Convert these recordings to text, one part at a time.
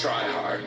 Try hard.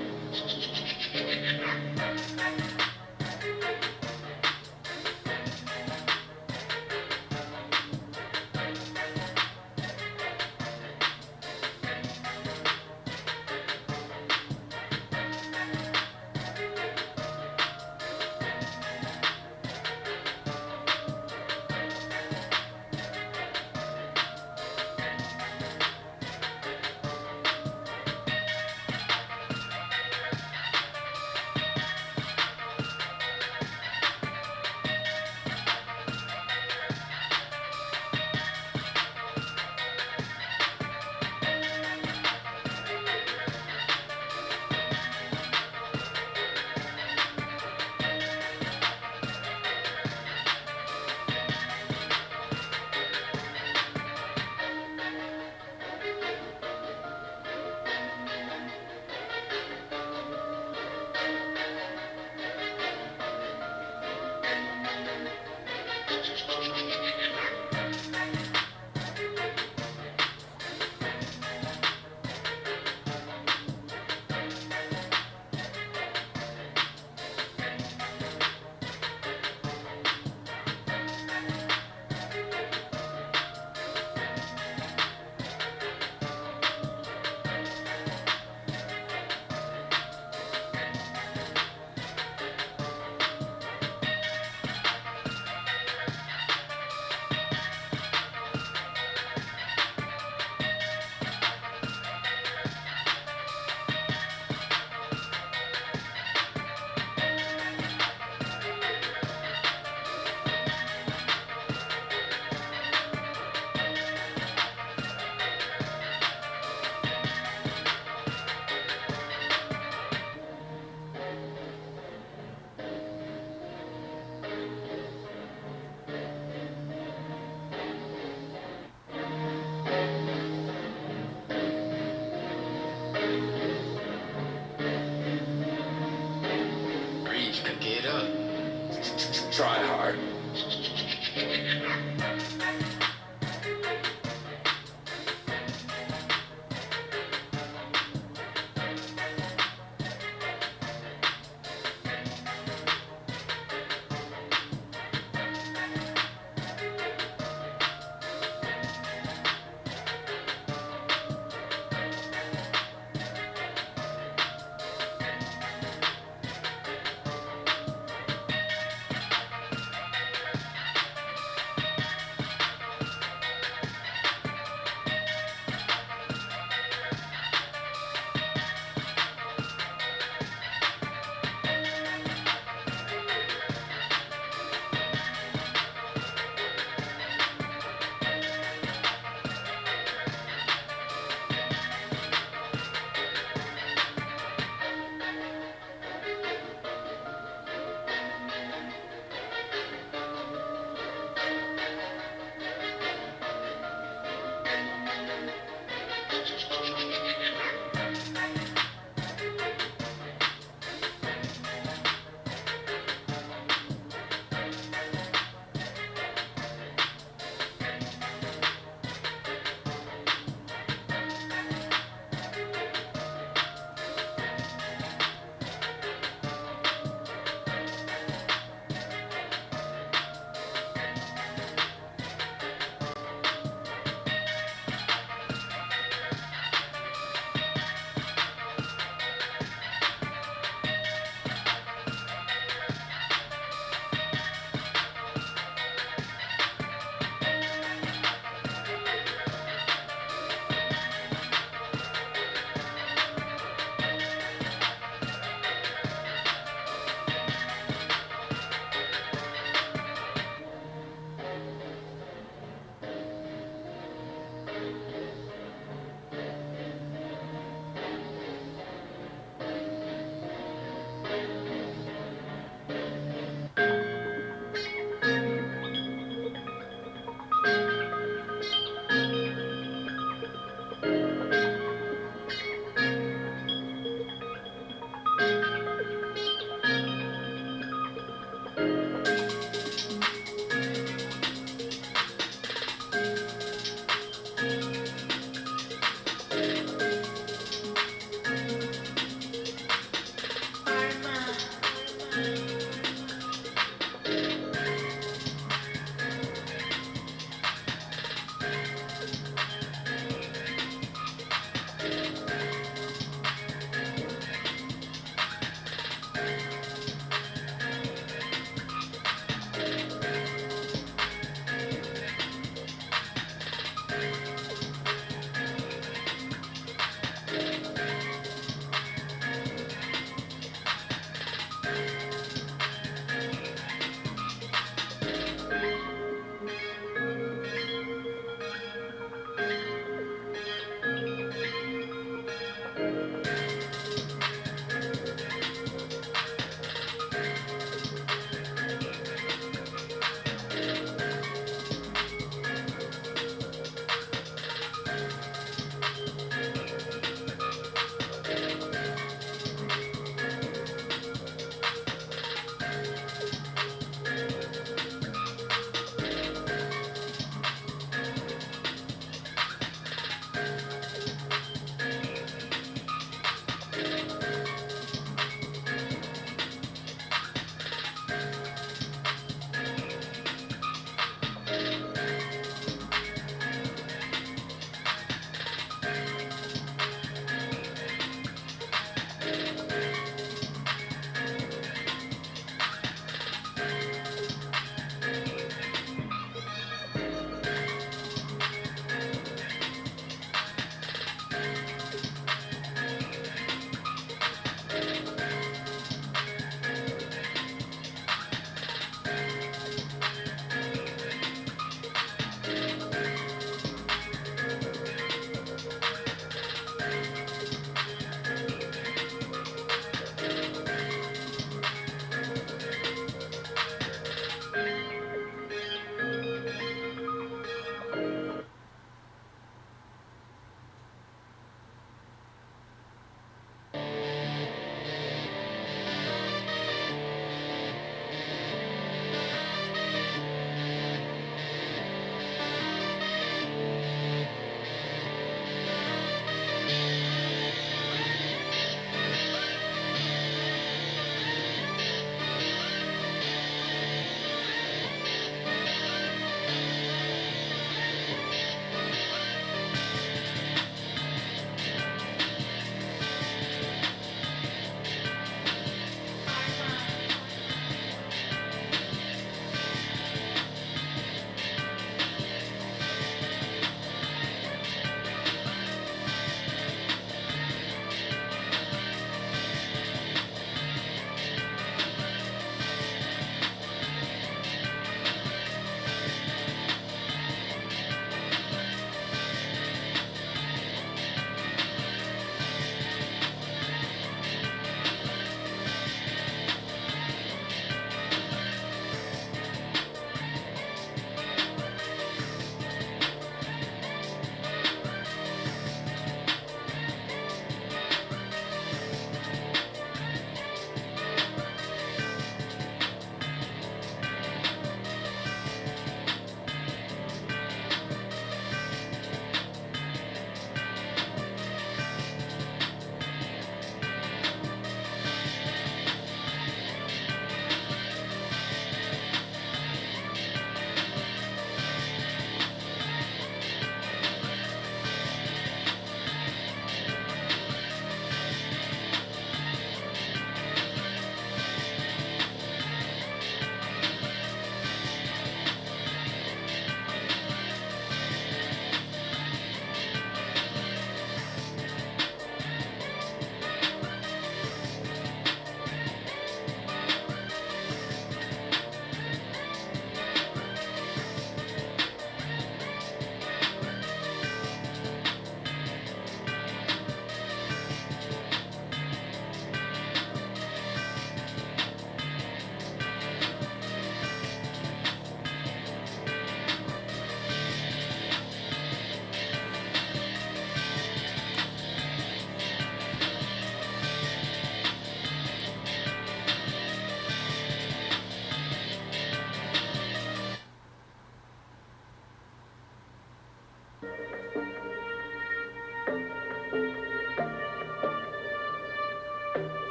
Get up. Try hard.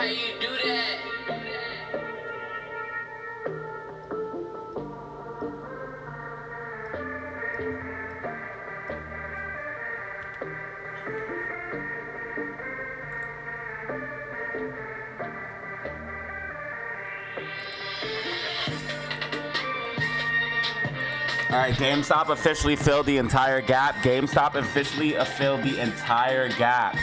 how you do that. All right, GameStop officially filled the entire gap. GameStop officially filled the entire gap.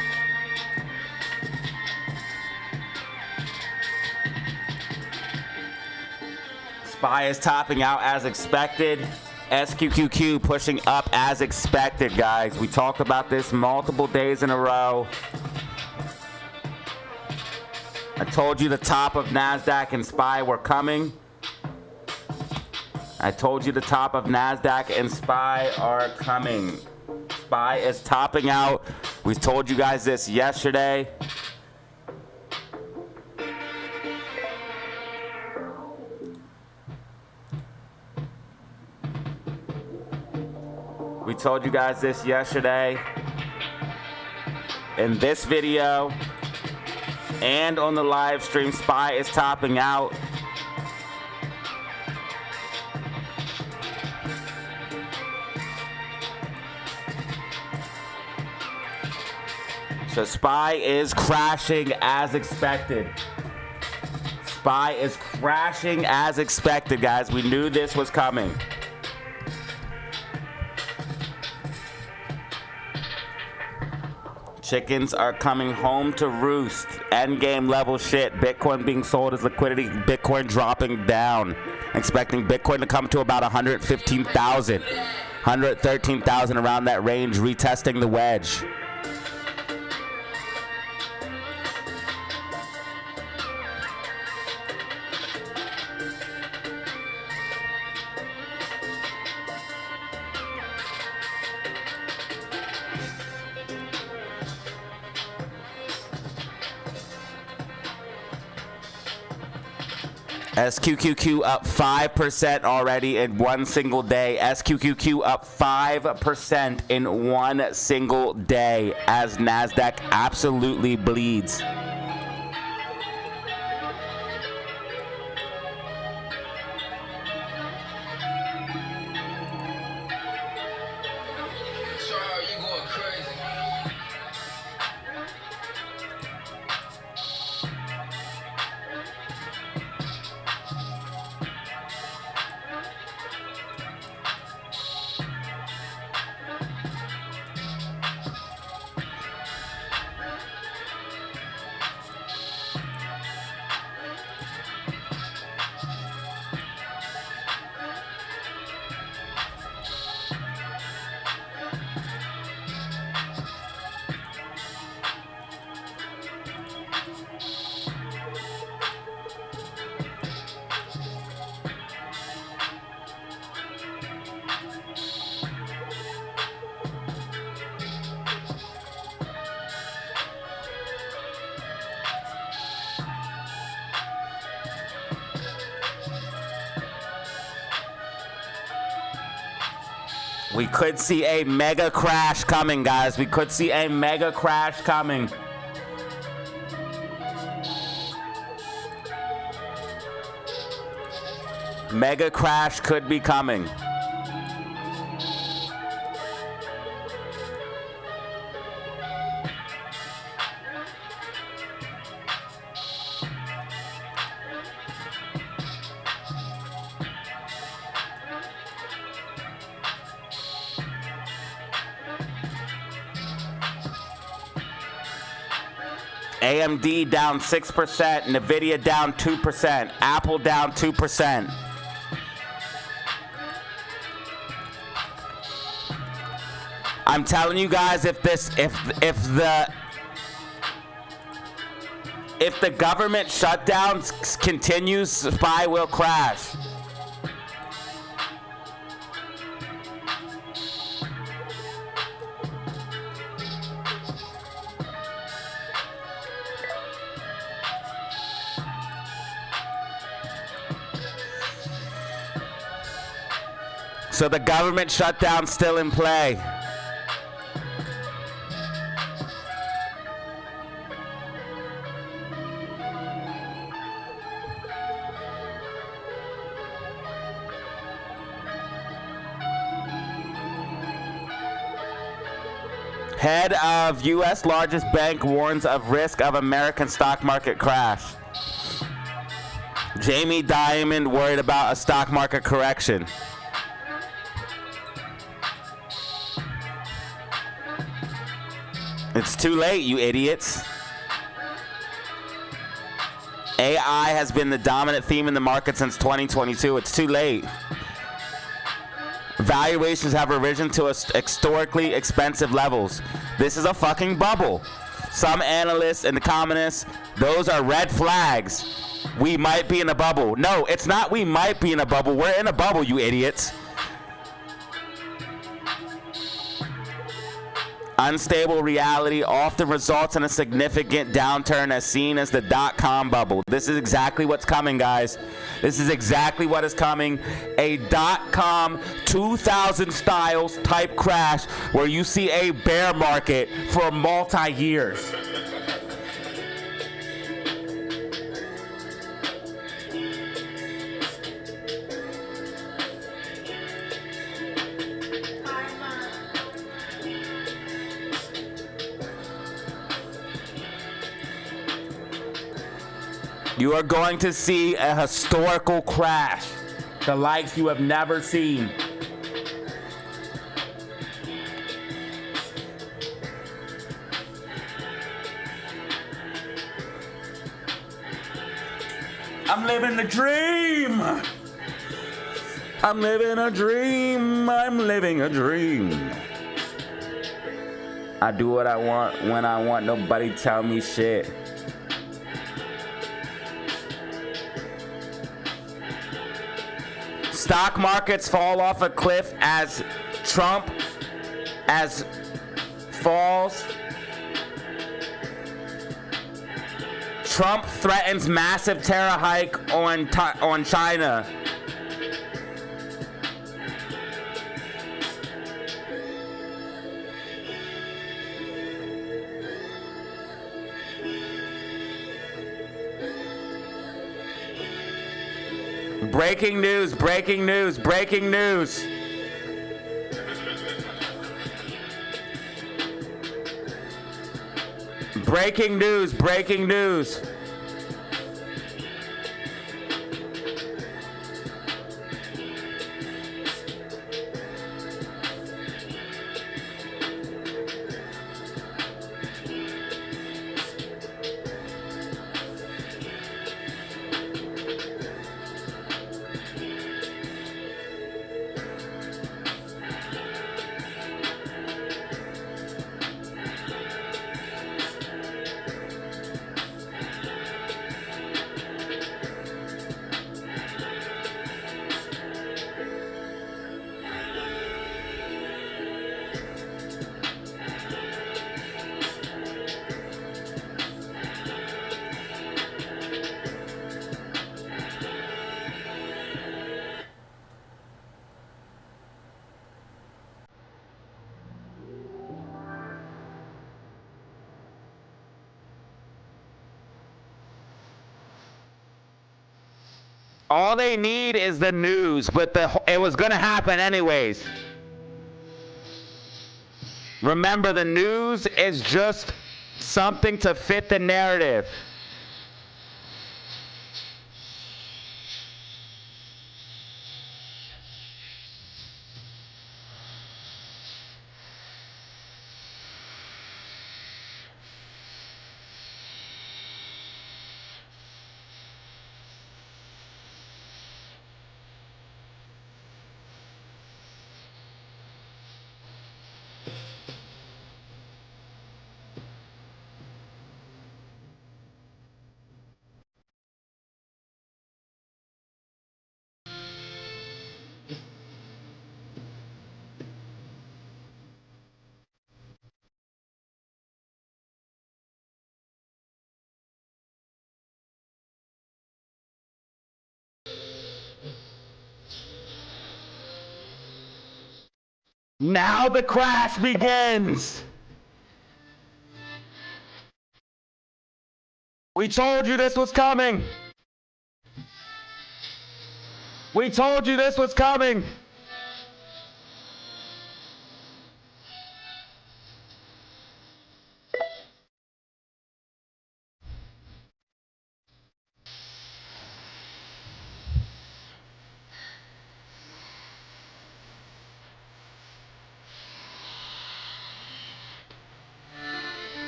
SPY is topping out as expected. SQQQ pushing up as expected, guys. We talked about this multiple days in a row. I told you the top of NASDAQ and SPY were coming. I told you the top of NASDAQ and SPY are coming. SPY is topping out. We told you guys this yesterday. We told you guys this yesterday. In this video and on the live stream, SPY is topping out. So SPY is crashing as expected. SPY is crashing as expected, guys. We knew this was coming. Chickens are coming home to roost. Endgame level shit. Bitcoin being sold as liquidity. Bitcoin dropping down. Expecting Bitcoin to come to about 115,000. 113,000 around that range. Retesting the wedge. SQQQ up 5% already in one single day. SQQQ up 5% in one single day as NASDAQ absolutely bleeds. We could see a mega crash coming, guys. We could see a mega crash coming. Mega crash could be coming. AMD down 6%, Nvidia down 2%, Apple down 2%. I'm telling you guys, if the government shutdown continues, SPY will crash. So the government shutdown's still in play. Head of U.S. largest bank warns of risk of American stock market crash. Jamie Dimon worried about a stock market correction. It's too late, you idiots. AI has been the dominant theme in the market since 2022. It's too late. Valuations have risen to historically expensive levels. This is a fucking bubble. Some analysts and economists, those are red flags. We might be in a bubble. No, it's not we might be in a bubble. We're in a bubble, you idiots. Unstable reality often results in a significant downturn as seen as the dot-com bubble. This is exactly what's coming, guys. This is exactly what is coming. A dot-com 2000 styles type crash where you see a bear market for multi-years. You are going to see a historical crash, the likes you have never seen. I'm living the dream. I'm living a dream. I'm living a dream. I do what I want when I want. Nobody tell me shit. Stock markets fall off a cliff as Trump falls. Trump threatens massive tariff hike on China. Breaking news, breaking news, breaking news. Breaking news, breaking news. All they need is the news, but it was going to happen anyways. Remember, the news is just something to fit the narrative. Now the crash begins. We told you this was coming. We told you this was coming.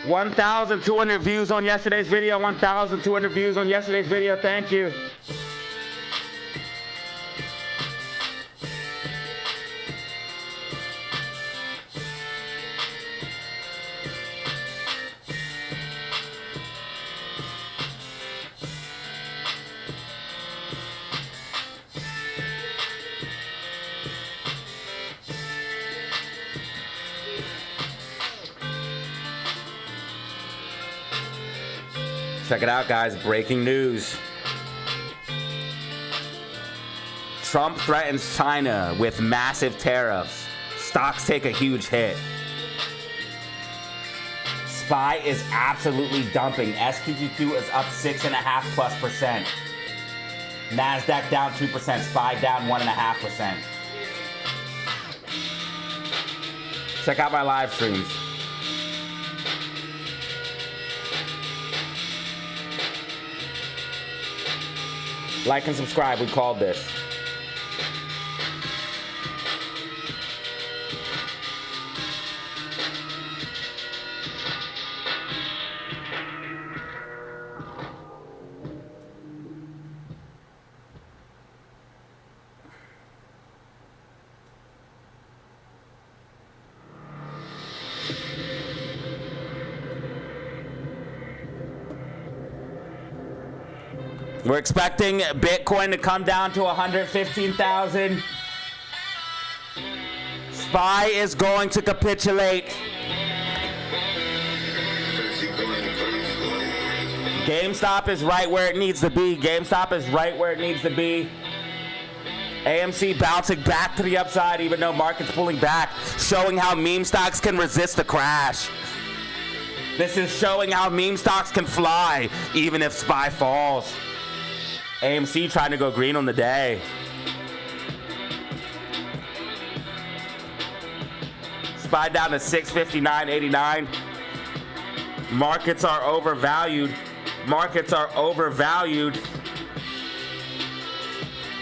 1,200 views on yesterday's video. 1,200 views on yesterday's video. Thank you. Check it out, guys. Breaking news. Trump threatens China with massive tariffs. Stocks take a huge hit. SPY is absolutely dumping. SQQQ is up 6.5+%. NASDAQ down 2%. SPY down 1.5%. Check out my live streams. Like and subscribe, we called this. We're expecting Bitcoin to come down to 115,000. SPY is going to capitulate. GameStop is right where it needs to be. GameStop is right where it needs to be. AMC bouncing back to the upside even though market's pulling back, showing how meme stocks can resist the crash. This is showing how meme stocks can fly even if SPY falls. AMC trying to go green on the day. SPY down to 659.89. Markets are overvalued. Markets are overvalued.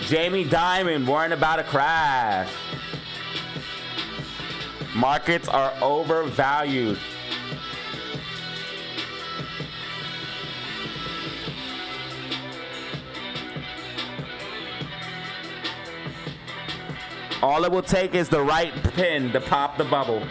Jamie Dimon worrying about a crash. Markets are overvalued. All it will take is the right pin to pop the bubble.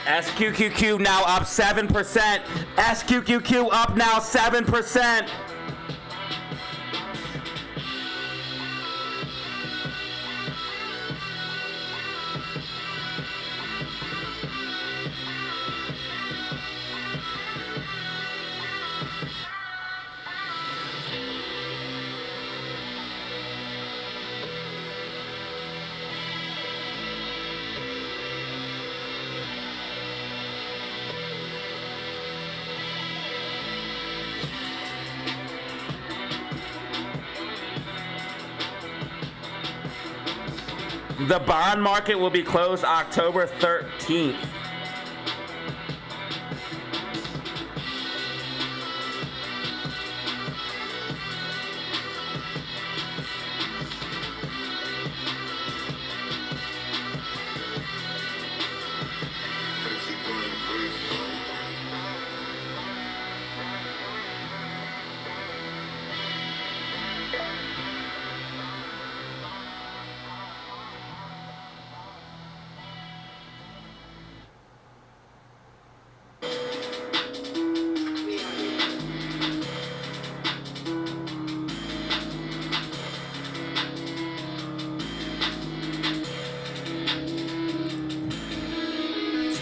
SQQQ now up 7%. SQQQ up now 7%. The bond market will be closed October 13th.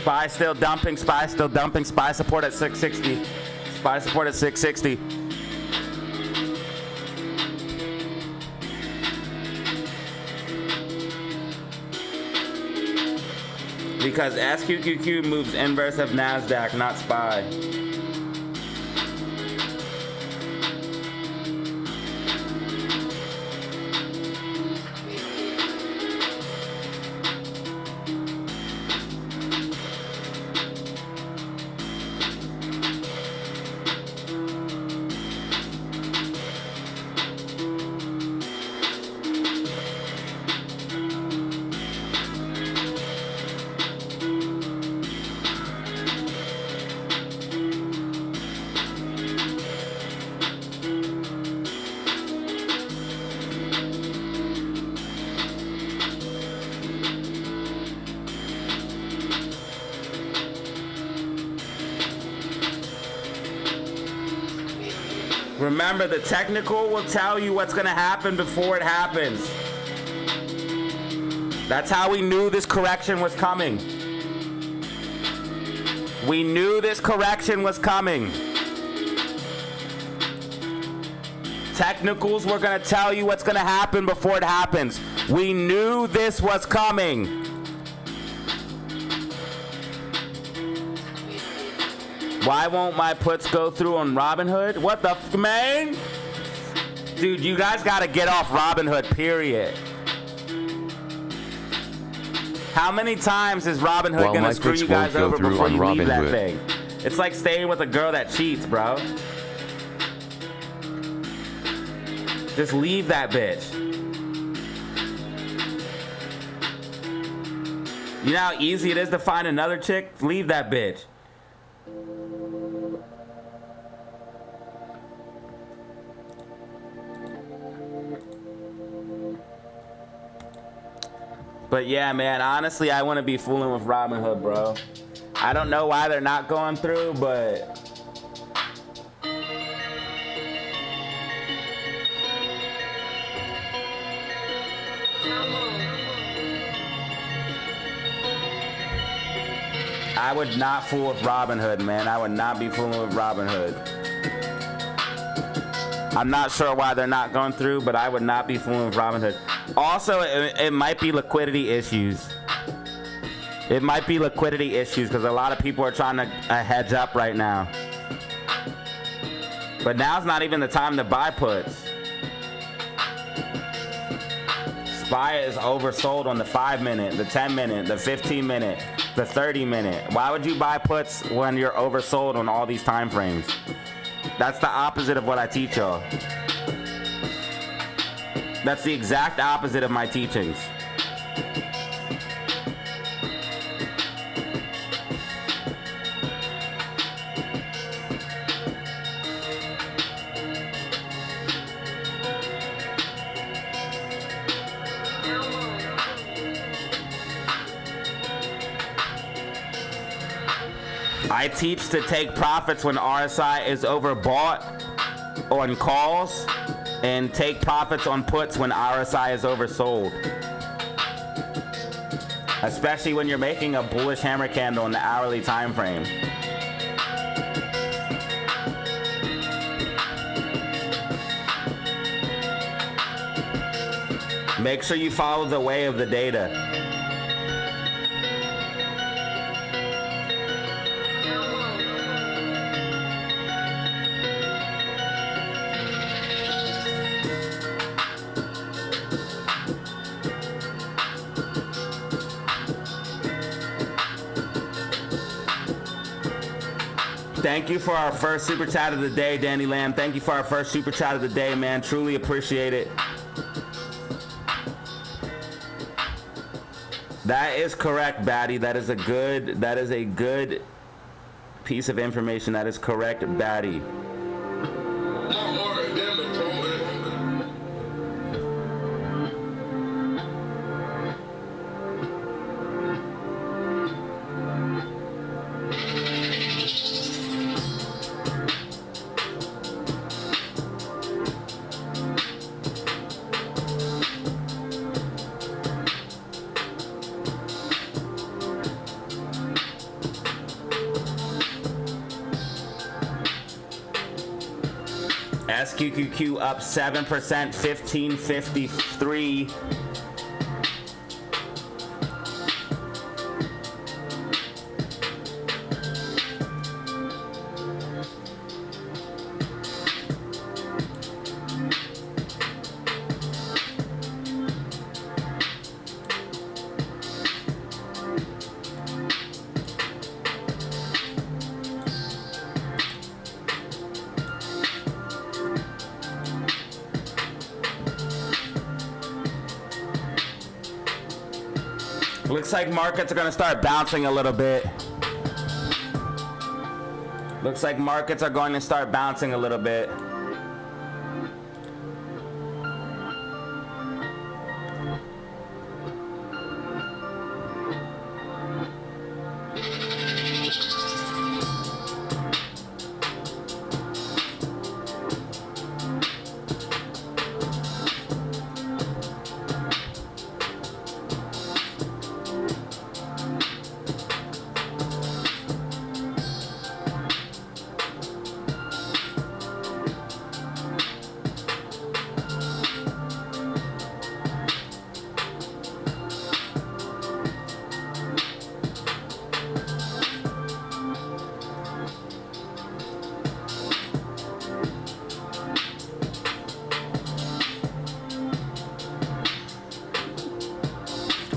SPY still dumping, SPY still dumping, SPY support at 660. SPY support at 660. Because SQQQ moves inverse of NASDAQ, not SPY. Remember, the technical will tell you what's gonna happen before it happens. That's how we knew this correction was coming. We knew this correction was coming. Technicals were gonna tell you what's gonna happen before it happens. We knew this was coming. Why won't my puts go through on Robinhood? What the f, man? Dude, you guys gotta get off Robinhood, period. How many times is Robinhood gonna screw you guys over before you leave that thing? It's like staying with a girl that cheats, bro. Just leave that bitch. You know how easy it is to find another chick? Leave that bitch. But yeah, man, honestly, I wouldn't be fooling with Robinhood, bro. I don't know why they're not going through, but I would not fool with Robinhood, man. I would not be fooling with Robinhood. I'm not sure why they're not going through, but I would not be fooling with Robinhood. Also, it might be liquidity issues. It might be liquidity issues because a lot of people are trying to hedge up right now. But now's not even the time to buy puts. SPY is oversold on the 5-minute, the 10-minute, the 15-minute, the 30-minute. Why would you buy puts when you're oversold on all these time frames? That's the opposite of what I teach y'all. That's the exact opposite of my teachings. I teach to take profits when RSI is overbought on calls and take profits on puts when RSI is oversold. Especially when you're making a bullish hammer candle in the hourly time frame. Make sure you follow the way of the data. Thank you for our first super chat of the day, Danny Lamb. Thank you for our first super chat of the day, man. Truly appreciate it. That is correct, Batty. That is a good piece of information. That is correct, Batty. SQQQ up 7%, 1553. Looks like markets are going to start bouncing a little bit. Looks like markets are going to start bouncing a little bit.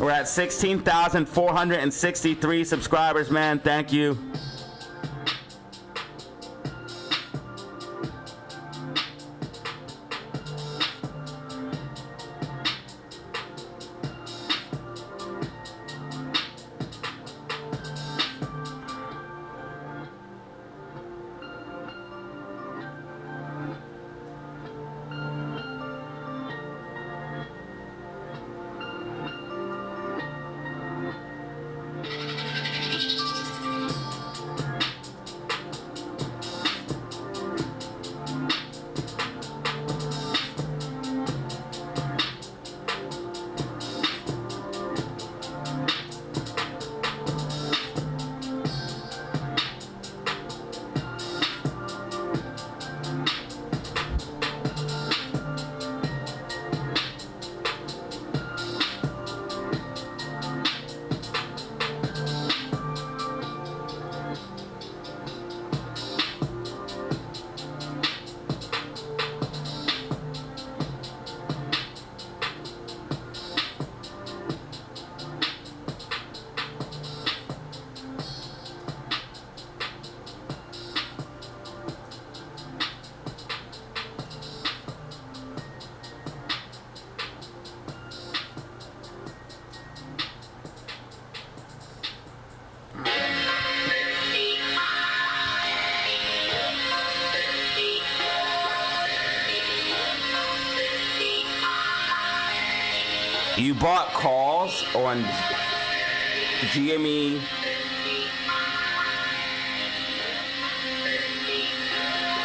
We're at 16,463 subscribers, man. Thank you. You bought calls on GME.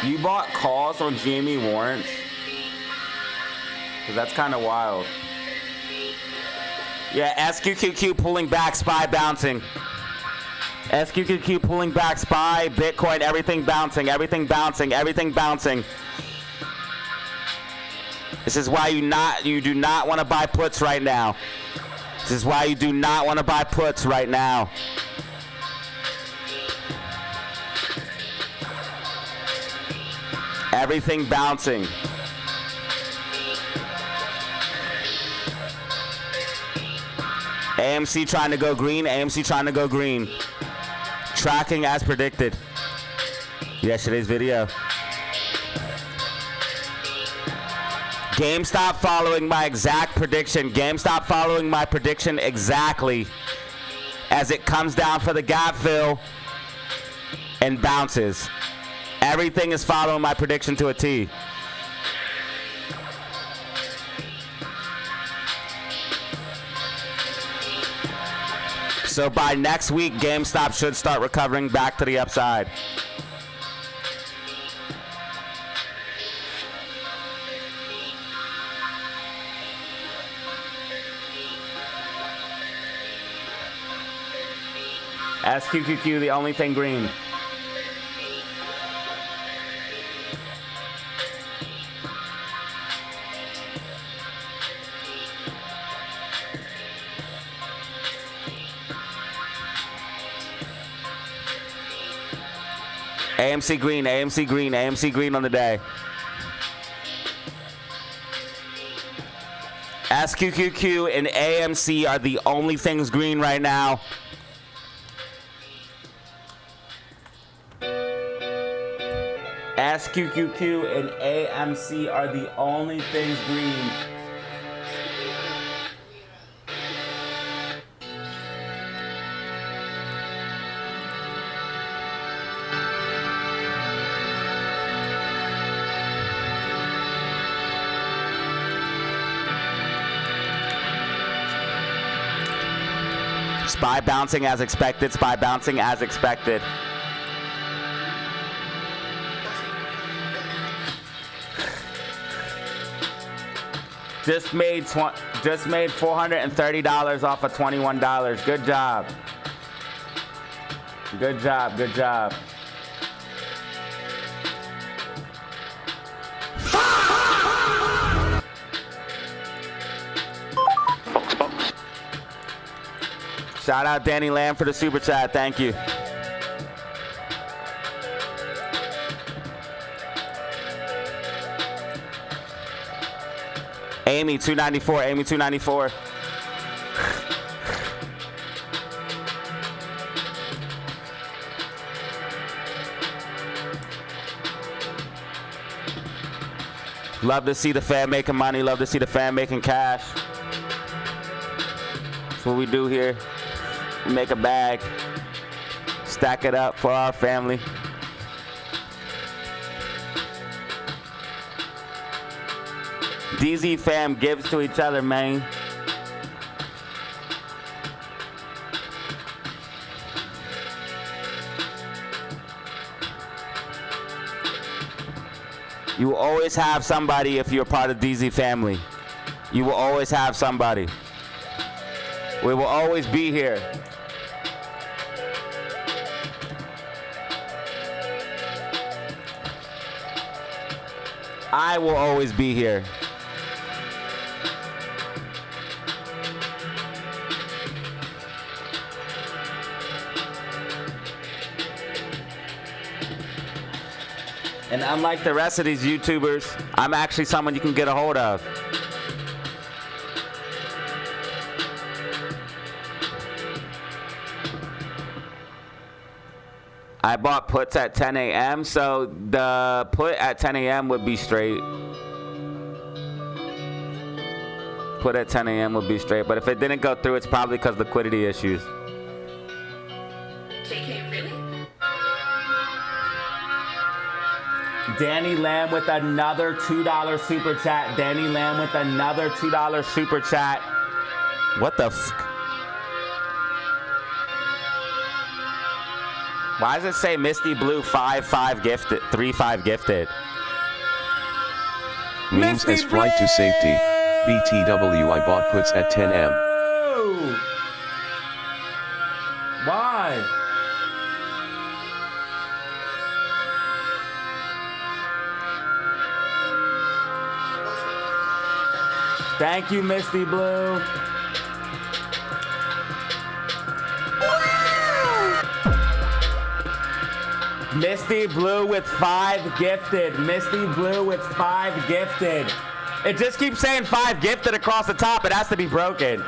You bought calls on GME warrants? Because that's kind of wild. Yeah, SQQQ pulling back, SPY bouncing. SQQQ pulling back, SPY, Bitcoin, everything bouncing, everything bouncing, everything bouncing. This is why you do not want to buy puts right now. This is why you do not want to buy puts right now. Everything bouncing. AMC trying to go green, AMC trying to go green. Tracking as predicted. Yesterday's video. GameStop following my exact prediction. GameStop following my prediction exactly as it comes down for the gap fill and bounces. Everything is following my prediction to a T. So by next week, GameStop should start recovering back to the upside. SQQQ, the only thing green. AMC green, AMC green, AMC green on the day. SQQQ and AMC are the only things green right now. SQQQ and AMC are the only things green. SPY bouncing as expected, SPY bouncing as expected. Just made $430 off of $21. Good job. Good job, good job. Shout out Danny Lamb for the super chat. Thank you. Amy 294, Amy 294. Love to see the fan making money. Love to see the fan making cash. That's what we do here. We make a bag. Stack it up for our family. DZ fam gives to each other, man. You will always have somebody if you're part of DZ family. You will always have somebody. We will always be here. I will always be here. And unlike the rest of these YouTubers, I'm actually someone you can get a hold of. I bought puts at 10 a.m., so the put at 10 a.m. would be straight. Put at 10 a.m. would be straight, but if it didn't go through, it's probably because liquidity issues. JK, really? Danny Lamb with another $2 super chat. Danny Lamb with another $2 super chat. What the f? Why does it say Misty Blue 5-5 gifted, 3-5 gifted? Memes as flight to safety. BTW I bought puts at 10 m. Why? Thank you, Misty Blue. Misty Blue with 5 gifted. Misty Blue with 5 gifted. It just keeps saying 5 gifted across the top. It has to be broken.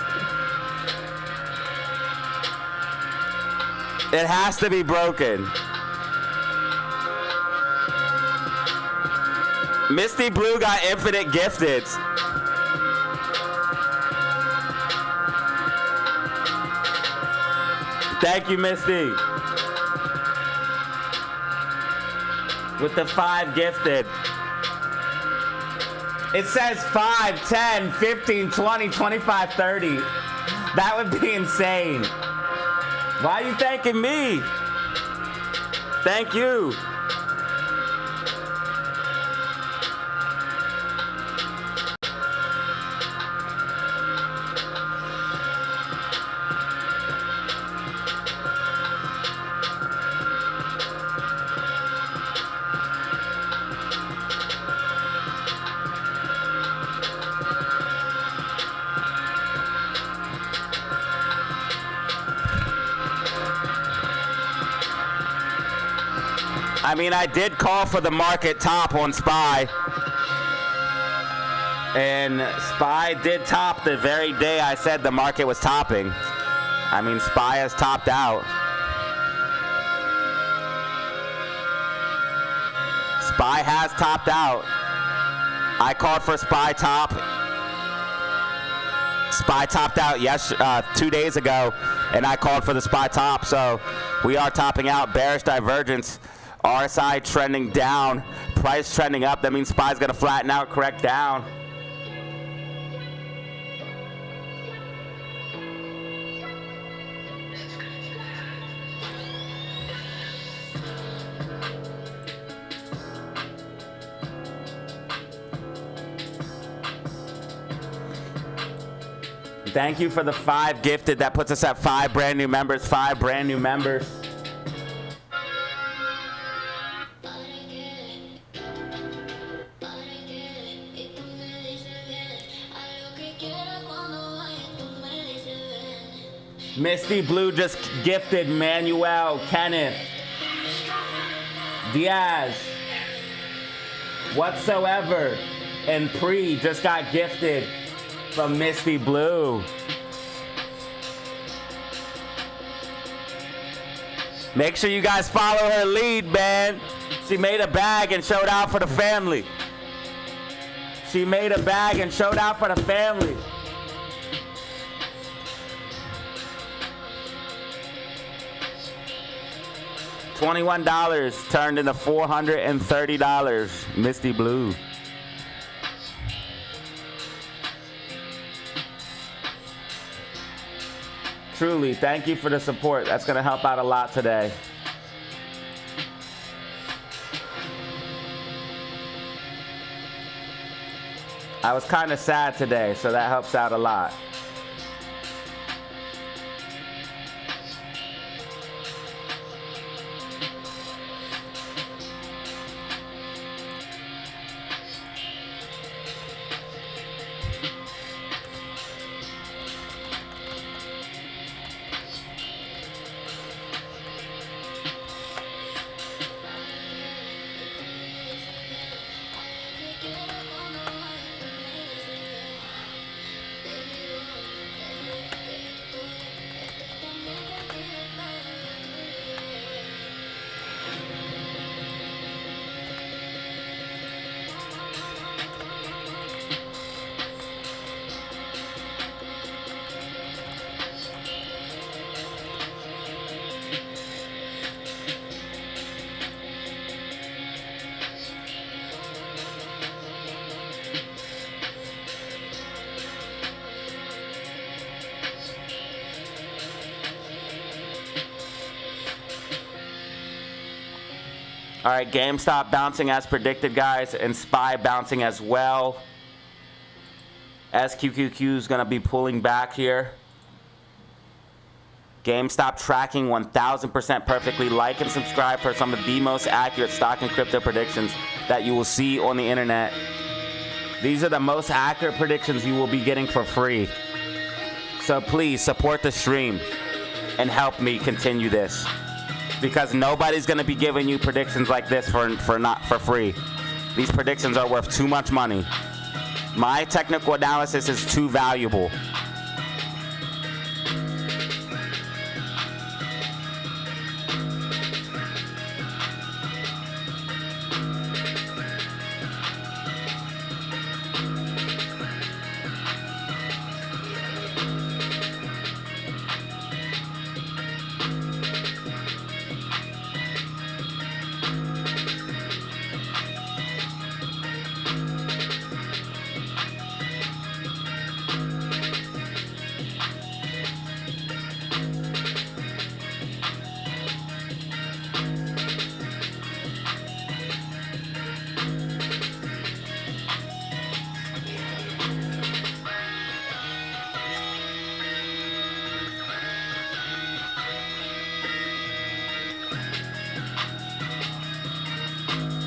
It has to be broken. Misty Blue got infinite gifteds. Thank you, Misty. With the 5 gifted. It says 5, 10, 15, 20, 25, 30. That would be insane. Why are you thanking me? Thank you. I mean, I did call for the market top on SPY. And SPY did top the very day I said the market was topping. I mean, SPY has topped out. SPY has topped out. I called for SPY top. SPY topped out 2 days ago, and I called for the SPY top. So we are topping out. Bearish divergence. RSI trending down, price trending up. That means SPY's gonna flatten out, correct down. Thank you for the 5 gifted. That puts us at 5 brand new members, 5 brand new members. Misty Blue just gifted Manuel, Kenneth, Diaz, Whatsoever, and Pre just got gifted from Misty Blue. Make sure you guys follow her lead, man. She made a bag and showed out for the family. She made a bag and showed out for the family. $21 turned into $430. Misty Blue. Truly, thank you for the support. That's going to help out a lot today. I was kind of sad today, so that helps out a lot. All right, GameStop bouncing as predicted, guys, and SPY bouncing as well. SQQQ is going to be pulling back here. GameStop tracking 1,000% perfectly. Like and subscribe for some of the most accurate stock and crypto predictions that you will see on the internet. These are the most accurate predictions you will be getting for free. So please support the stream and help me continue this, because nobody's going to be giving you predictions like this for free. These predictions are worth too much money. My technical analysis is too valuable.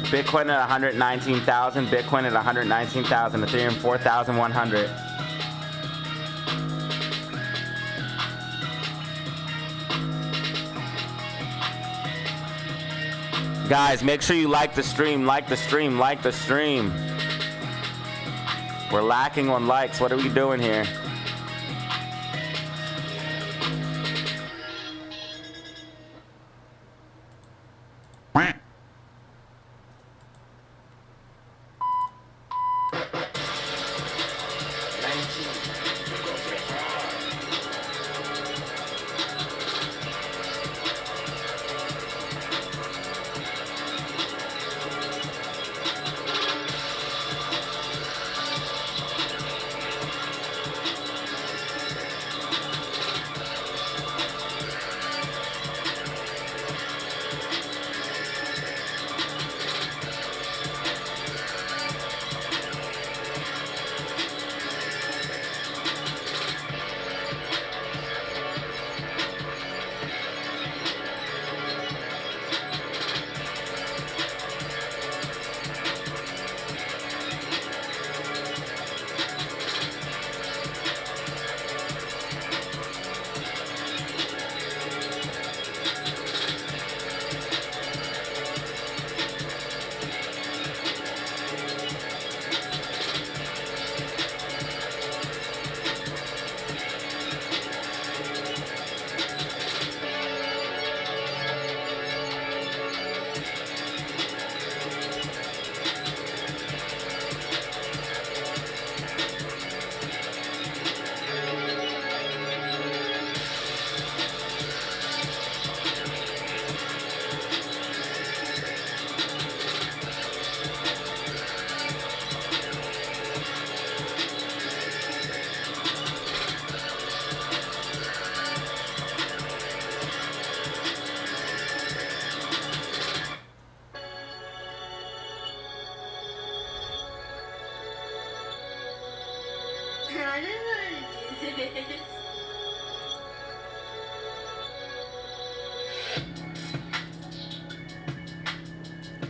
Bitcoin at 119,000, Bitcoin at 119,000, Ethereum 4,100. Guys, make sure you like the stream, like the stream, like the stream. We're lacking on likes. What are we doing here?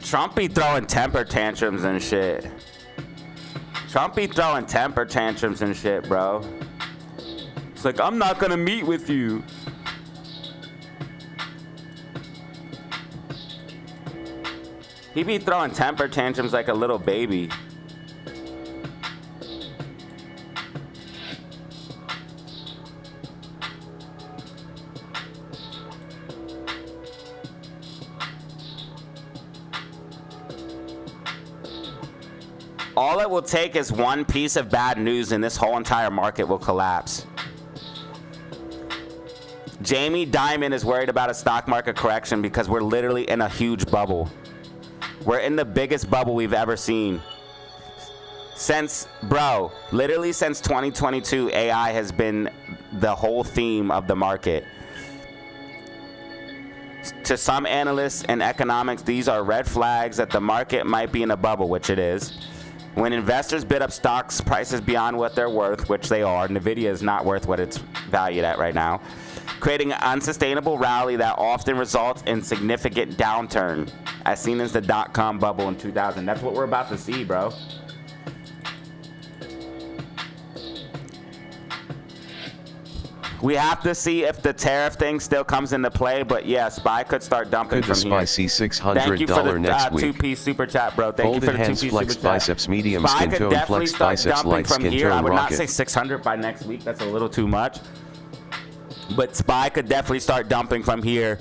Trump be throwing temper tantrums and shit. Trump be throwing temper tantrums and shit, bro. It's like, I'm not gonna meet with you. He be throwing temper tantrums like a little baby. All it will take is one piece of bad news and this whole entire market will collapse. Jamie Dimon is worried about a stock market correction because we're literally in a huge bubble. We're in the biggest bubble we've ever seen. Literally since 2022, AI has been the whole theme of the market. To some analysts and economics, these are red flags that the market might be in a bubble, which it is. When investors bid up stocks prices beyond what they're worth, which they are, Nvidia is not worth what it's valued at right now, creating an unsustainable rally that often results in significant downturn, as seen as the dot-com bubble in 2000. That's what we're about to see, bro. We have to see if the tariff thing still comes into play, but yeah, SPY could start dumping from here. Could the SPY see $600 Thank you for the next week? two-piece super chat, bro. Thank you for the two-piece super chat. Biceps, medium SPY skin could tone, definitely flex start biceps, dumping light from skin here. I tone, would not rocket. say 600 by next week. That's a little too much. But SPY could definitely start dumping from here.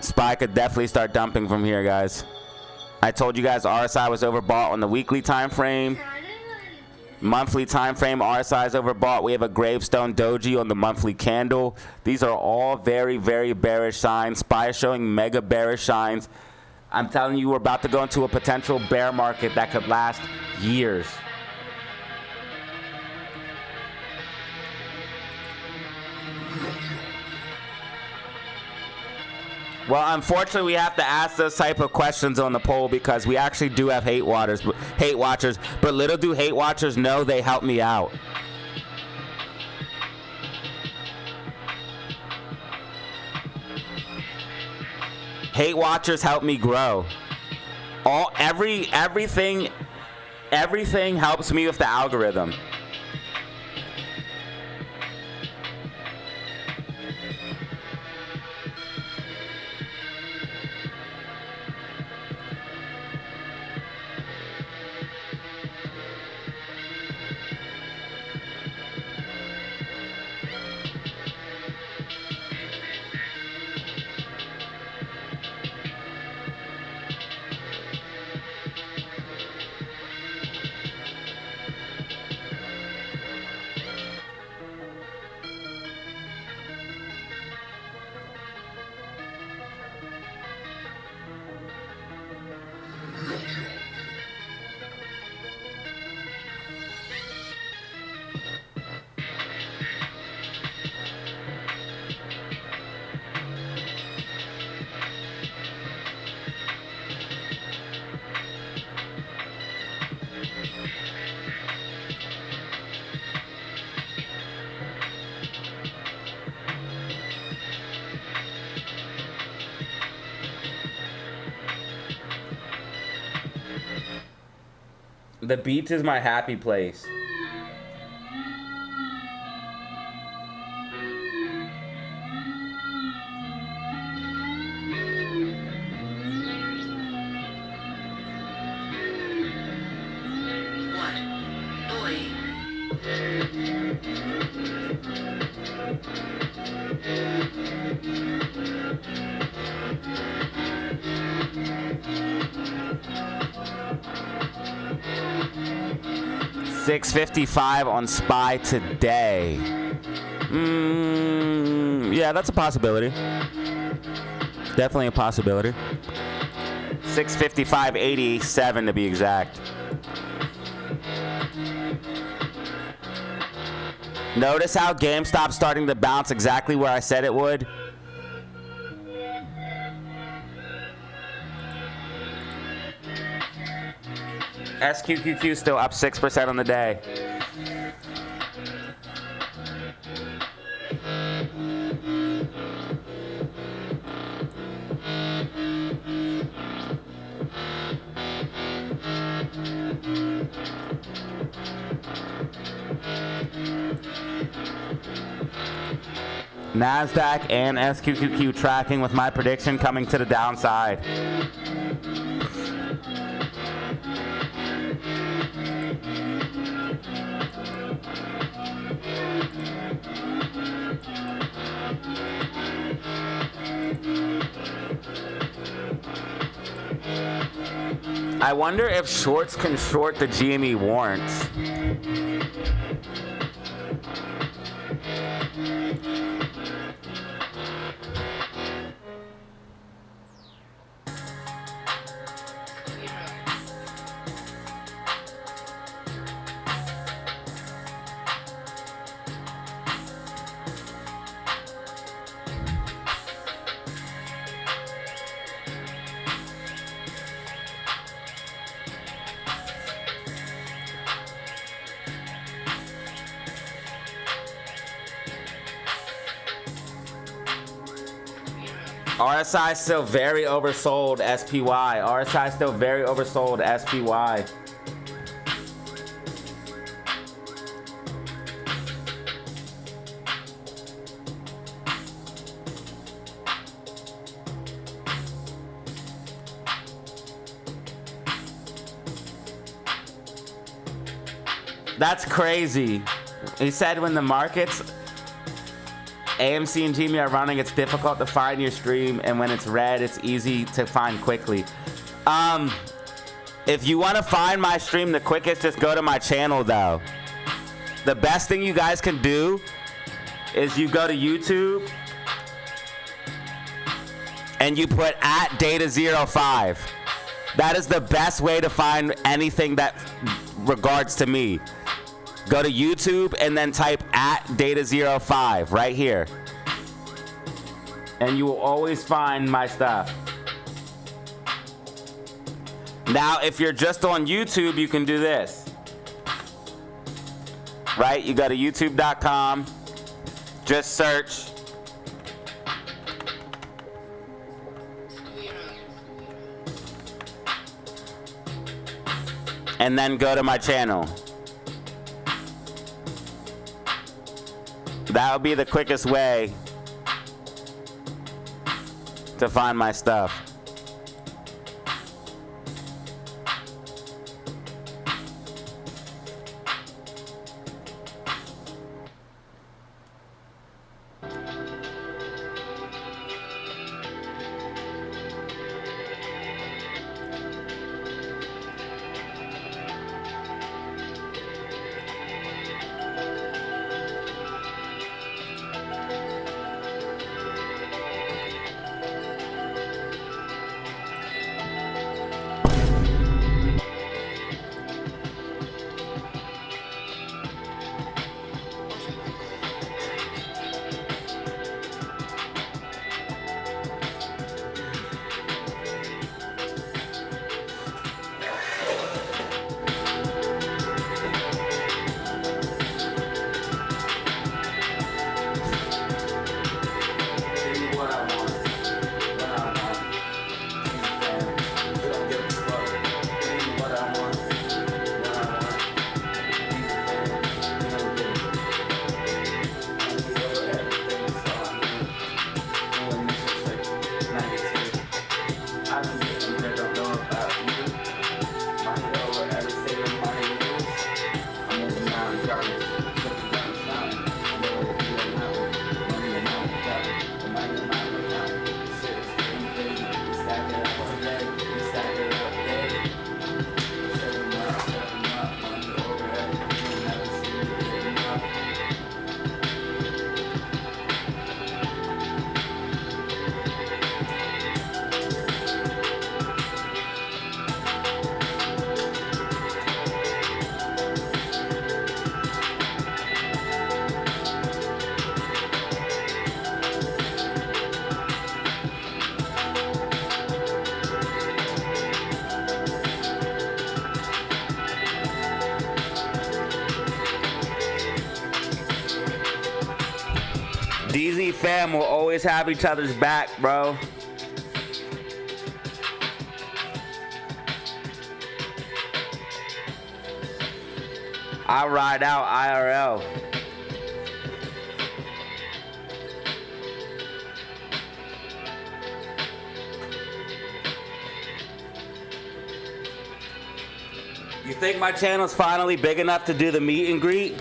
SPY could definitely start dumping from here, guys. I told you guys RSI was overbought on the weekly time frame. Monthly time frame, RSI is overbought. We have a gravestone doji on the monthly candle. These are all very, very bearish signs. SPY is showing mega bearish signs. I'm telling you, we're about to go into a potential bear market that could last years. Well, unfortunately, we have to ask those type of questions on the poll because we actually do have hate watchers, but little do hate watchers know they help me out. Hate watchers help me grow. Everything helps me with the algorithm. The beach is my happy place. $655 on SPY today. Yeah, that's a possibility. Definitely a possibility. 655.87 to be exact. Notice how GameStop's starting to bounce exactly where I said it would. SQQQ still up 6% on the day. NASDAQ and SQQQ tracking with my prediction coming to the downside. I wonder if shorts can short the GME warrants. RSI still very oversold SPY. RSI still very oversold SPY. That's crazy. He said when the markets AMC and GME are running, it's difficult to find your stream, and when it's red, it's easy to find quickly. If you want to find my stream the quickest, just go to my channel, though. The best thing you guys can do is you go to YouTube and you put @Datazero5. That is the best way to find anything that regards to me. Go to YouTube and then type @Datazero5 right here. And you will always find my stuff. Now, if you're just on YouTube, you can do this. Right? You go to youtube.com, just search. And then go to my channel. That would be the quickest way to find my stuff. DZ fam will always have each other's back, bro. I ride out IRL. think my channel's finally big enough to do the meet and greet?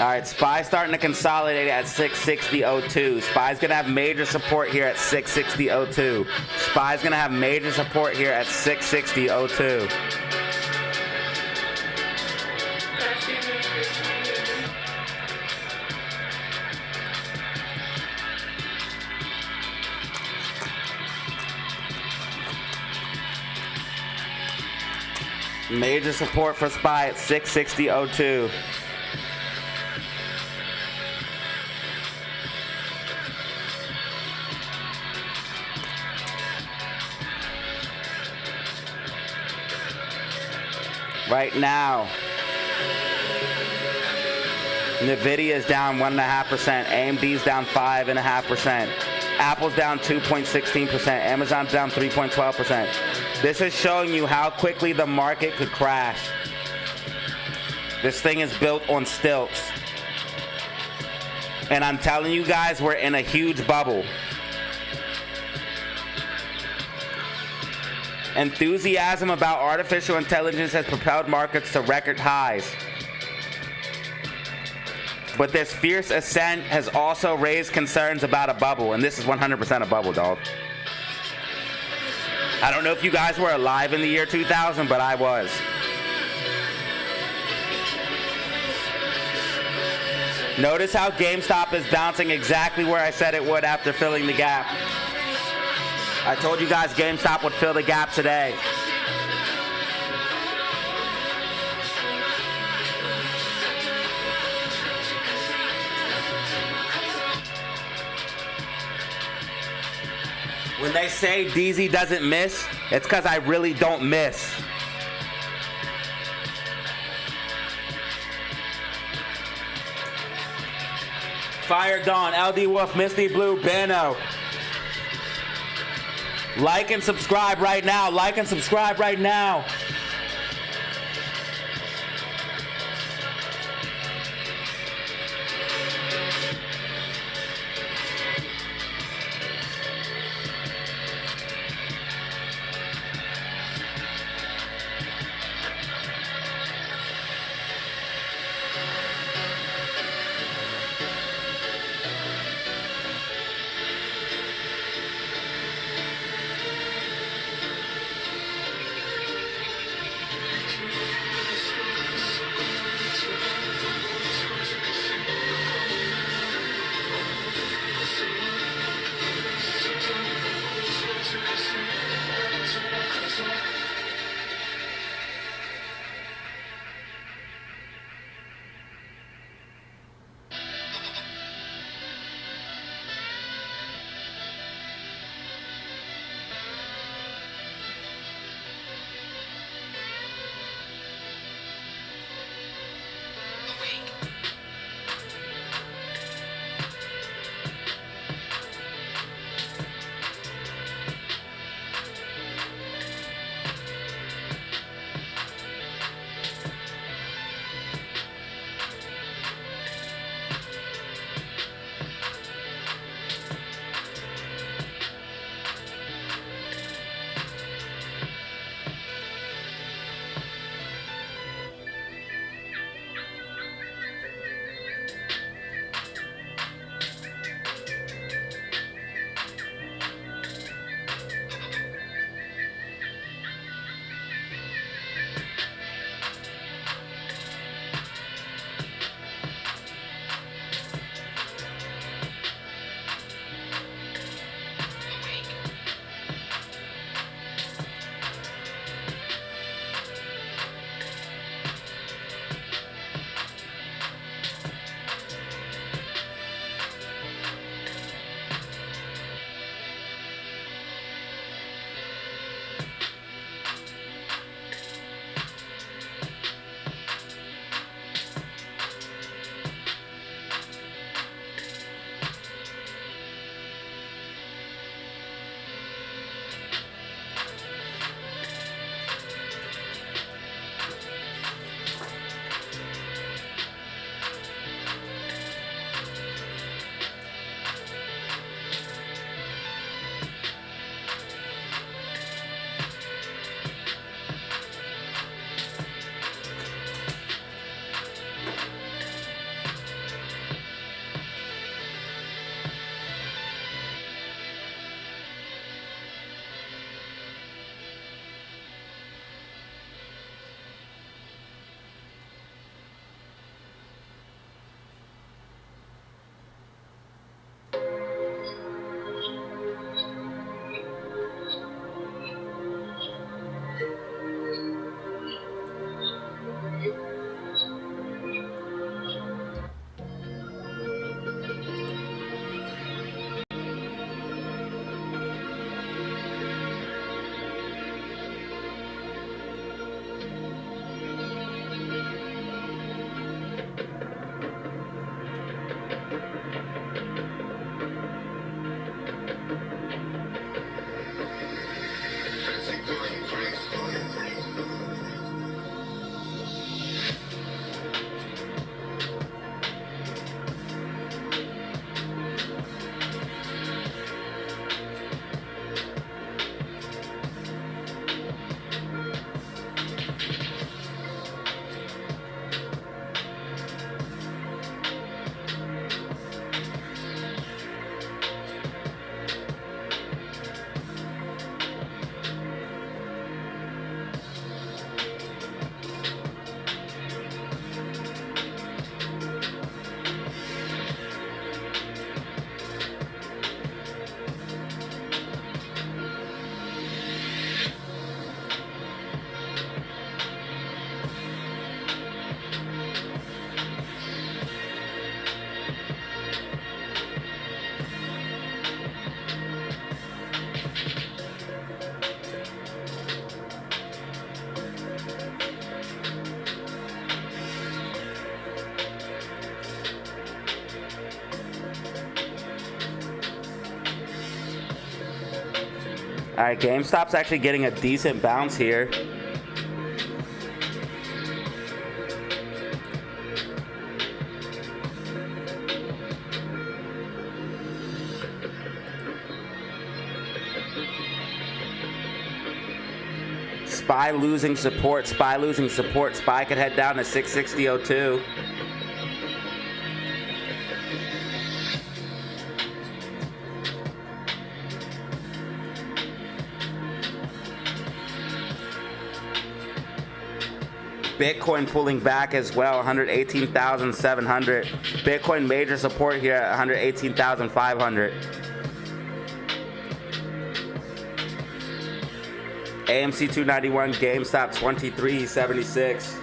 All right, SPY starting to consolidate at 660.02. SPY's gonna have major support here at 660.02. SPY's gonna have major support here at 660.02. Major support for SPY at 660.02. Right now, Nvidia is down 1.5%, AMD is down 5.5%, Apple's down 2.16%, Amazon's down 3.12%. This is showing you how quickly the market could crash. This thing is built on stilts. And I'm telling you guys, we're in a huge bubble. Enthusiasm about artificial intelligence has propelled markets to record highs. But this fierce ascent has also raised concerns about a bubble, and this is 100% a bubble, dog. I don't know if you guys were alive in the year 2000, but I was. Notice how GameStop is bouncing exactly where I said it would after filling the gap. I told you guys GameStop would fill the gap today. When they say DZ doesn't miss, it's because I really don't miss. Fire Dawn, LD Wolf, Misty Blue, Bano. Like and subscribe right now. Like and subscribe right now. right, GameStop's actually getting a decent bounce here. SPY losing support, SPY losing support. SPY could head down to 660.02. Bitcoin pulling back as well, 118,700. Bitcoin major support here at 118,500. AMC 291, GameStop 2376.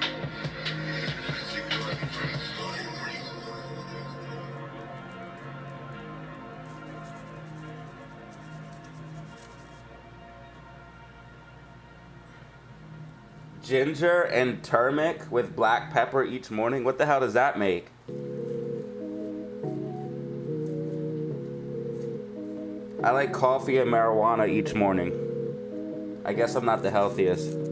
Ginger and turmeric with black pepper each morning. What the hell does that make? I like coffee and marijuana each morning. I guess I'm not the healthiest.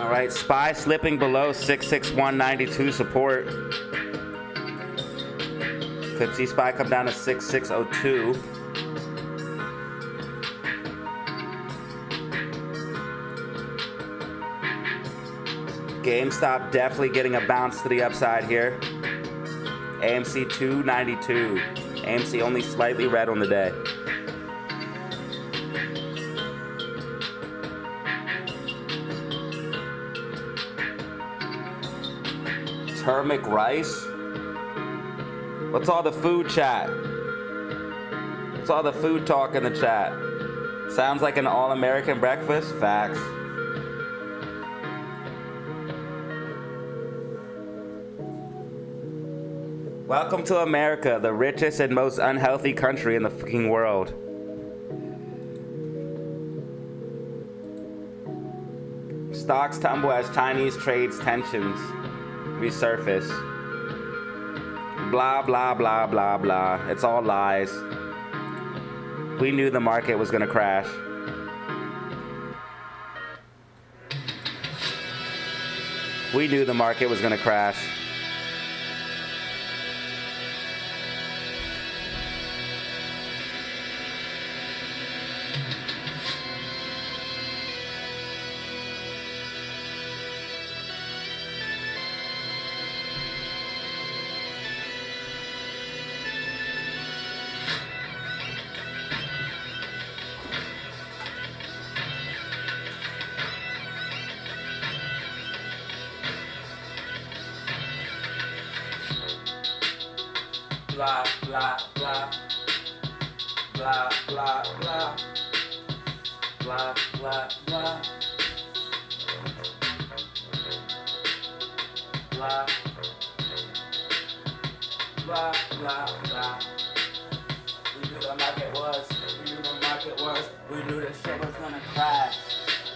All right, SPY slipping below 661.92 support. Could see SPY come down to 6602. GameStop definitely getting a bounce to the upside here. AMC 292. AMC only slightly red on the day. Turmeric rice? What's all the food chat? What's all the food talk in the chat? Sounds like an all-American breakfast? Facts. Welcome to America, the richest and most unhealthy country in the fucking world. Stocks tumble as Chinese trades tensions resurface. Blah, blah, blah, blah, blah. It's all lies. We knew the market was gonna crash. We knew the market was gonna crash. Blah, blah, blah. Blah, blah, blah. Blah, blah, blah. Blah. Blah, blah, blah. We knew the market was. We knew the market was. We knew that shit was gonna crash.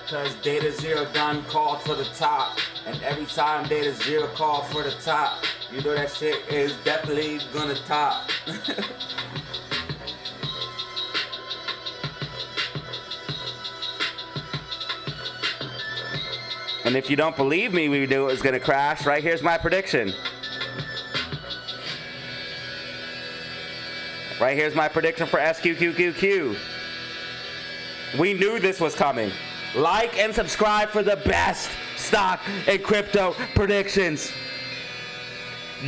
Cause DataZero done called for the top. And every time DataZero called for the top, you know that shit is definitely gonna top. And if you don't believe me, we knew it was gonna crash. Right here's my prediction. Right here's my prediction for SQQQQ. We knew this was coming. Like and subscribe for the best stock and crypto predictions.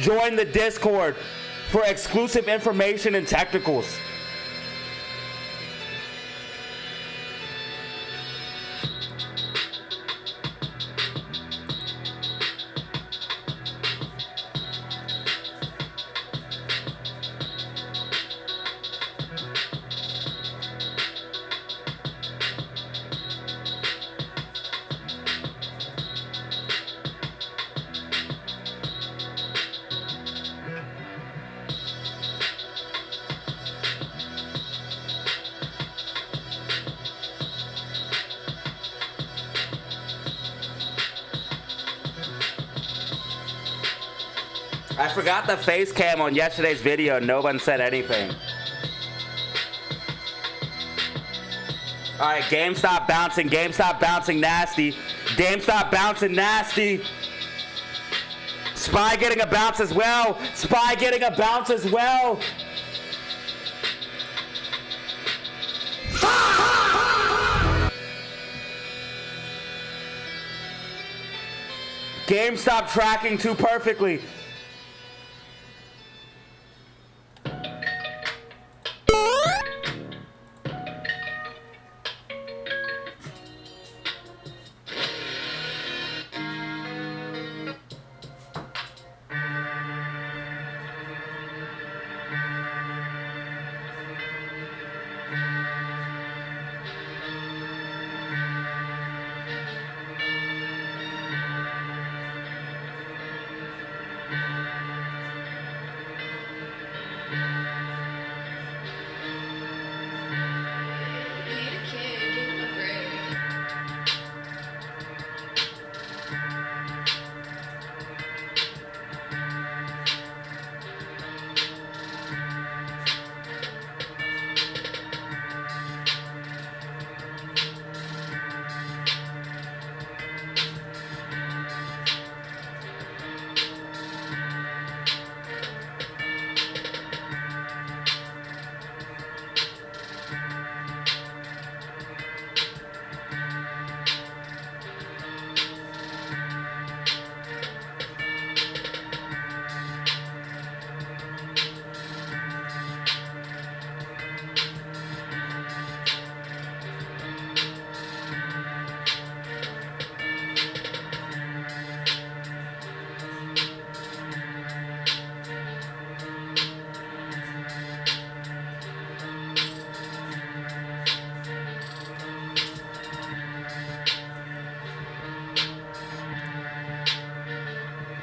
Join the Discord for exclusive information and technicals. I forgot the face cam on yesterday's video. No one said anything. All right, GameStop bouncing. GameStop bouncing nasty. GameStop bouncing nasty. SPY getting a bounce as well. SPY getting a bounce as well. GameStop tracking too perfectly.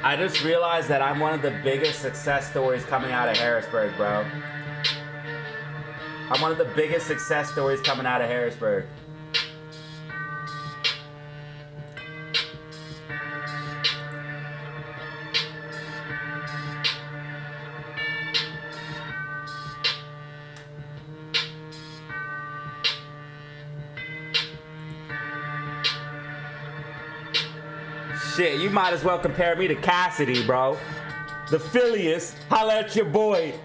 I just realized that I'm one of the biggest success stories coming out of Harrisburg, bro. I'm one of the biggest success stories coming out of Harrisburg. Shit, you might as well compare me to Cassidy, bro. The Phileas, holla at your boy.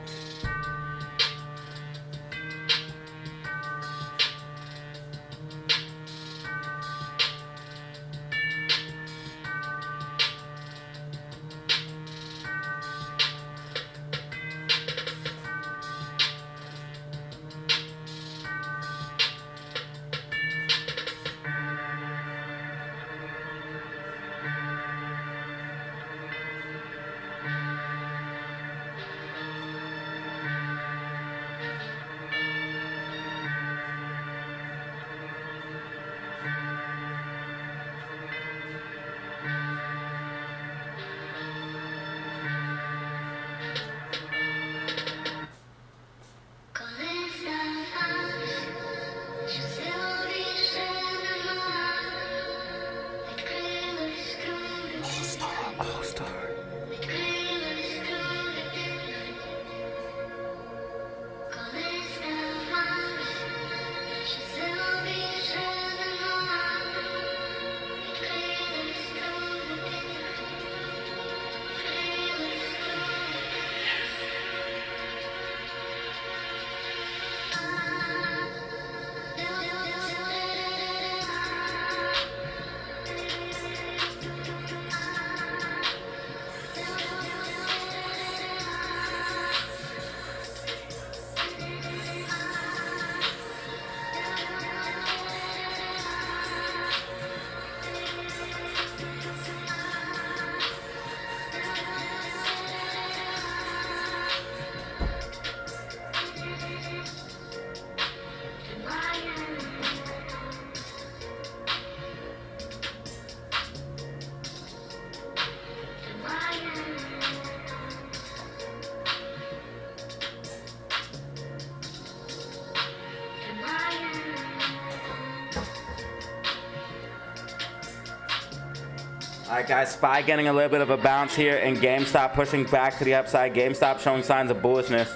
All right, guys, SPY getting a little bit of a bounce here, and GameStop pushing back to the upside. GameStop showing signs of bullishness.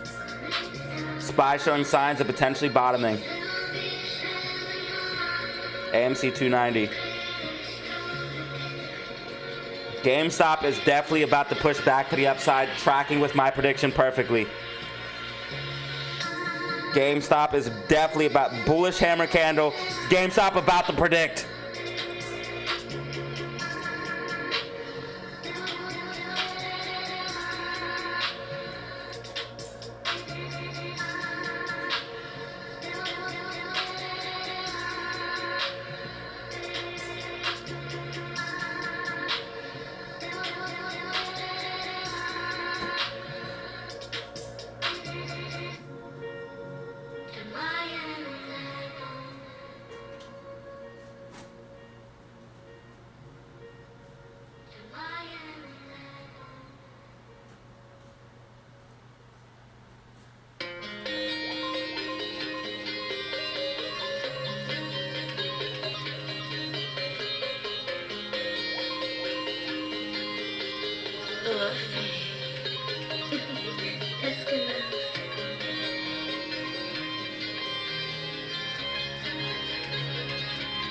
SPY showing signs of potentially bottoming. AMC 290. GameStop is definitely about to push back to the upside, tracking with my prediction perfectly. GameStop is definitely about bullish hammer candle. GameStop about to predict.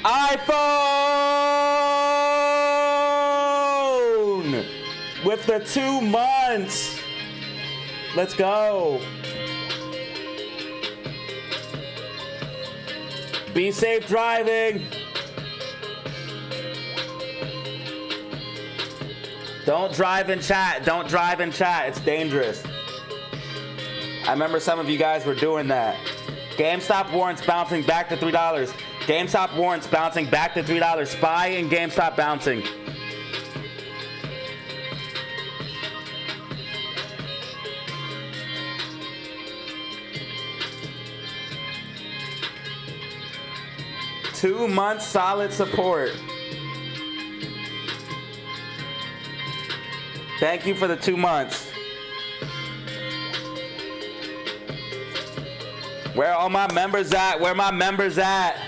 iPhone with the 2 months. Let's go. Be safe driving. Don't drive in chat. Don't drive in chat. It's dangerous. I remember some of you guys were doing that. GameStop warrants bouncing back to $3. GameStop warrants bouncing back to $3. SPY and GameStop bouncing. Two months solid support. Thank you for the 2 months. Where are all my members at? Where are my members at?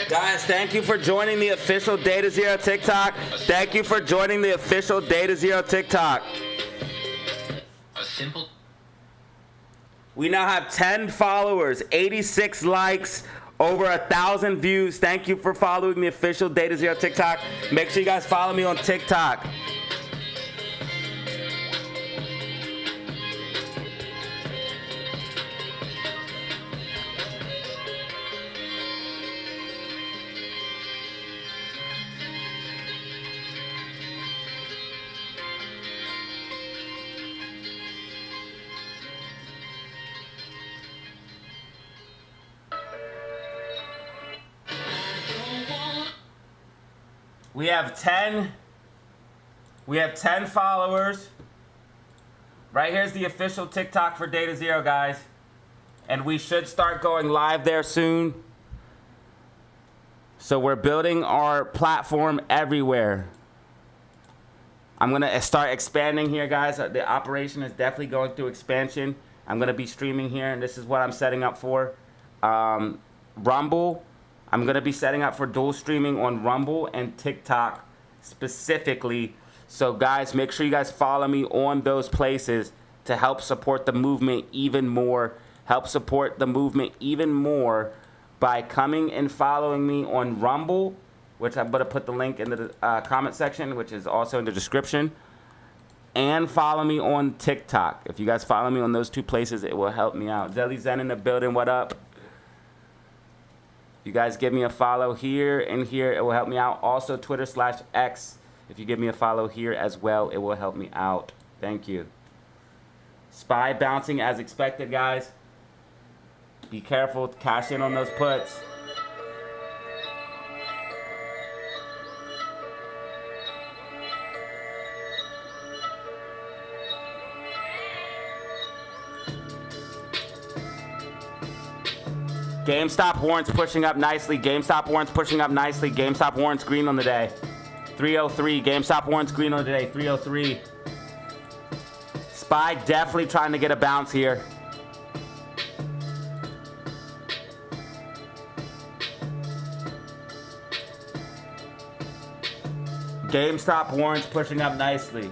Guys, thank you for joining the official DataZero TikTok. Thank you for joining the official DataZero TikTok. A simple. We now have 10 followers, 86 likes, over 1,000 views. Thank you for following the official DataZero TikTok. Make sure you guys follow me on TikTok. We have 10 followers. Right here's the official TikTok for DataZero, guys. And we should start going live there soon. So we're building our platform everywhere. I'm gonna start expanding here, guys. The operation is definitely going through expansion. I'm gonna be streaming here, and this is what I'm setting up for. Rumble. I'm going to be setting up for dual streaming on Rumble and TikTok specifically. So guys, make sure you guys follow me on those places to help support the movement even more. Help support the movement even more by coming and following me on Rumble, which I'm going to put the link in the comment section, which is also in the description. And follow me on TikTok. If you guys follow me on those two places, it will help me out. Zelly Zen in the building, what up? You guys give me a follow here and here, it will help me out. Also Twitter/X, if you give me a follow here as well, it will help me out. Thank you. SPY bouncing as expected, guys. Be careful, cash in on those puts. GameStop warrants pushing up nicely. GameStop warrants pushing up nicely. GameStop warrants green on the day. 303. GameStop warrants green on the day. 303. SPY definitely trying to get a bounce here. GameStop warrants pushing up nicely.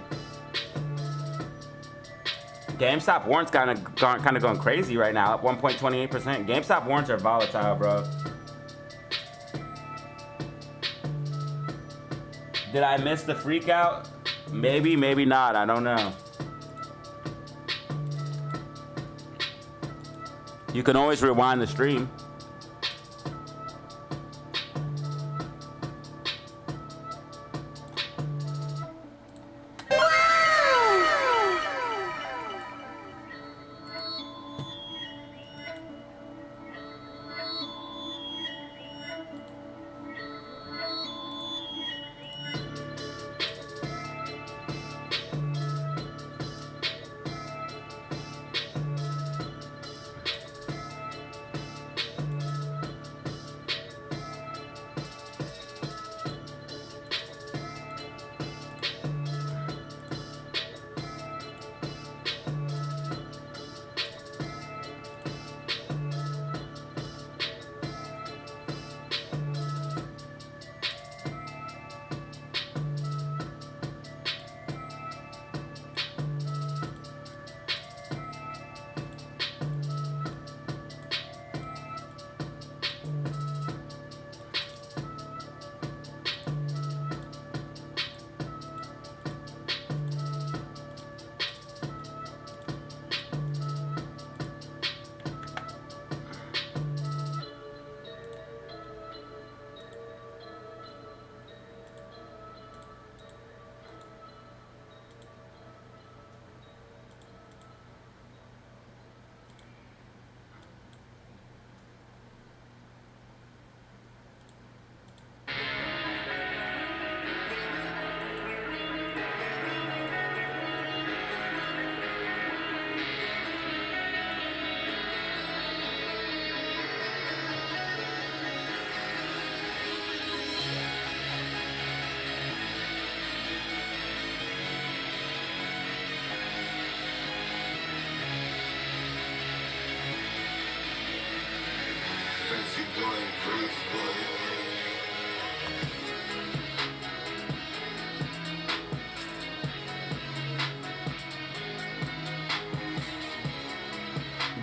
GameStop warrants kind of going crazy right now, up 1.28%. GameStop warrants are volatile, bro. Did I miss the freak out? Maybe, maybe not. I don't know. You can always rewind the stream.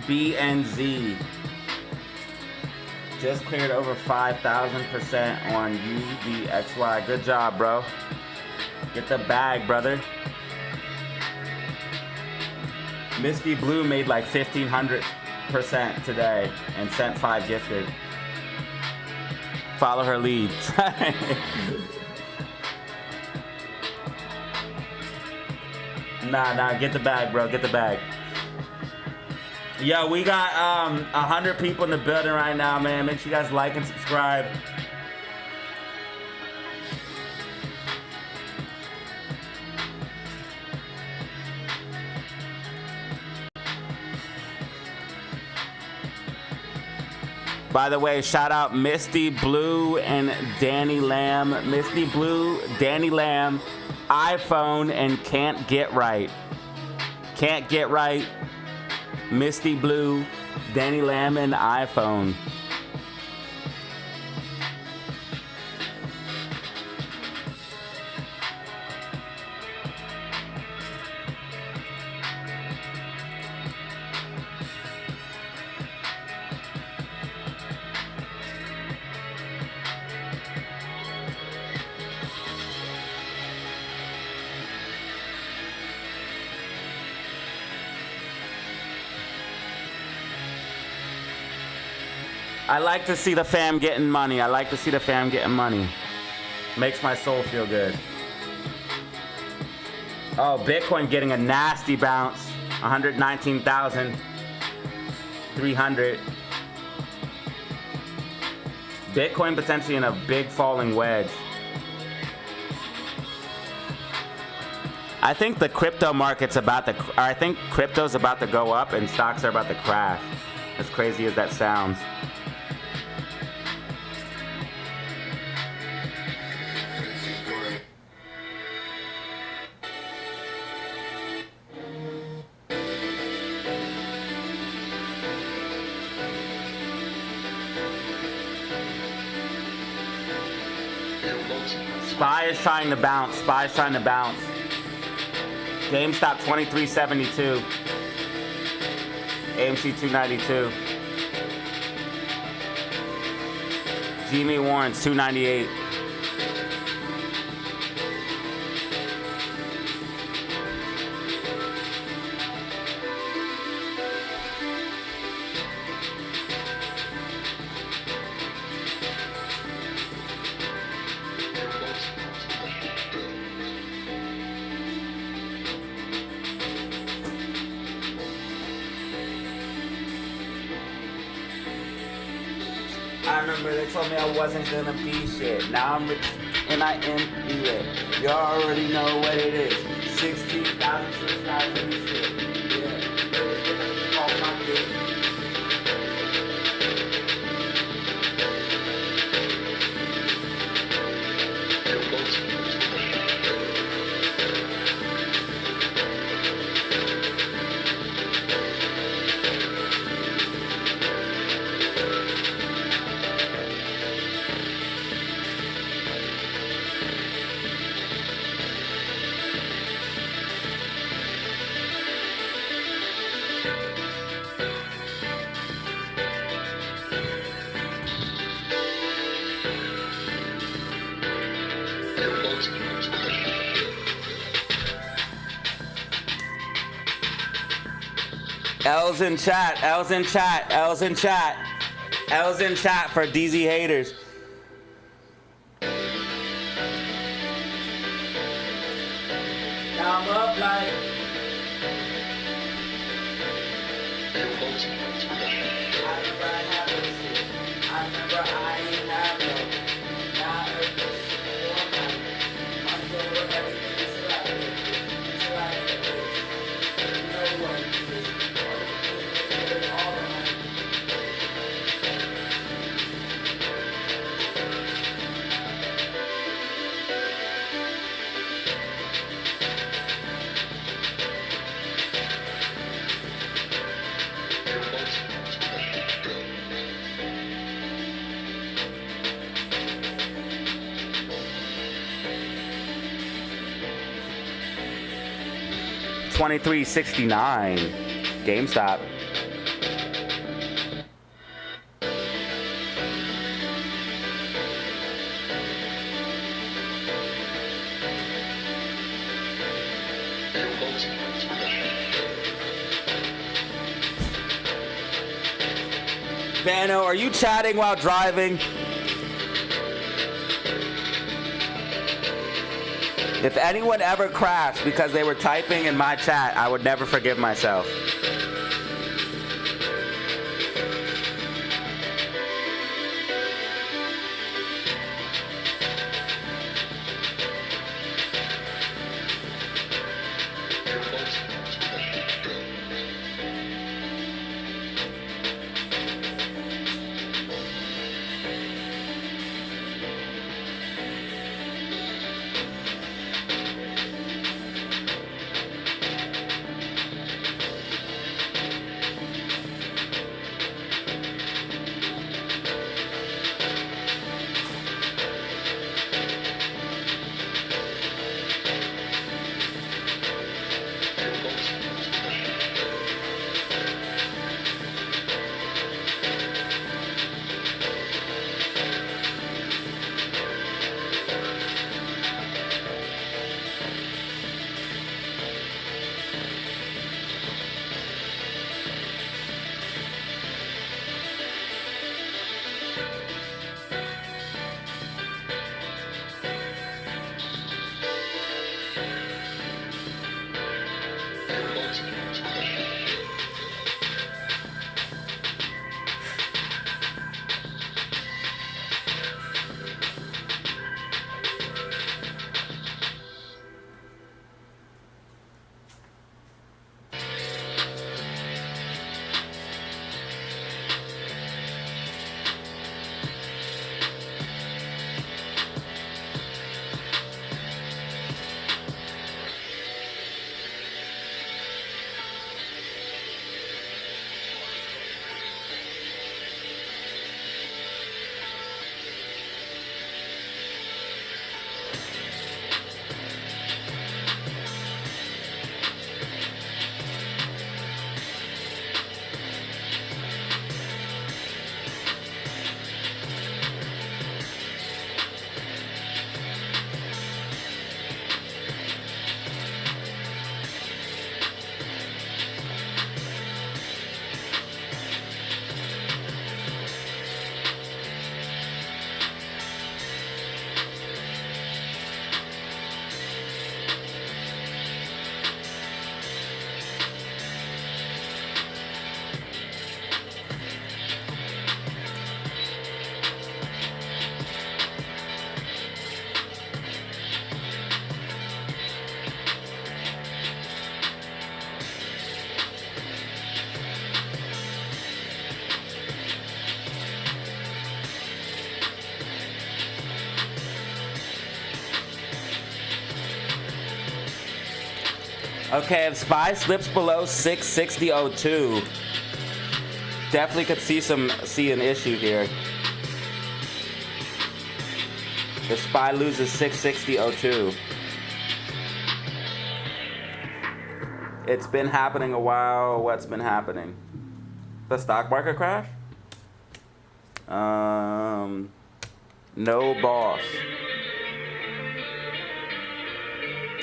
BNZ. Just cleared over 5,000% on UVXY. Good job, bro. Get the bag, brother. Misty Blue made like 1,500% today and sent 5 gifted. Follow her lead. Nah, get the bag, bro. Get the bag. Yo, we got 100 people in the building right now, man. Make sure you guys like and subscribe. By the way, shout out Misty Blue and Danny Lamb. Misty Blue, Danny Lamb, iPhone and can't get right. Can't get right. Misty Blue, Danny Lamb and iPhone. I like to see the fam getting money. I like to see the fam getting money. Makes my soul feel good. Oh, Bitcoin getting a nasty bounce. 119,300. Bitcoin potentially in a big falling wedge. I think the crypto market's about to, I think crypto's about to go up and stocks are about to crash. As crazy as that sounds. SPY is trying to bounce. SPY is trying to bounce. GameStop 2372. AMC 292. Jimmy Warren's 298. I remember they told me I wasn't gonna be shit. Now I'm rich and I am it. You already know what it is. 16,000 subscribers and shit. Yeah. All my dick. L's in chat, L's in chat, L's in chat, L's in chat for DZ haters. Now I'm up like. I remember I had this shit. I remember I ain't have no. Now everything's format. I'm doing everything until I get it. Until I get it. No one is. $23.69 GameStop. Bano, are you chatting while driving? If anyone ever crashed because they were typing in my chat, I would never forgive myself. Okay, if SPY slips below 660.02, definitely could see an issue here. If SPY loses 660.02. It's been happening a while. What's been happening? The stock market crash? No boss.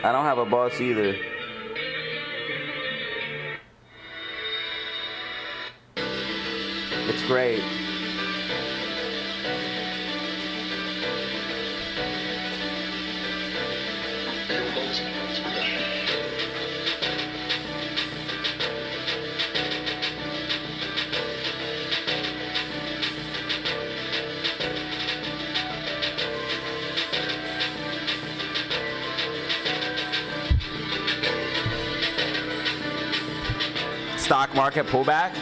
I don't have a boss either. It's great. Stock market pullback.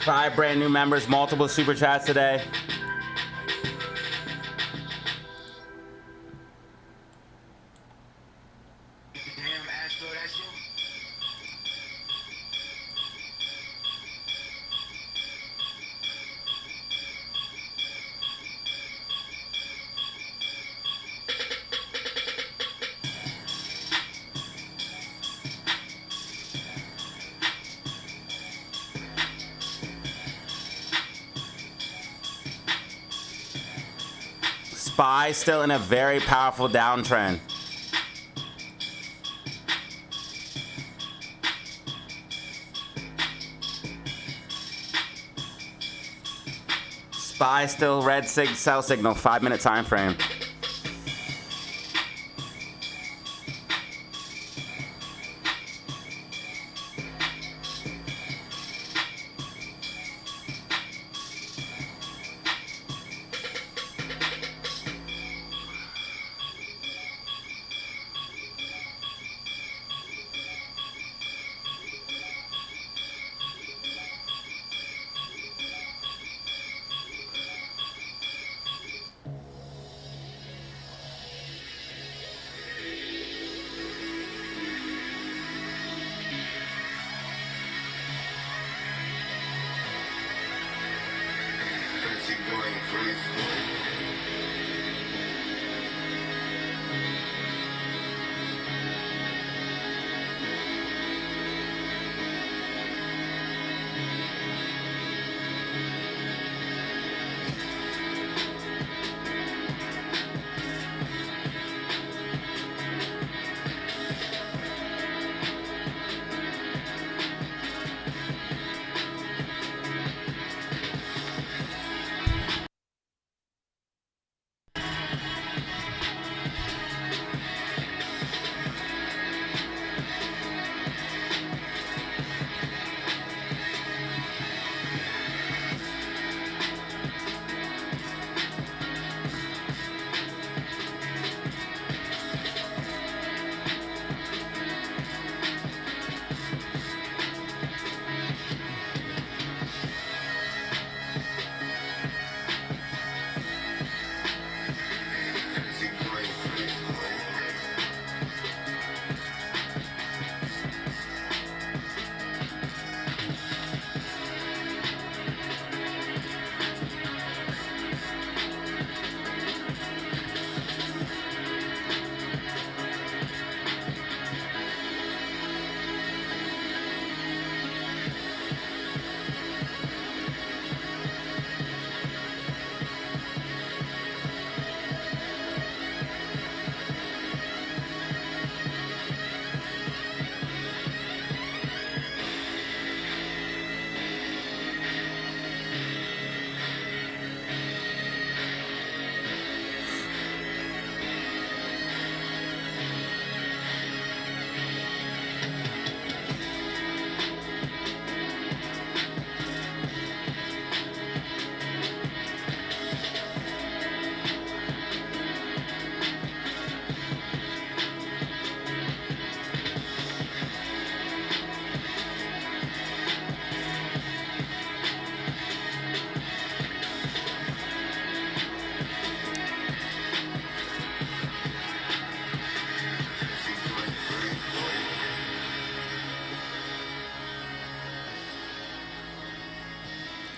5 brand new members, multiple super chats today. SPY still in a very powerful downtrend. SPY still red sell signal, 5-minute time frame.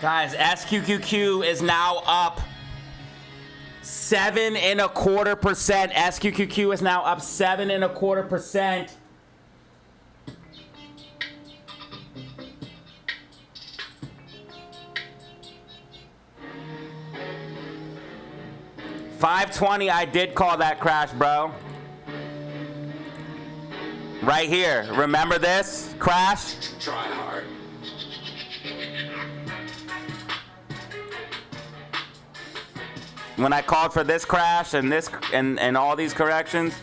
Guys, SQQQ is now up 7.25%. SQQQ is now up 7.25%. $5.20, I did call that crash, bro. Right here. Remember this crash? Try hard. When I called for this crash and this and all these corrections.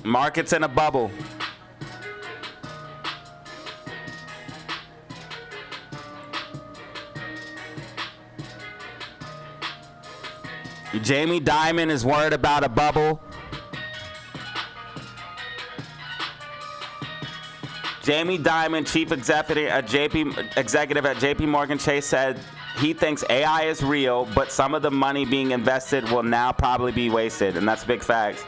Market's in a bubble. Jamie Dimon is worried about a bubble. Jamie Dimon, chief executive at JP Morgan Chase, said he thinks AI is real, but some of the money being invested will now probably be wasted, and that's big facts.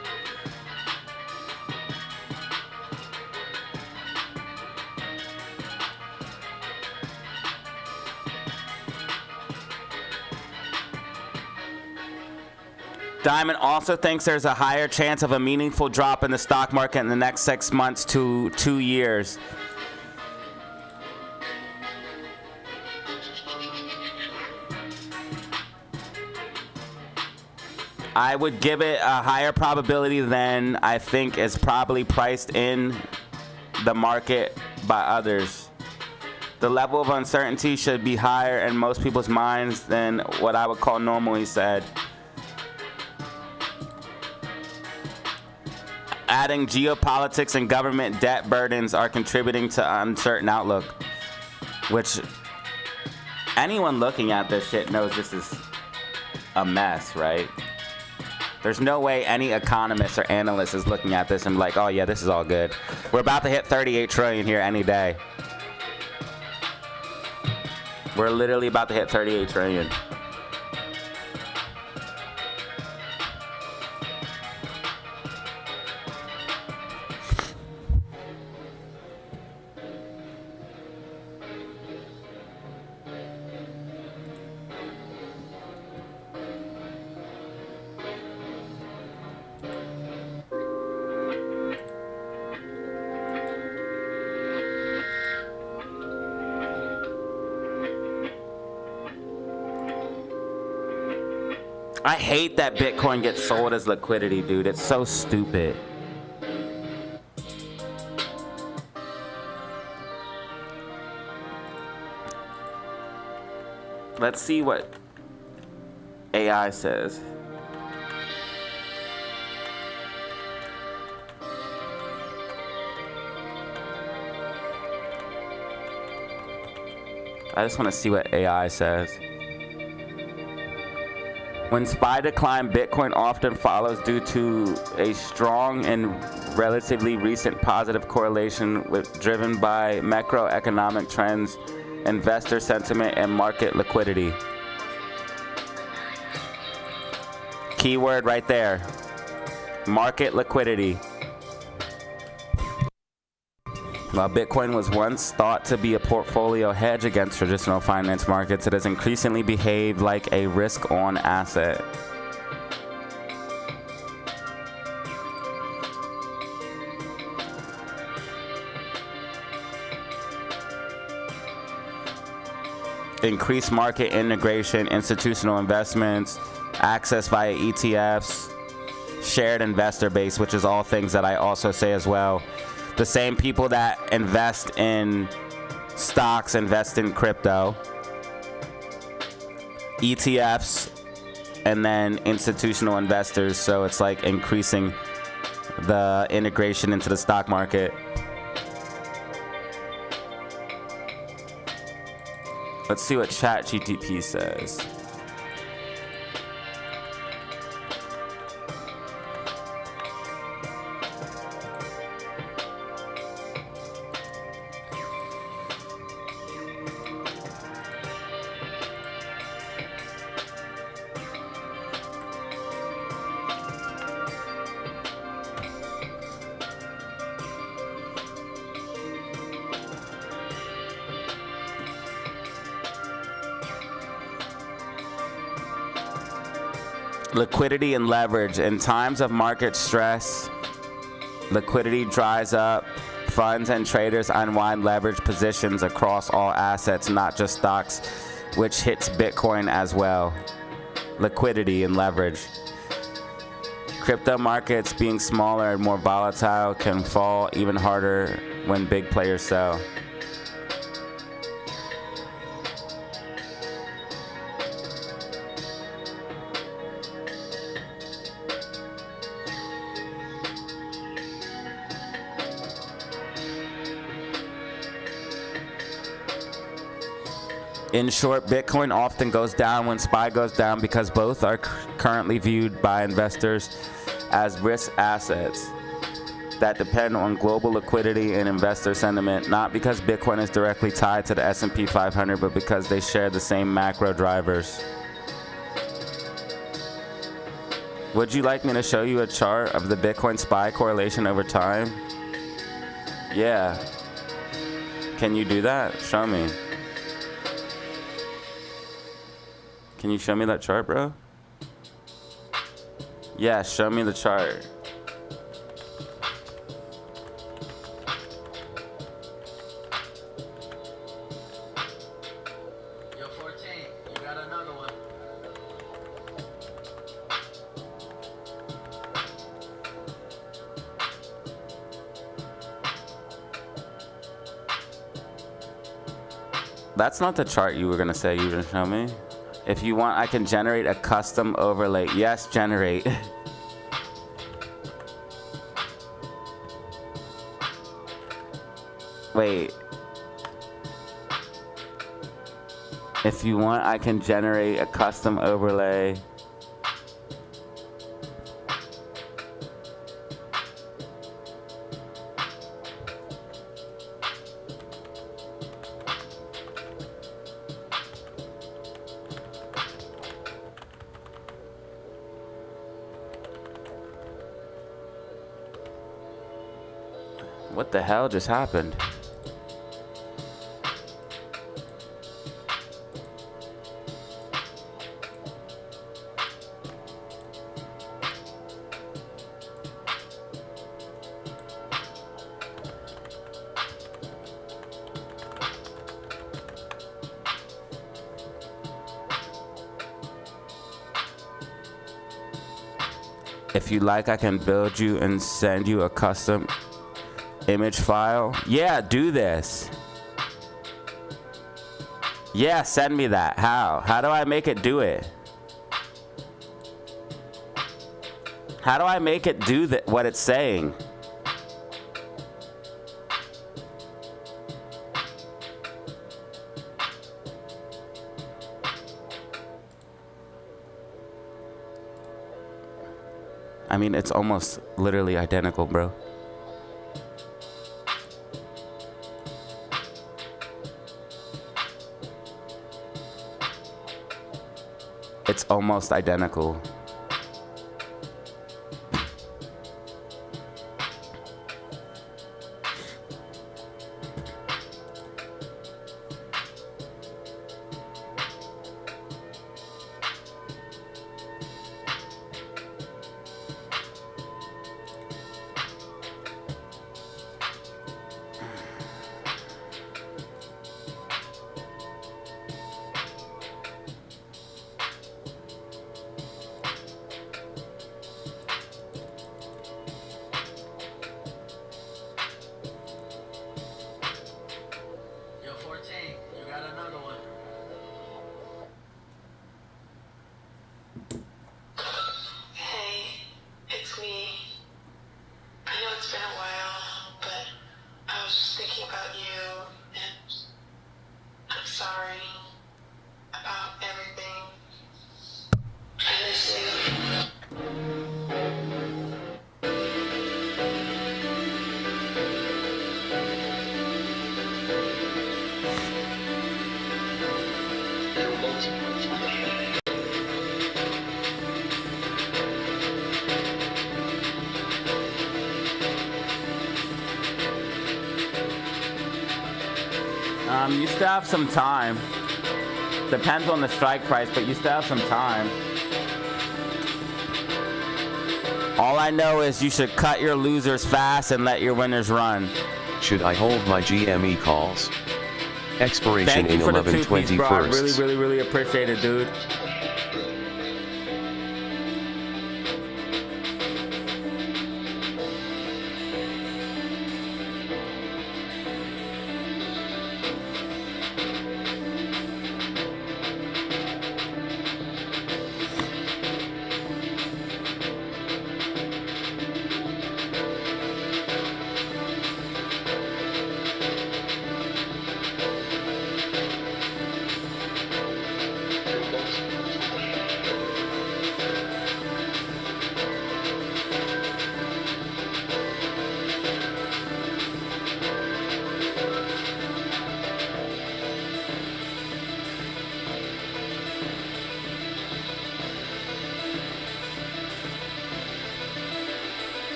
Diamond also thinks there's a higher chance of a meaningful drop in the stock market in the next 6 months to 2 years. I would give it a higher probability than I think is probably priced in the market by others. The level of uncertainty should be higher in most people's minds than what I would call normal, he said. Adding geopolitics and government debt burdens are contributing to uncertain outlook, which anyone looking at this shit knows this is a mess, right? There's no way any economist or analyst is looking at this and like, oh yeah, this is all good. We're about to hit 38 trillion here any day. We're literally about to hit 38 trillion. I hate that Bitcoin gets sold as liquidity, dude. It's so stupid. Let's see what AI says. I just want to see what AI says. When SPY decline, Bitcoin often follows due to a strong and relatively recent positive correlation driven by macroeconomic trends, investor sentiment, and market liquidity. Keyword right there, market liquidity. While Bitcoin was once thought to be a portfolio hedge against traditional finance markets, it has increasingly behaved like a risk-on asset. Increased market integration, institutional investments, access via ETFs, shared investor base, which is all things that I also say as well. The same people that invest in stocks invest in crypto, ETFs, and then institutional investors. So it's like increasing the integration into the stock market. Let's see what ChatGPT says. Liquidity and leverage. In times of market stress, liquidity dries up. Funds and traders unwind leverage positions across all assets, not just stocks, which hits Bitcoin as well. Liquidity and leverage. Crypto markets, being smaller and more volatile, can fall even harder when big players sell. In short, Bitcoin often goes down when SPY goes down because both are currently viewed by investors as risk assets. that depend on global liquidity and investor sentiment, not because Bitcoin is directly tied to the S&P 500, but because they share the same macro drivers. Would you like me to show you a chart of the Bitcoin SPY correlation over time? Yeah. Can you do that? Show me. Can you show me that chart, bro? Yeah, show me the chart. Yo, 14, you got another one. That's not the chart you were gonna say you were gonna show me. If you want, I can generate a custom overlay. Yes, generate. Wait. If you want, I can generate a custom overlay. What the hell just happened? If you like, I can build you and send you a custom image file. Yeah, do this. Yeah, send me that. How? How do I make it do it? How do I make it do what it's saying? I mean, it's almost literally identical, bro. It's almost identical. Yo, 14, you got another one. Hey, it's me. I know it's been a while, but I was just thinking about you, and I'm sorry about everything. I miss you. You still have some time. Depends on the strike price, but you still have some time. All I know is you should cut your losers fast and let your winners run. Should I hold my GME calls? Expiration Thank you in for the 2-piece, bro. I 11/21. really appreciate it, dude.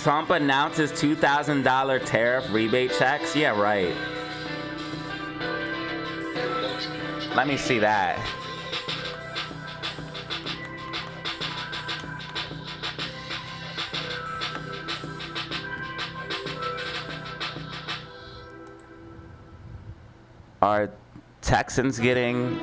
Trump announces $2,000 tariff rebate checks? Yeah, right. Let me see that. Are Texans getting...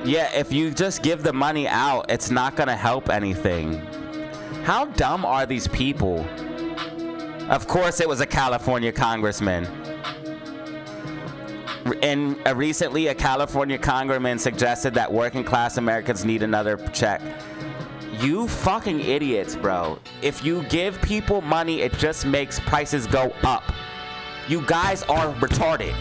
Yeah, if you just give the money out, it's not gonna help anything. How dumb are these people? Of course it was a California congressman. And recently a California congressman suggested that working class Americans need another check. You fucking idiots, bro. If you give people money, it just makes prices go up. You guys are retarded.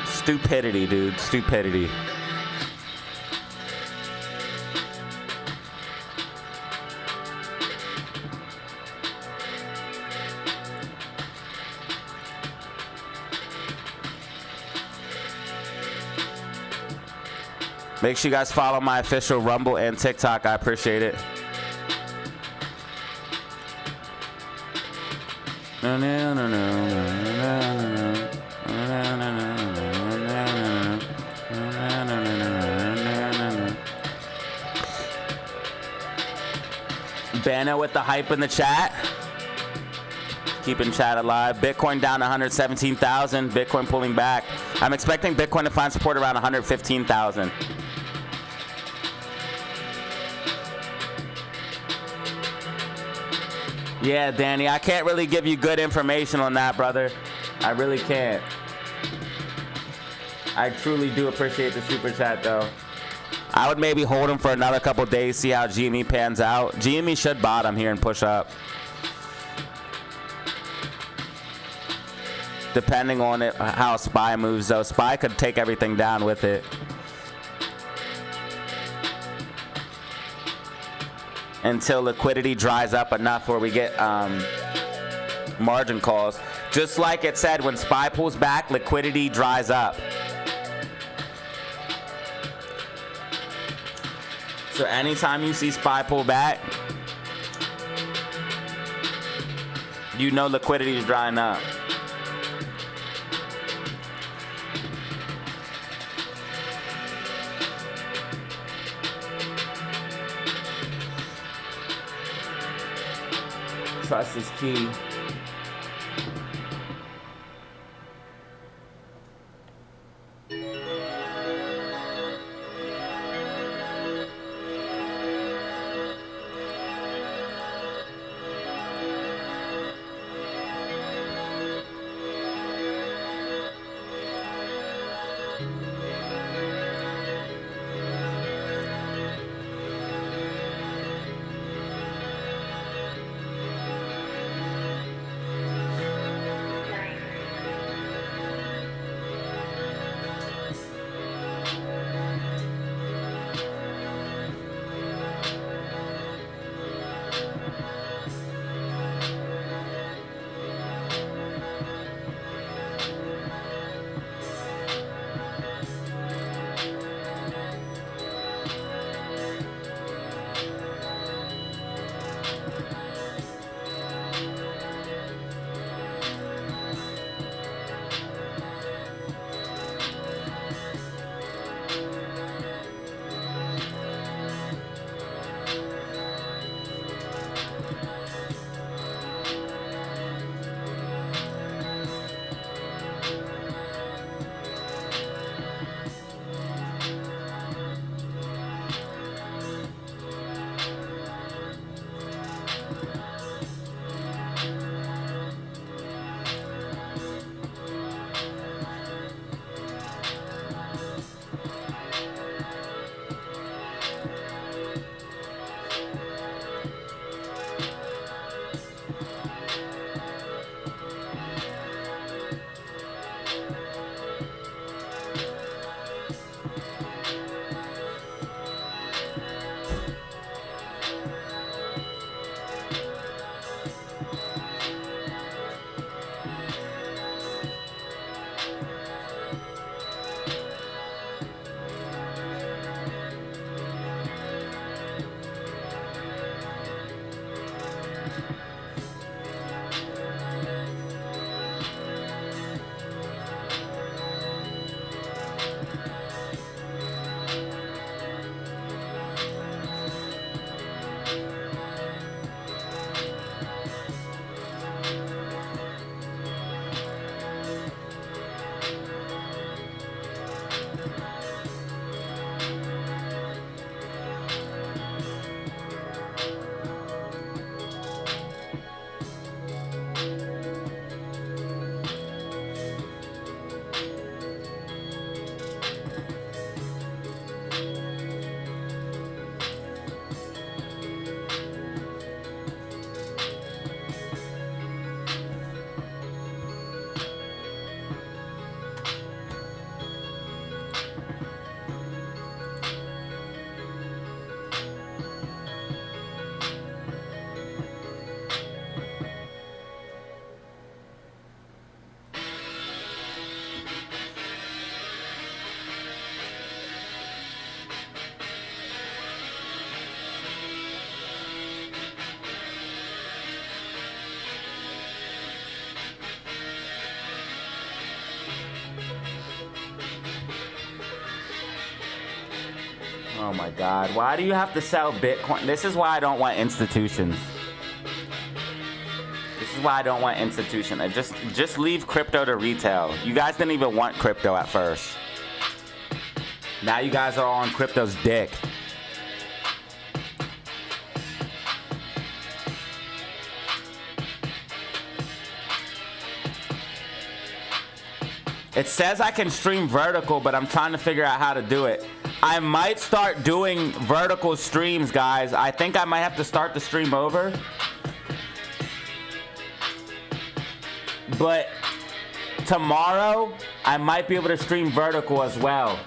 Stupidity, dude. Stupidity. Make sure you guys follow my official Rumble and TikTok. I appreciate it. No, no, no, no, no, no, no. Banner with the hype in the chat. Keeping chat alive. Bitcoin down 117,000. Bitcoin pulling back. I'm expecting Bitcoin to find support around 115,000. Yeah, Danny, I can't really give you good information on that, brother. I really can't. I truly do appreciate the super chat, though. I would maybe hold him for another couple days, see how GME pans out. GME should bottom here and push up. Depending on it, how SPY moves, though. SPY could take everything down with it. Until liquidity dries up enough where we get margin calls. Just like it said, when SPY pulls back, liquidity dries up. So anytime you see SPY pull back, you know liquidity is drying up. Trust is key. Oh my God. Why do you have to sell Bitcoin? This is why I don't want institutions. This is why I don't want institution. Just leave crypto to retail. You guys didn't even want crypto at first. Now you guys are all on crypto's dick. It says I can stream vertical, but I'm trying to figure out how to do it. I might start doing vertical streams, guys. I think I might have to start the stream over. But tomorrow, I might be able to stream vertical as well.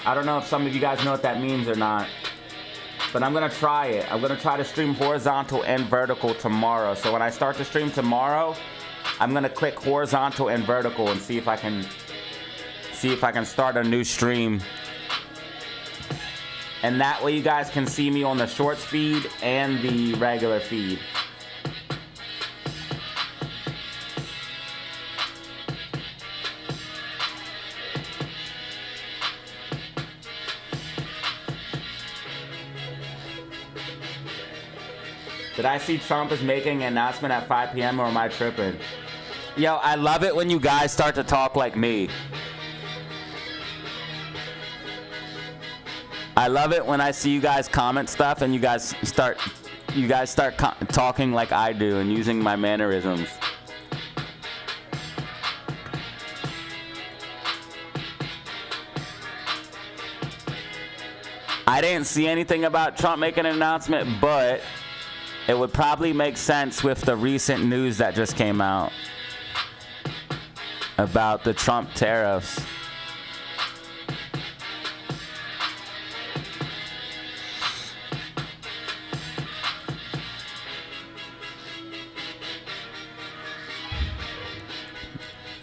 I don't know if some of you guys know what that means or not. But I'm going to try it. I'm going to try to stream horizontal and vertical tomorrow. So when I start to stream tomorrow, I'm going to click horizontal and vertical and see if I can start a new stream. And that way you guys can see me on the shorts feed and the regular feed. Did I see Trump is making an announcement at 5 p.m. or am I tripping? Yo, I love it when you guys start to talk like me. I love it when I see you guys comment stuff and you guys start talking like I do and using my mannerisms. I didn't see anything about Trump making an announcement, but it would probably make sense with the recent news that just came out about the Trump tariffs.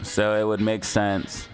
So it would make sense.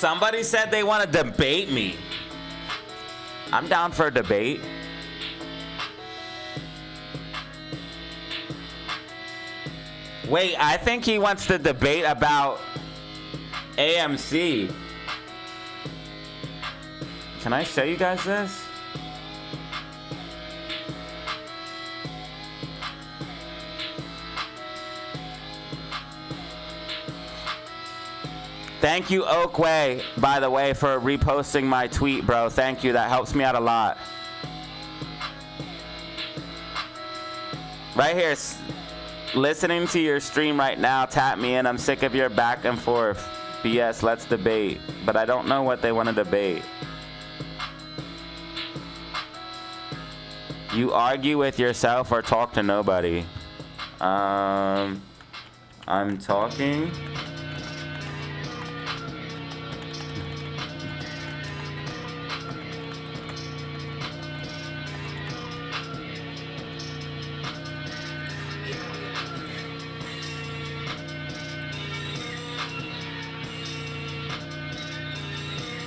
Somebody said they want to debate me. I'm down for a debate. Wait, I think he wants to debate about AMC. Can I show you guys this? Thank you, Oakway, by the way, for reposting my tweet, bro. Thank you. That helps me out a lot. Right here, listening to your stream right now. Tap me in. I'm sick of your back and forth. BS, let's debate. But I don't know what they want to debate. You argue with yourself or talk to nobody. I'm talking.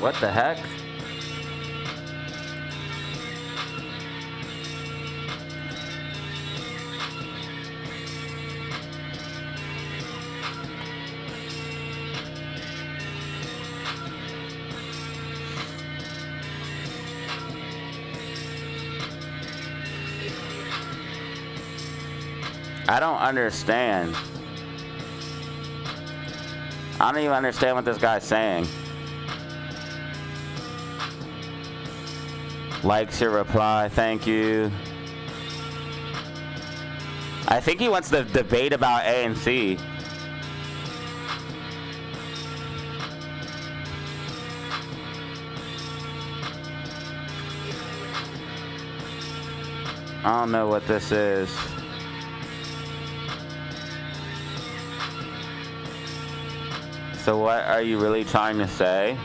What the heck? I don't understand. I don't even understand what this guy's saying. Likes your reply, thank you. I think he wants to debate about ANC. I don't know what this is. So what are you really trying to say?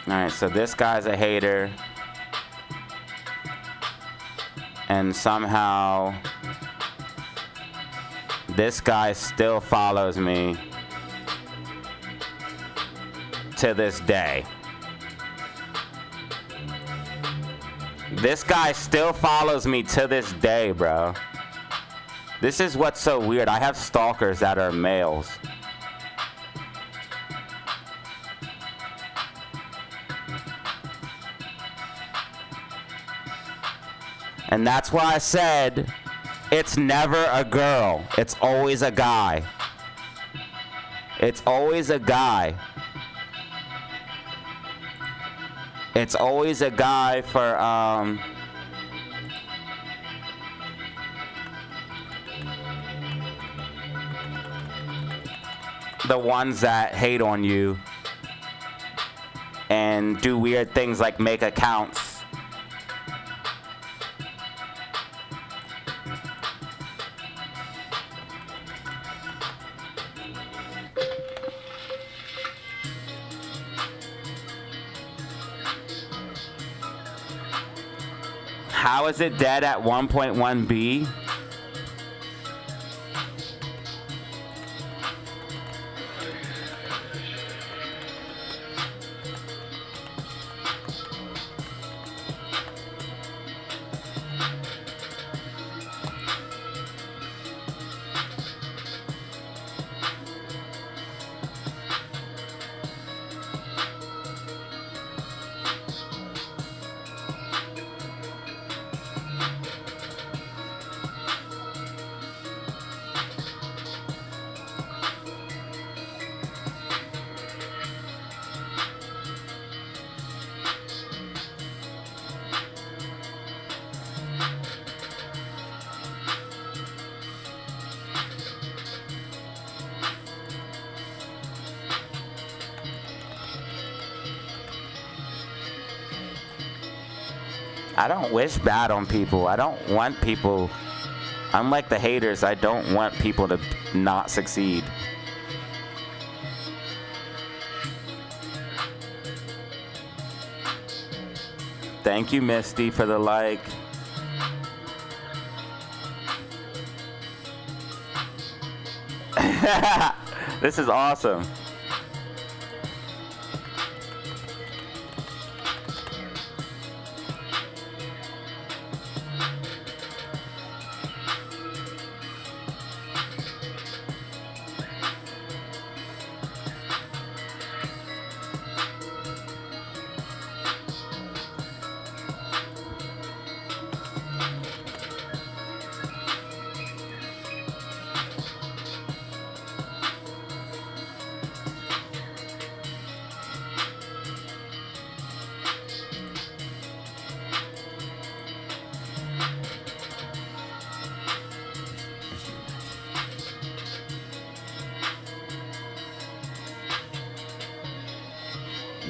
Alright, so this guy's a hater. And somehow this guy still follows me to this day. This guy still follows me to this day, bro. This is what's so weird. I have stalkers that are males. And that's why I said it's never a girl. It's always a guy. It's always a guy. It's always a guy for the ones that hate on you and do weird things like make accounts. How is it dead at 1.1B? I don't wish bad on people. I don't want people. I'm like the haters. I don't want people to not succeed. Thank you, Misty, for the like. This is awesome.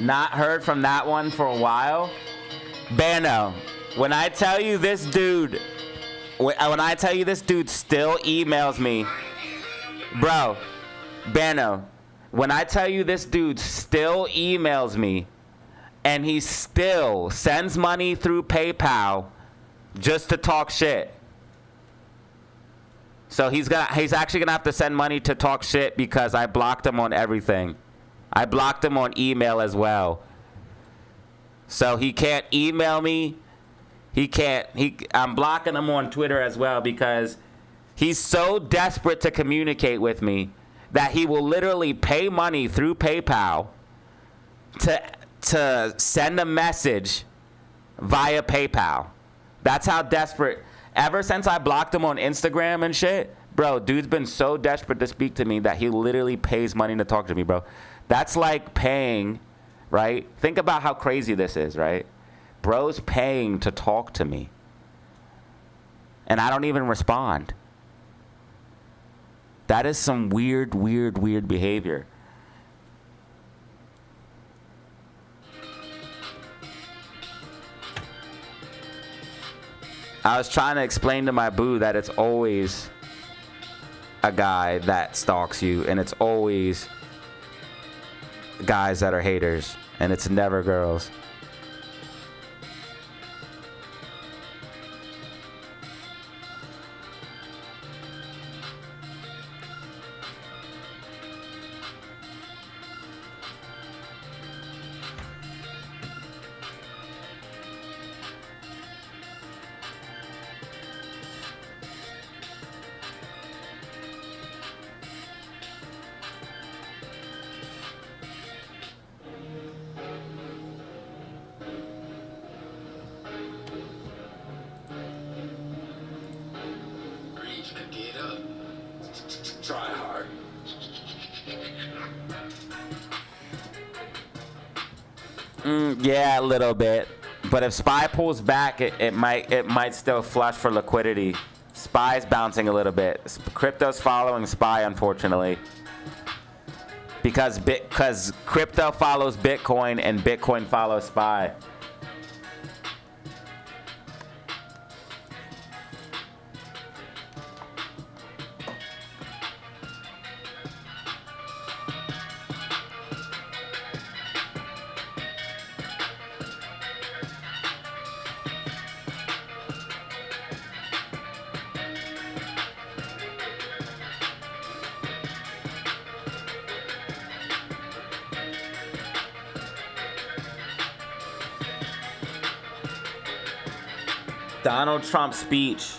Not heard from that one for a while. Bano, when I tell you this dude, when I tell you this dude still emails me, bro, Bano, when I tell you this dude still emails me and he still sends money through PayPal just to talk shit. So he's actually gonna have to send money to talk shit because I blocked him on everything. I blocked him on email as well. So he can't email me. I'm blocking him on Twitter as well because he's so desperate to communicate with me that he will literally pay money through PayPal to send a message via PayPal. That's how desperate. Ever since I blocked him on Instagram and shit, bro, dude's been so desperate to speak to me that he literally pays money to talk to me, bro. That's like paying, right? Think about how crazy this is, right? Bro's paying to talk to me. And I don't even respond. That is some weird behavior. I was trying to explain to my boo that it's always a guy that stalks you, and it's always guys that are haters, and it's never girls. Yeah, a little bit. But if SPY pulls back, it might still flush for liquidity. SPY's bouncing a little bit. Crypto's following SPY, unfortunately. Because crypto follows Bitcoin and Bitcoin follows SPY. Donald Trump speech.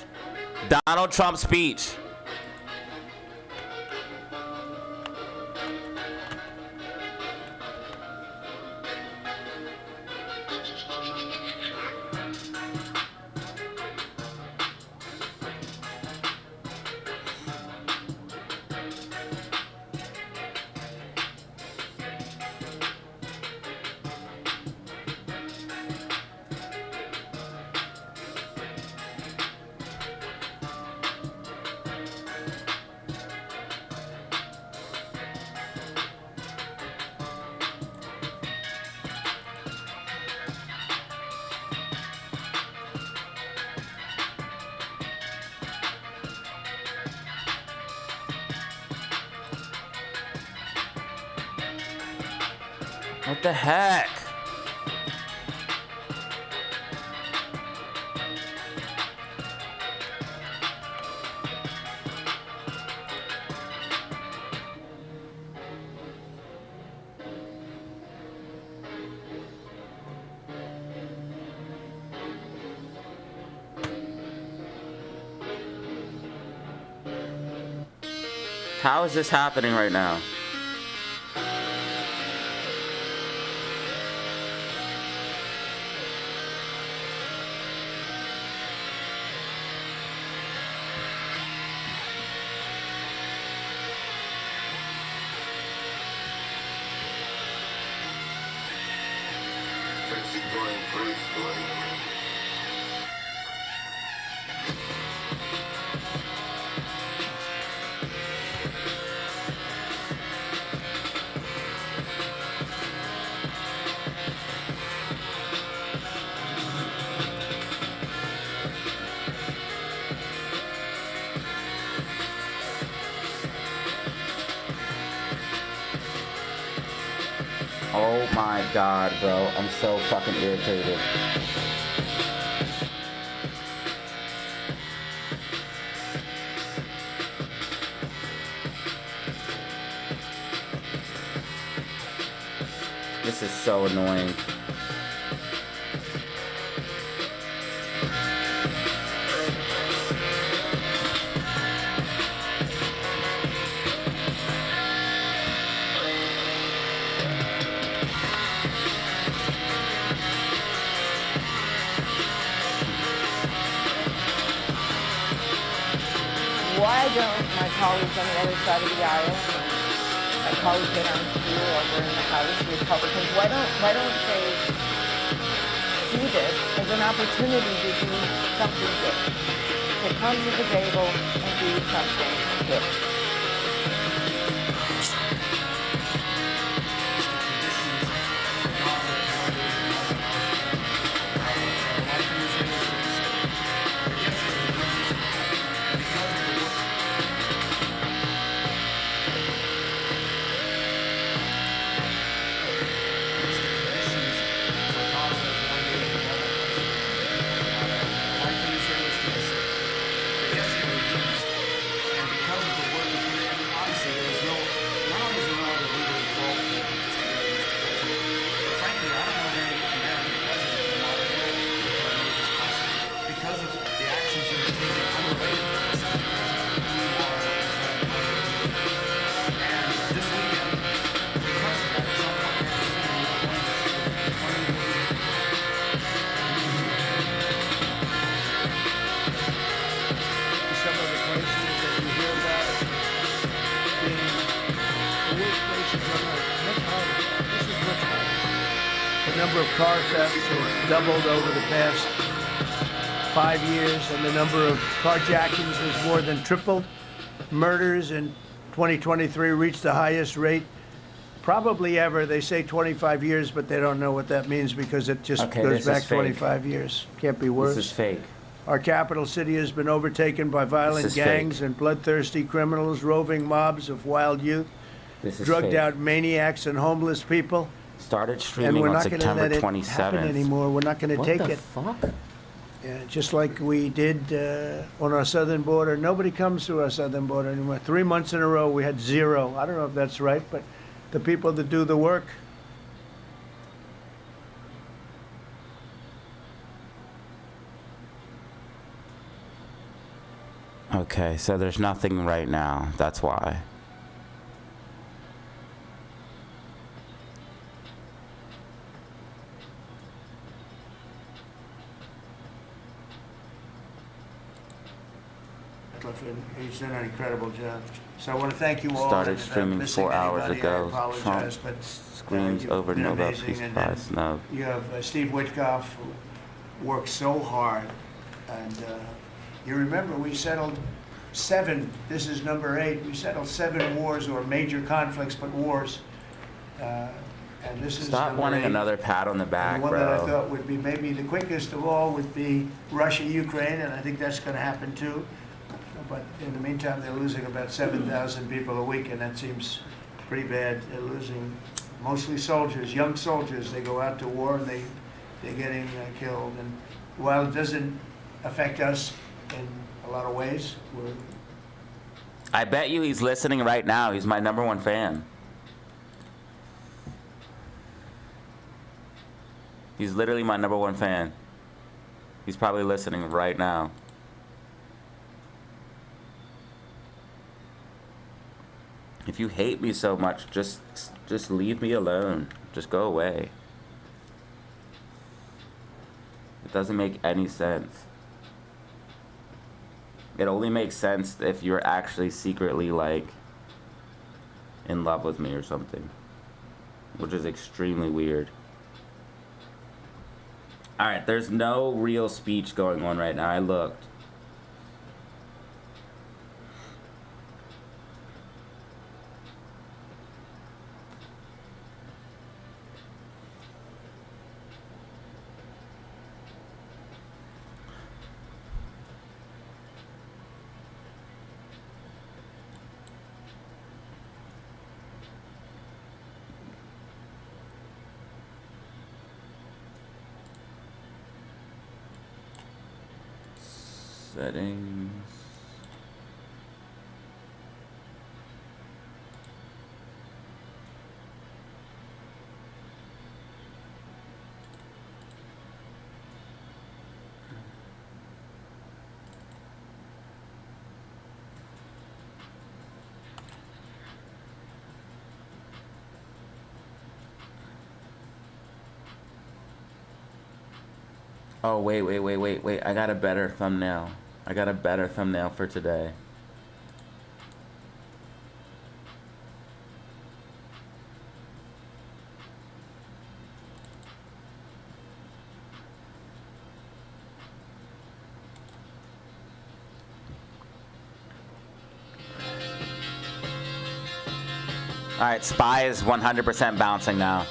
Donald Trump speech. What the heck? How is this happening right now? Oh my god, bro. I'm so fucking irritated. This is so annoying. Why don't my colleagues on the other side of the aisle, my colleagues that aren't here over in the House, Republicans, why don't they see this as an opportunity to do something good, to come to the table and do something good? The number of car thefts has doubled over the past 5 years, and the number of carjackings has more than tripled. Murders in 2023 reached the highest rate probably ever. They say 25 years, but they don't know what that means because it just goes back 25 years. Can't be worse. This is fake. Our capital city has been overtaken by violent gangs fake. and bloodthirsty criminals, roving mobs of wild youth, drugged out maniacs and homeless people. Started And streaming we're on not going to September let it happen 27th. anymore. We're not going to take it. What the fuck? Yeah, just like we did on our southern border. Nobody comes through our southern border anymore. 3 months in a row, we had zero. I don't know if that's right, but the people that do the work. Okay, so there's nothing right now. That's why. He's done an incredible job. So I want to thank you all. Started and streaming missing 4 hours anybody, I ago. apologize, Trump but screams you've over been Nobel amazing. Peace And Prize. then No. You have Steve Witkoff, who worked so hard. And you remember we settled 7, this is number 8, we settled 7 wars or major conflicts, but wars. And this is Stop number wanting 8. another pat on the And back, the one that I bro. thought would be maybe the quickest of all would be Russia-Ukraine, and I think that's going to happen too. But in the meantime, they're losing about 7,000 people a week, and that seems pretty bad. They're losing mostly soldiers, young soldiers. They go out to war and they're getting killed. And while it doesn't affect us in a lot of ways, I bet you he's listening right now. He's my #1 fan. He's literally my #1 fan. He's probably listening right now. If you hate me so much, just leave me alone. Just go away. It doesn't make any sense. It only makes sense if you're actually secretly, like, in love with me or something. Which is extremely weird. Alright, there's no real speech going on right now. I looked. Settings. Oh, wait. I got a better thumbnail. I got a better thumbnail for today. All right, SPY is 100% bouncing now.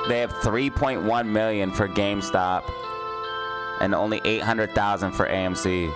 They have 3.1 million for GameStop and only 800,000 for AMC.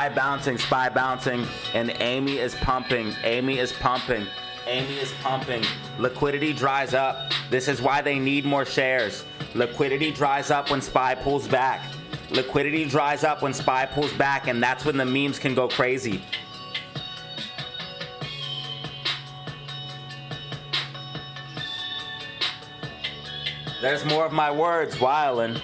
SPY bouncing, and Amy is pumping. Liquidity dries up. This is why they need more shares. Liquidity dries up when SPY pulls back. And that's when the memes can go crazy. There's more of my words, Wyland.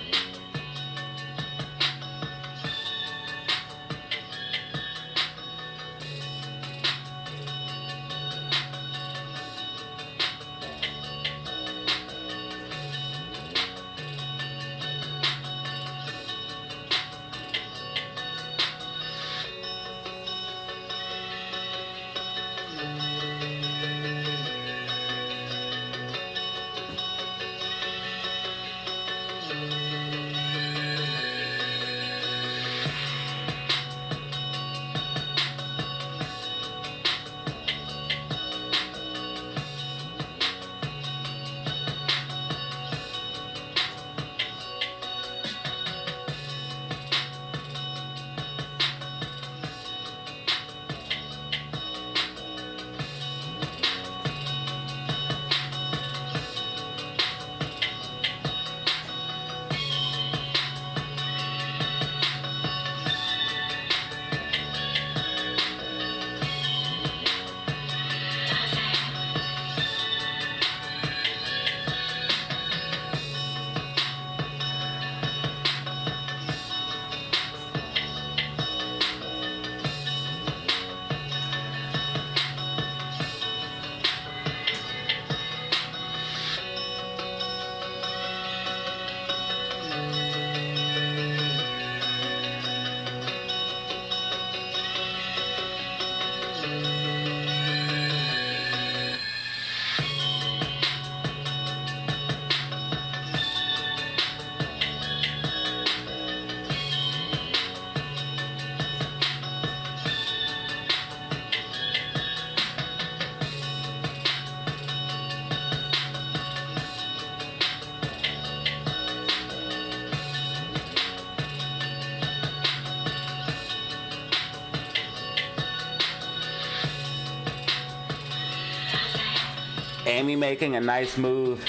Amy making a nice move.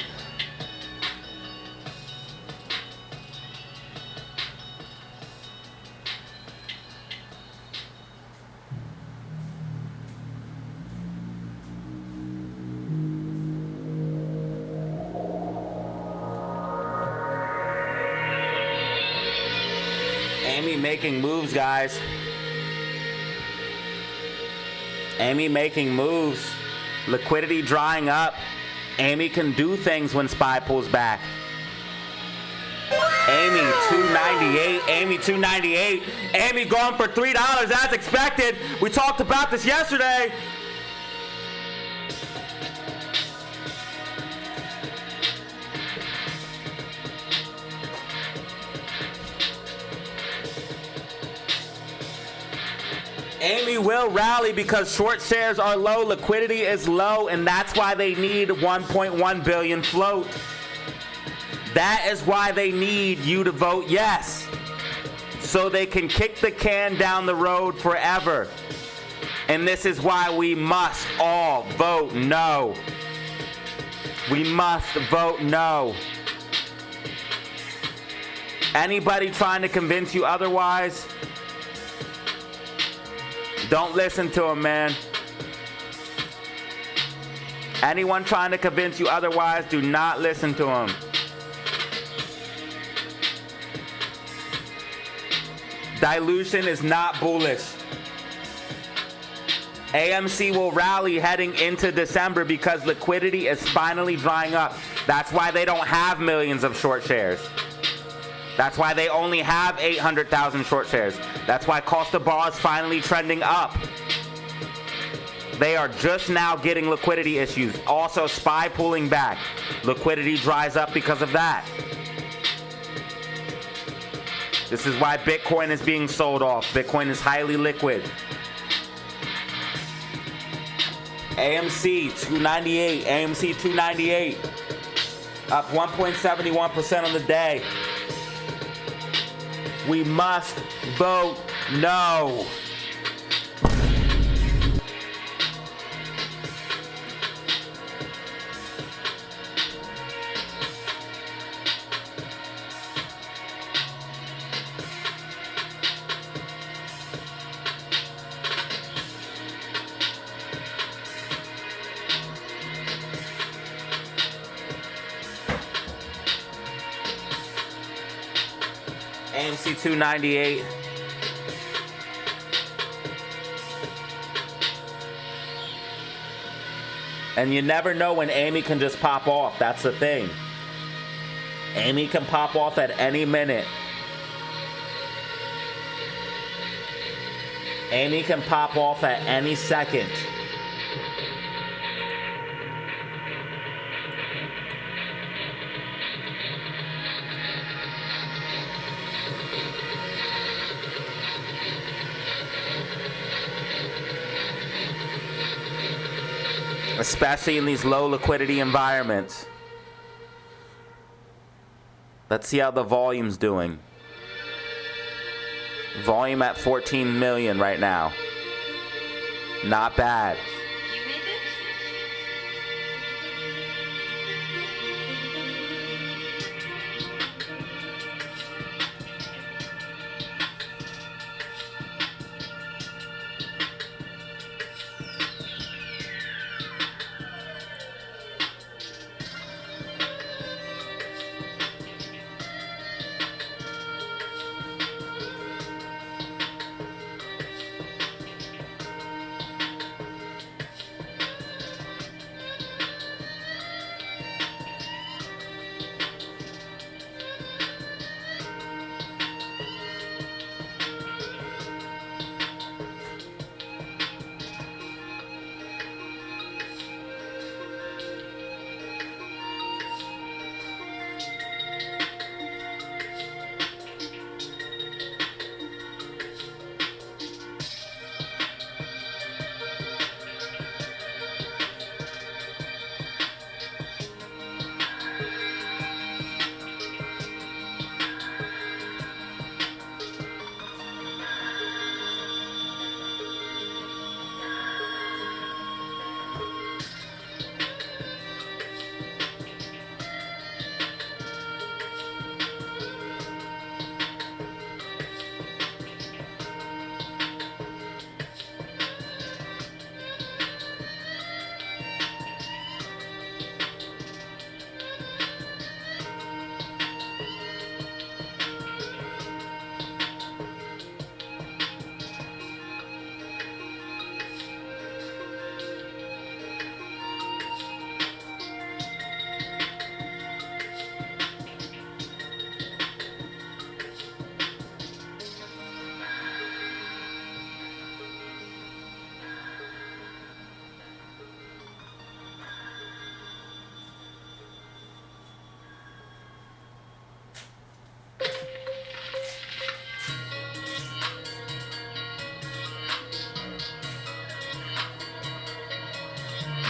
Amy making moves, guys. Amy making moves. Liquidity drying up. Amy can do things when SPY pulls back. Amy 298. Amy 298. Amy going for $3 as expected. We talked about this yesterday. Amy will rally because short shares are low, liquidity is low, and that's why they need 1.1 billion float. That is why they need you to vote yes, so they can kick the can down the road forever. And this is why we must all vote no. We must vote no. Anybody trying to convince you otherwise, don't listen to him, man. Anyone trying to convince you otherwise, do not listen to him. Dilution is not bullish. AMC will rally heading into December because liquidity is finally drying up. That's why they don't have millions of short shares. That's why they only have 800,000 short shares. That's why cost of borrow is finally trending up. They are just now getting liquidity issues. Also, SPY pulling back. Liquidity dries up because of that. This is why Bitcoin is being sold off. Bitcoin is highly liquid. AMC 298. AMC 298. Up 1.71% on the day. We must vote no. AMC 298. And you never know when Amy can just pop off. That's the thing. Amy can pop off at any minute. Amy can pop off at any second. Especially in these low liquidity environments. Let's see how the volume's doing. Volume at 14 million right now. Not bad.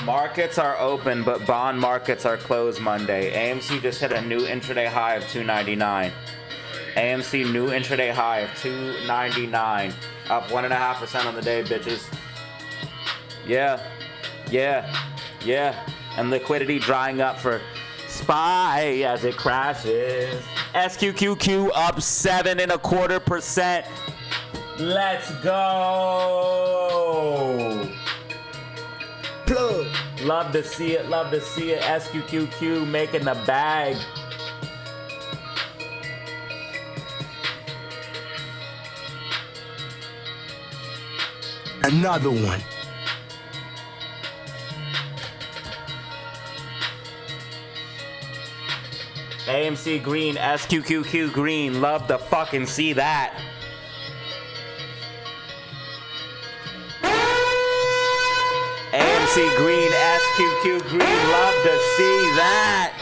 Markets are open, but bond markets are closed Monday. AMC just hit a new intraday high of 299. AMC new intraday high of 299. Up 1.5% on the day, bitches. Yeah. And liquidity drying up for SPY as it crashes. SQQQ up 7.25%. Let's go. Plug. Love to see it. SQQQ making the bag. Another one. AMC green, SQQQ green. Love to fucking see that. AMC green, SQQ green. Love to see that.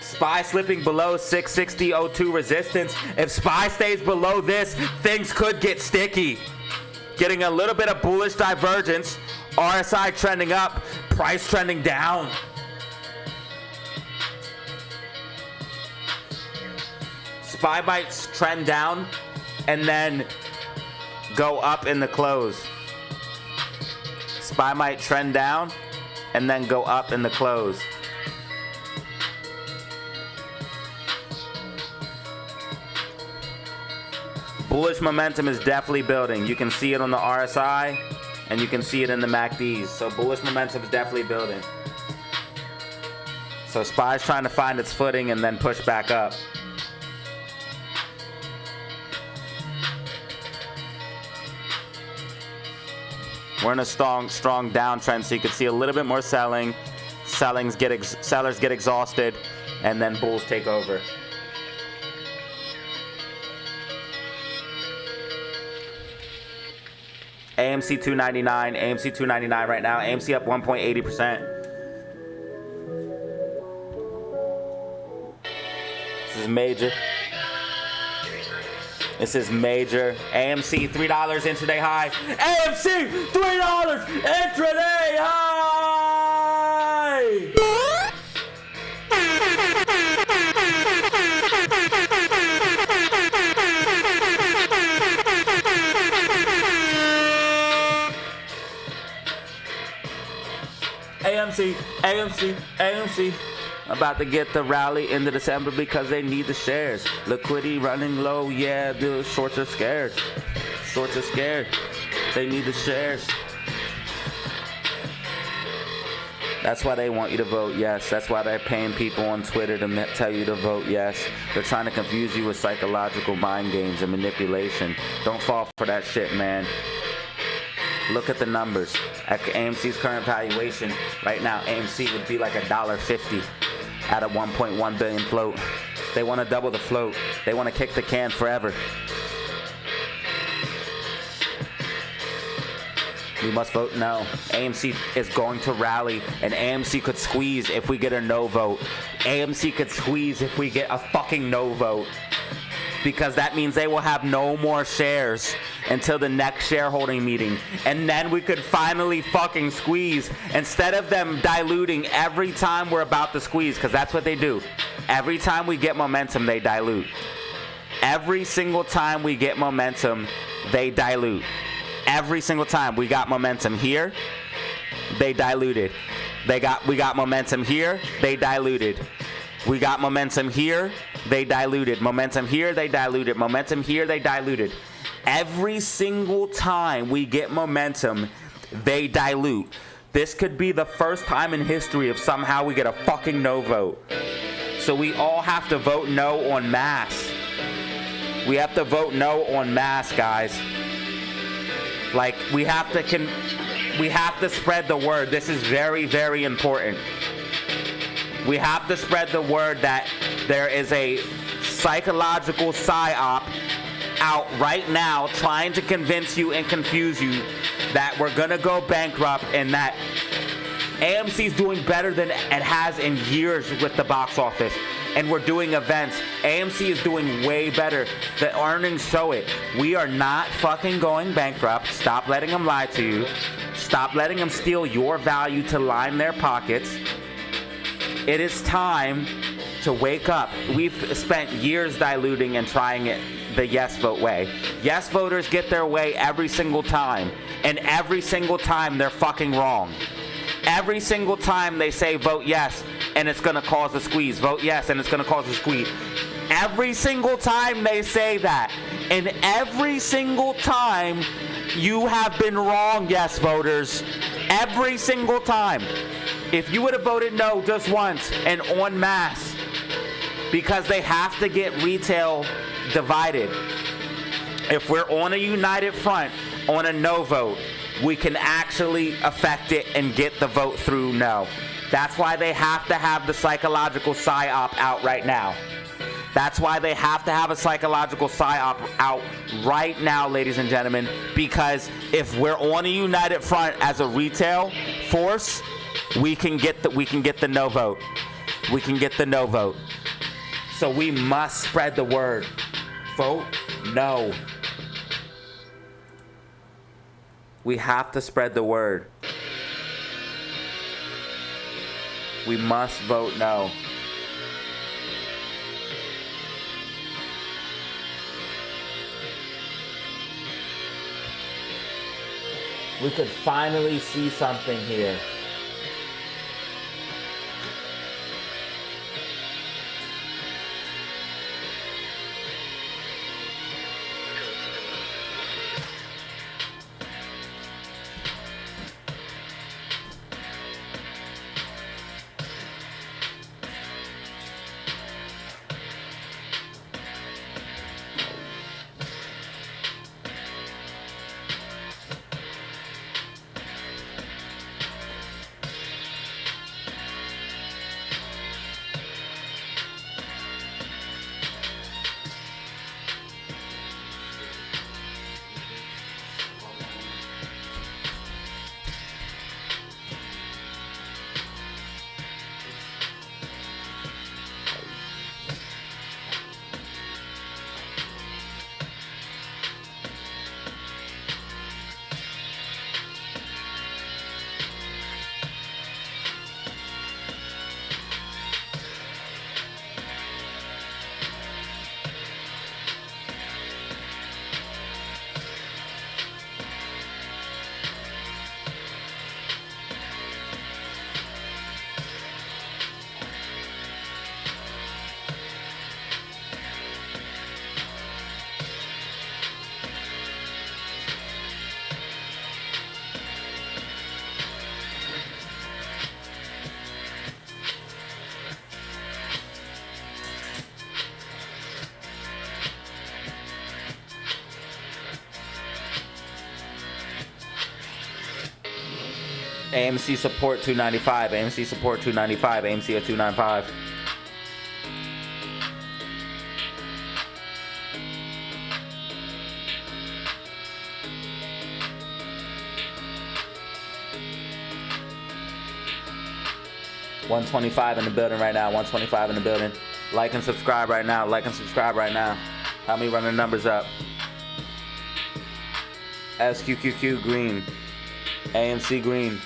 SPY slipping below 660.02 resistance. If SPY stays below this, things could get sticky. Getting a little bit of bullish divergence. RSI trending up, price trending down. SPY might trend down and then go up in the close. SPY might trend down and then go up in the close. Bullish momentum is definitely building. You can see it on the RSI and you can see it in the MACDs. So bullish momentum is definitely building. So SPY's trying to find its footing and then push back up. We're in a strong downtrend, so you can see a little bit more selling. Sellers get exhausted, and then bulls take over. AMC 299, AMC 299 right now. AMC up 1.80%. This is major. This is major. AMC $3 intraday high. AMC $3 intraday high. AMC, AMC, AMC. About to get the rally into December because they need the shares. Liquidity running low, yeah, the shorts are scared. Shorts are scared. They need the shares. That's why they want you to vote yes. That's why they're paying people on Twitter to tell you to vote yes. They're trying to confuse you with psychological mind games and manipulation. Don't fall for that shit, man. Look at the numbers. At AMC's current valuation, right now, AMC would be like $1.50 at a 1.1 billion float. They want to double the float. They want to kick the can forever. We must vote no. AMC is going to rally, and AMC could squeeze if we get a no vote. AMC could squeeze if we get a fucking no vote. Because that means they will have no more shares until the next shareholding meeting. And then we could finally fucking squeeze instead of them diluting every time we're about to squeeze, because that's what they do. Every time we get momentum, they dilute. Every single time we get momentum, they dilute. Every single time we got momentum here, they diluted. We got momentum here, they diluted. We got momentum here, they diluted. Momentum here, they diluted. Momentum here, they diluted. Every single time we get momentum, they dilute. This could be the first time in history if somehow we get a fucking no vote. So we all have to vote no en masse. We have to vote no en masse, guys. Like, we have to spread the word. This is very, very important. We have to spread the word that there is a psychological psyop out right now trying to convince you and confuse you that we're gonna go bankrupt and that AMC is doing better than it has in years with the box office. And we're doing events. AMC is doing way better. The earnings show it. We are not fucking going bankrupt. Stop letting them lie to you. Stop letting them steal your value to line their pockets. It is time to wake up. We've spent years diluting and trying it the yes vote way. Yes voters get their way every single time. And every single time they're fucking wrong. Every single time they say vote yes and it's going to cause a squeeze. Vote yes and it's going to cause a squeeze. Every single time they say that. And every single time you have been wrong, yes voters. Every single time. If you would have voted no just once and en masse, because they have to get retail divided. If we're on a united front on a no vote, we can actually affect it and get the vote through no. That's why they have to have the psychological psyop out right now. That's why they have to have a psychological psyop out right now, ladies and gentlemen, because if we're on a united front as a retail force, we can get the no vote. We can get the no vote. So we must spread the word. Vote no. We have to spread the word. We must vote no. We could finally see something here. AMC support 295. AMC support 295. AMC at 295. $125 in the building right now. $125 in the building. Like and subscribe right now. Like and subscribe right now. Help me run the numbers up. SQQQ green. AMC green.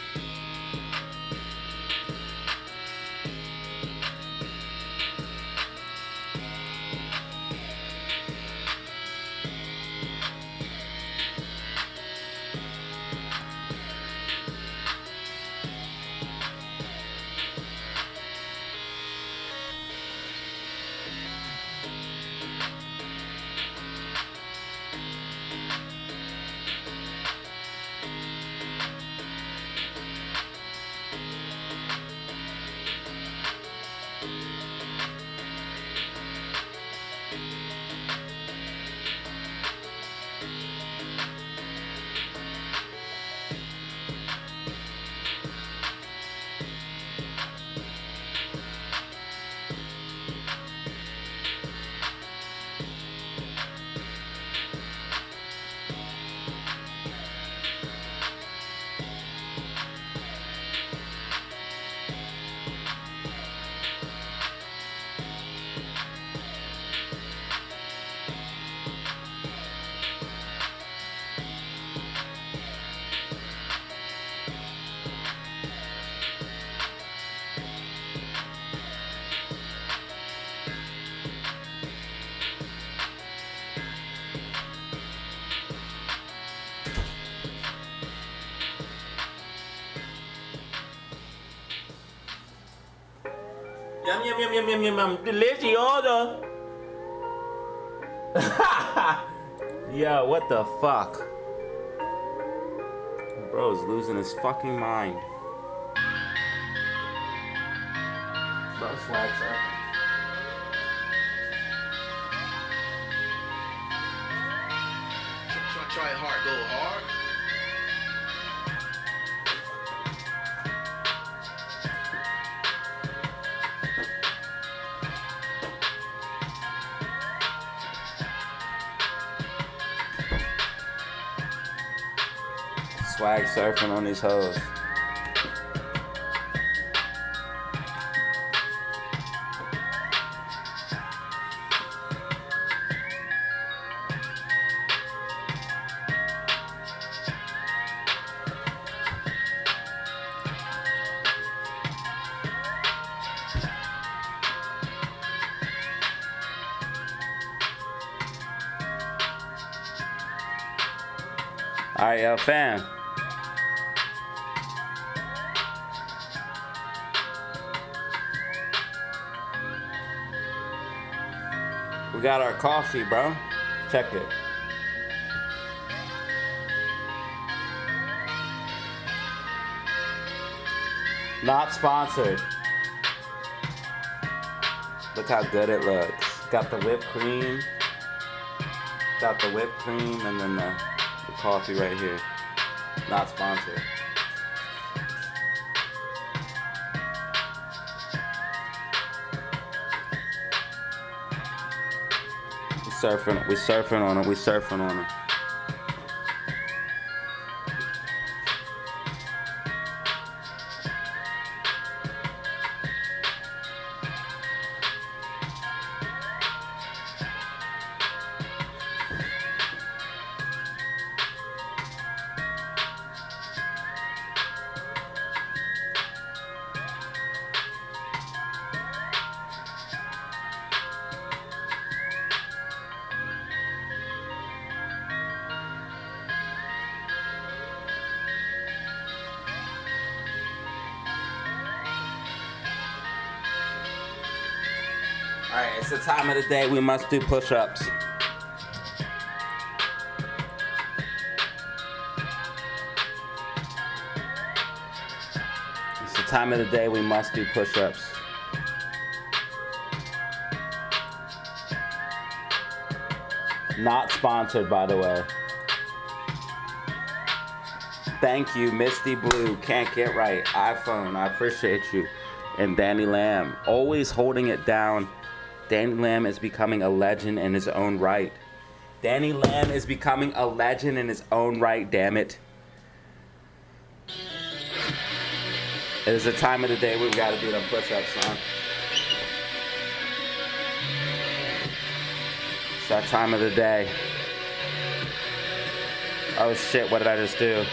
Yum, yum, yum, yum, yum, yum, yum. Delicioso. Yo, what the fuck? Bro's losing his fucking mind. Bro, swag, sir. Try hard, go hard. Swag surfing on these hoes. Alright, yo, fam. We got our coffee, bro. Check it. Not sponsored. Look how good it looks. Got the whipped cream. Got the whipped cream and then the coffee right here. Not sponsored. We surfing on it. We surfing on it. Alright, it's the time of the day we must do push-ups. It's the time of the day we must do push-ups. Not sponsored, by the way. Thank you, Misty Blue. Can't get right. iPhone, I appreciate you. And Danny Lamb, always holding it down. Danny Lamb is becoming a legend in his own right. Danny Lamb is becoming a legend in his own right, damn it. It is a time of the day we've got to do them push-ups, son. It's that time of the day. Oh shit, what did I just do?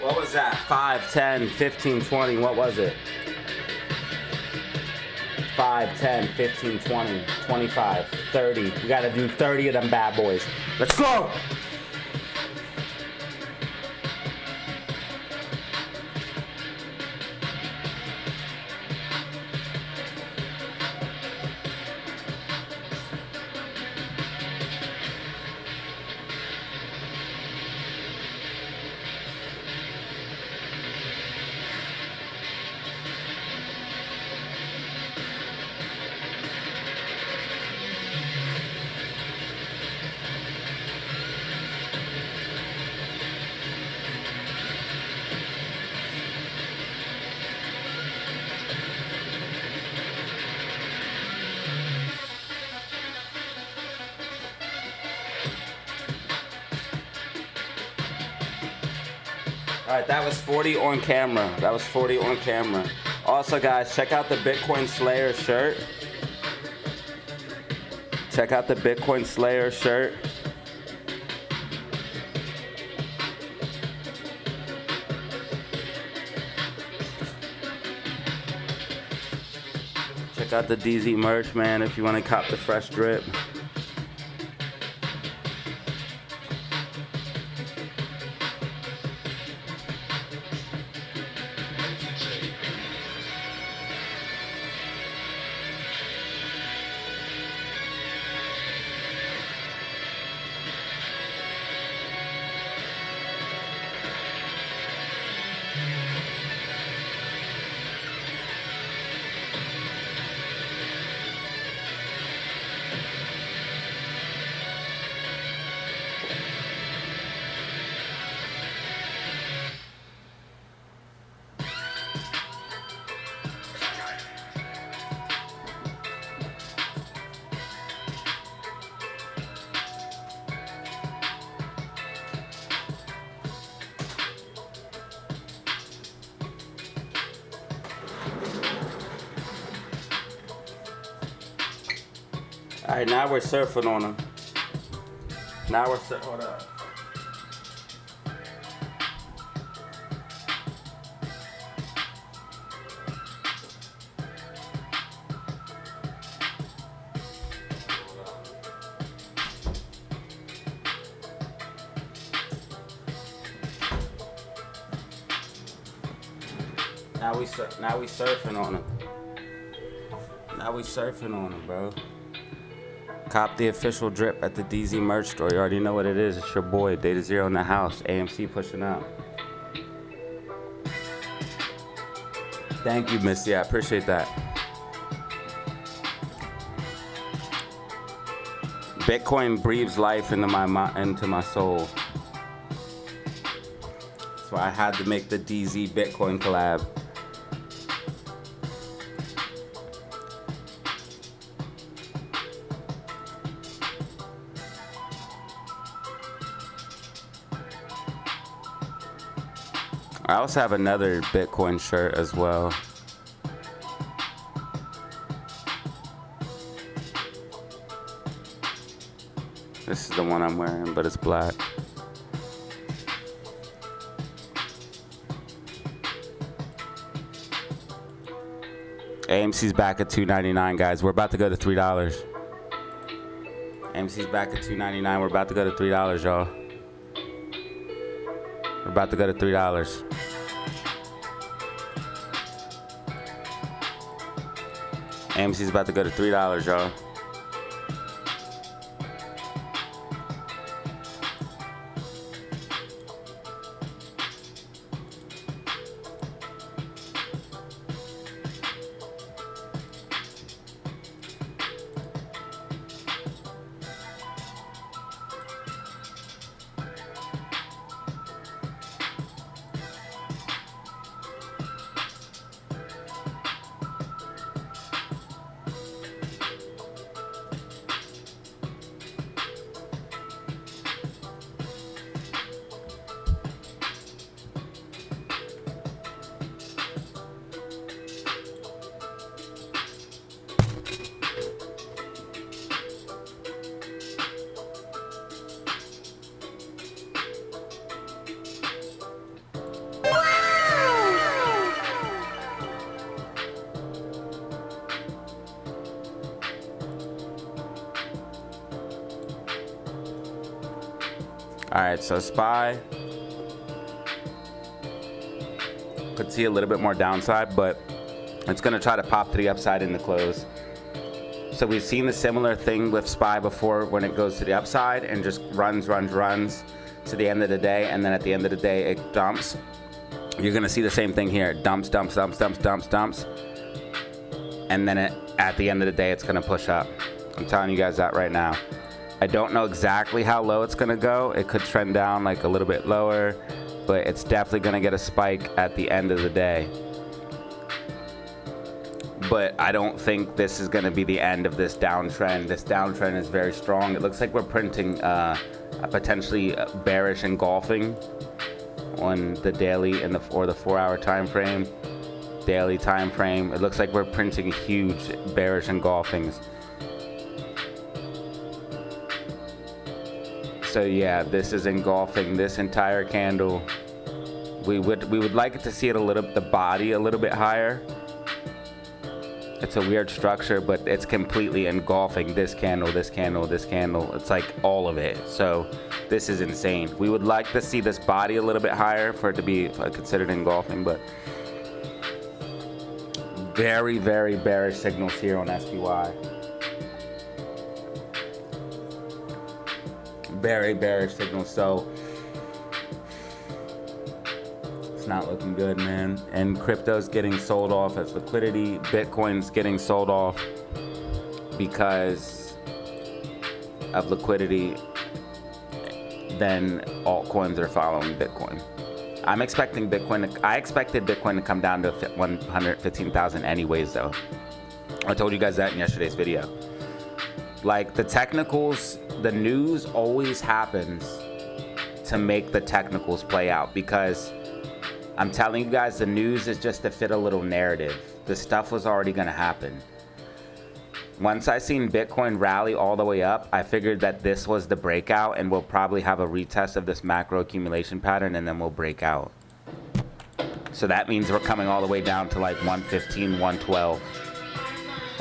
What was that? 5, 10, 15, 20. What was it? 5, 10, 15, 20, 25, 30. We got to do 30 of them bad boys. Let's go! All right, that was 40 on camera. That was 40 on camera. Also, guys, check out the Bitcoin Slayer shirt. Check out the Bitcoin Slayer shirt. Check out the DZ merch, man, if you want to cop the fresh drip. All right, now we're surfing on them. Now we're surfing. Hold up. Now we surfing on them. Now we surfing on them, bro. Cop the official drip at the DZ merch store. You already know what it is. It's your boy, DataZero in the house. AMC pushing out. Thank you, Missy. I appreciate that. Bitcoin breathes life into my soul. That's why I had to make the DZ Bitcoin collab. I also have another Bitcoin shirt as well. This is the one I'm wearing, but it's black. AMC's back at $2.99, guys. We're about to go to $3. AMC's back at $2.99. We're about to go to $3, y'all. We're about to go to $3. AMC's about to go to $3, y'all. All right, so SPY could see a little bit more downside, but it's going to try to pop to the upside in the close. So we've seen a similar thing with SPY before when it goes to the upside and just runs to the end of the day, and then at the end of the day it dumps. You're going to see the same thing here. It dumps, and then at the end of the day it's going to push up. I'm telling you guys that right now. I don't know exactly how low it's going to go. It could trend down like a little bit lower, but it's definitely going to get a spike at the end of the day. But I don't think this is going to be the end of this downtrend. This downtrend is very strong. It looks like we're printing a potentially bearish engulfing on the daily and or the 4-hour time frame. Daily time frame. It looks like we're printing huge bearish engulfings. So yeah, this is engulfing this entire candle. We would like it to see it the body a little bit higher. It's a weird structure, but it's completely engulfing this candle, this candle, this candle. It's like all of it. So this is insane. We would like to see this body a little bit higher for it to be considered engulfing, but very, very bearish signals here on SPY. Very bearish signals, so it's not looking good, man. And crypto's getting sold off as liquidity. Bitcoin's getting sold off because of liquidity. Then altcoins are following Bitcoin. I expected Bitcoin to come down to 115,000 anyways, though. I told you guys that in yesterday's video. Like, the technicals, the news always happens to make the technicals play out, because I'm telling you guys, the news is just to fit a little narrative. The stuff was already going to happen. Once I seen Bitcoin rally all the way up, I figured that this was the breakout, and we'll probably have a retest of this macro accumulation pattern, and then we'll break out. So that means we're coming all the way down to like 115, 112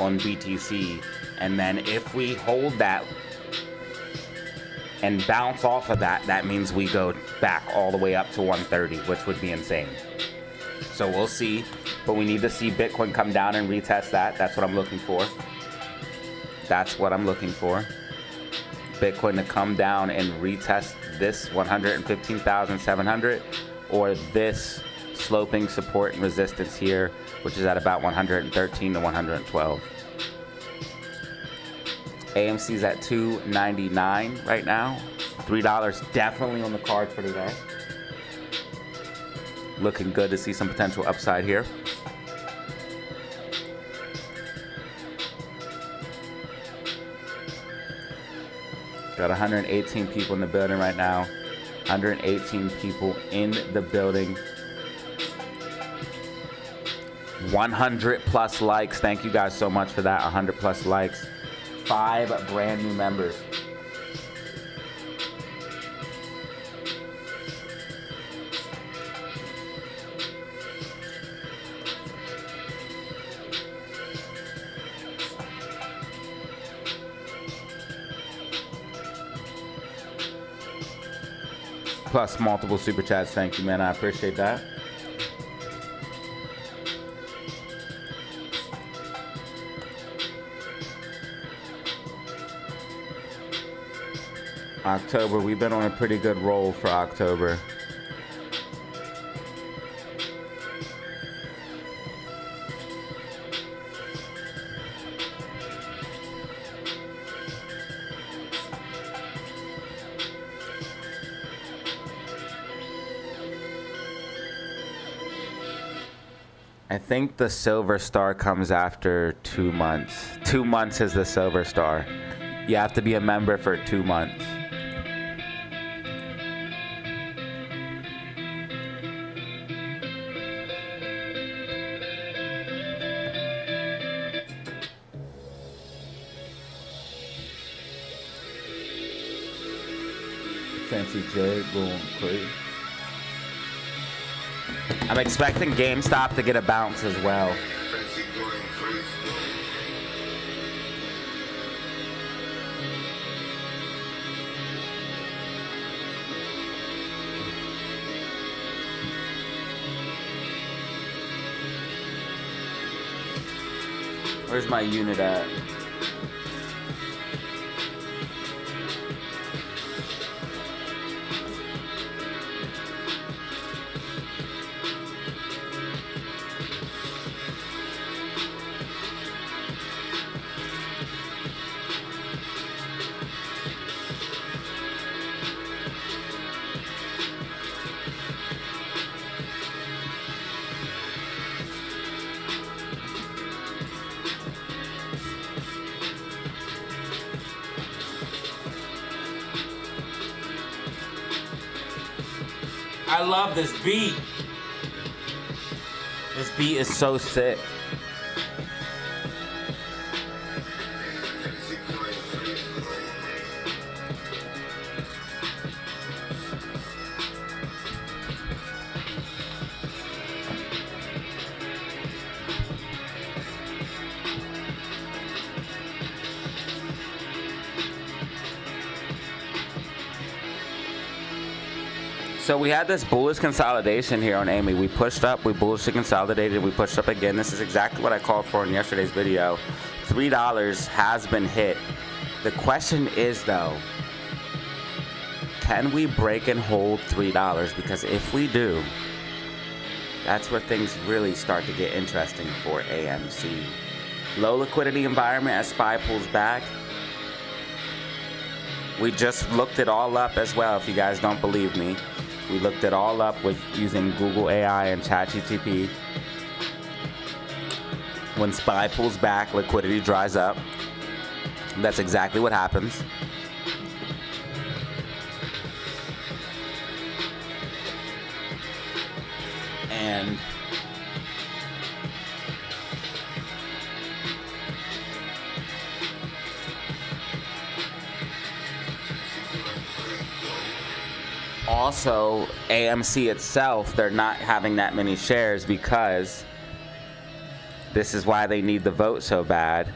on BTC. And then if we hold that and bounce off of that, that means we go back all the way up to 130, which would be insane. So we'll see, but we need to see Bitcoin come down and retest that. That's what I'm looking for. That's what I'm looking for. Bitcoin to come down and retest this 115,700 or this sloping support and resistance here, which is at about 113 to 112. AMC's at $2.99 right now. $3 definitely on the cards for today. Looking good to see some potential upside here. Got 118 people in the building right now. 118 people in the building. 100 plus likes. Thank you guys so much for that. 100 plus likes. 5 brand new members. plus multiple super chats. Thank you, man. I appreciate that. October, we've been on a pretty good roll for October. I think the silver star comes after 2 months. 2 months is the silver star. You have to be a member for 2 months. Fancy J going crazy. I'm expecting GameStop to get a bounce as well. Fancy going crazy. Where's my unit at? I love this beat. This beat is so sick. Fancy going crazy. So we had this bullish consolidation here on Amy. We pushed up, we bullishly consolidated, we pushed up again. This is exactly what I called for in yesterday's video. $3 has been hit. The question is though, can we break and hold $3? Because if we do, that's where things really start to get interesting for AMC. Low liquidity environment as SPY pulls back. We just looked it all up as well, if you guys don't believe me. We looked it all up with using Google AI and ChatGPT. When SPY pulls back, liquidity dries up. That's exactly what happens. And also, AMC itself, they're not having that many shares because this is why they need the vote so bad.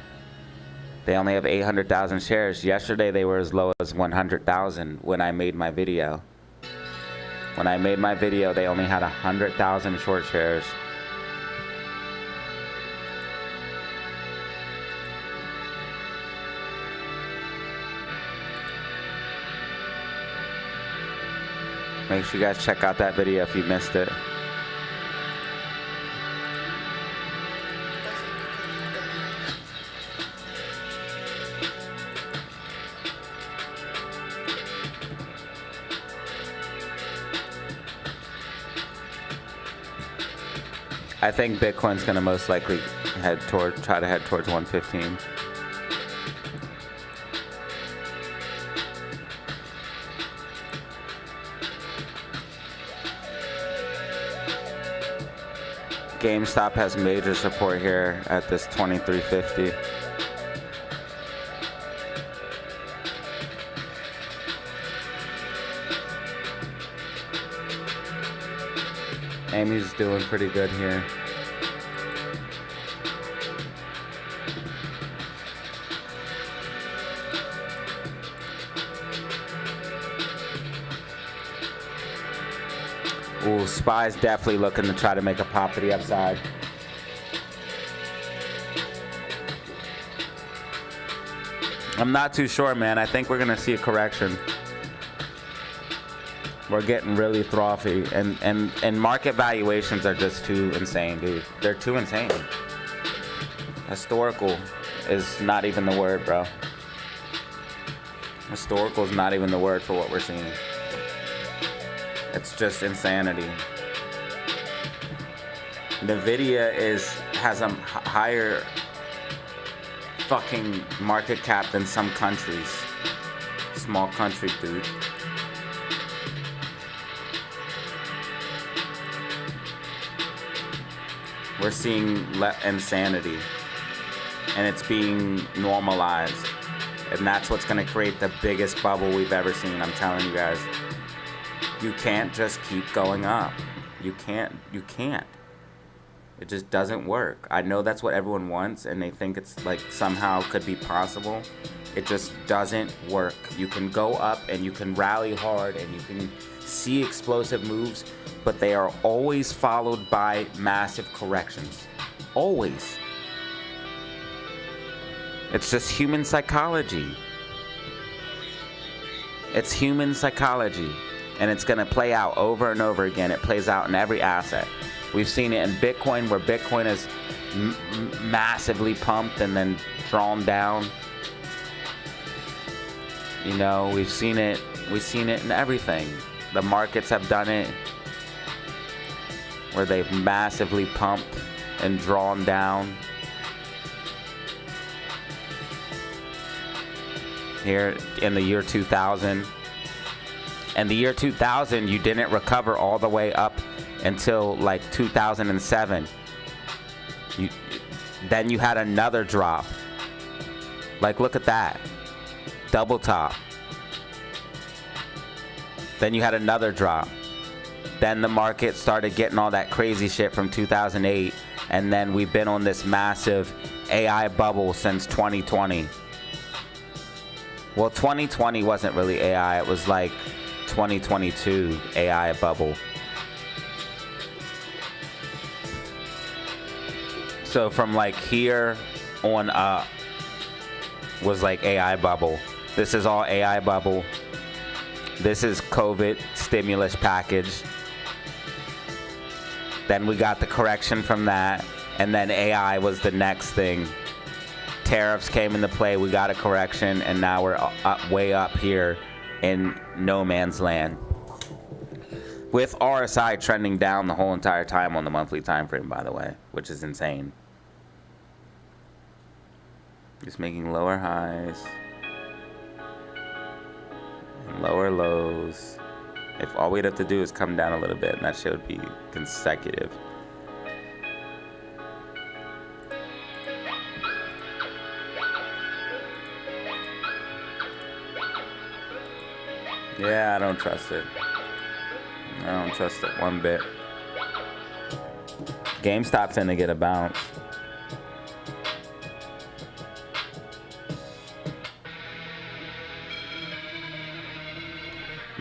They only have 800,000 shares. Yesterday, they were as low as 100,000 when I made my video. When I made my video, they only had 100,000 short shares. Make sure you guys check out that video if you missed it. I think Bitcoin's gonna most likely try to head towards 115. GameStop has major support here at this 2350. Amy's doing pretty good here. Ooh, SPY's definitely looking to try to make a pop to the upside. I'm not too sure, man. I think we're gonna see a correction. We're getting really frothy, and market valuations are just too insane, dude. They're too insane. Historical is not even the word, bro. Historical is not even the word for what we're seeing. It's just insanity. Nvidia has a higher fucking market cap than some countries. Small country, dude. We're seeing insanity, and it's being normalized, and that's what's going to create the biggest bubble we've ever seen. I'm telling you guys, you can't just keep going up. You can't. It just doesn't work. I know that's what everyone wants, and they think it's like somehow could be possible. It just doesn't work. You can go up and you can rally hard and you can see explosive moves, but they are always followed by massive corrections. Always. It's just human psychology. It's human psychology. And it's going to play out over and over again. It plays out in every asset. We've seen it in Bitcoin, where Bitcoin is massively pumped and then drawn down. You know, we've seen it in everything. The markets have done it, where they've massively pumped and drawn down. Here in the year 2000. And the year 2000, you didn't recover all the way up until like 2007. Then you had another drop. Like, look at that. Double top. Then you had another drop. Then the market started getting all that crazy shit from 2008. And then we've been on this massive AI bubble since 2020. Well, 2020 wasn't really AI. It was like 2022 AI bubble. So from like here on up was like AI bubble. This is all AI bubble. This is COVID stimulus package. Then we got the correction from that, and then AI was the next thing. Tariffs came into play, we got a correction, and now we're up, way up here in no man's land. With RSI trending down the whole entire time on the monthly time frame, by the way, which is insane. Just making lower highs and lower lows. If all we'd have to do is come down a little bit, and that shit would be consecutive. Yeah, I don't trust it. I don't trust it one bit. GameStop's finna get a bounce.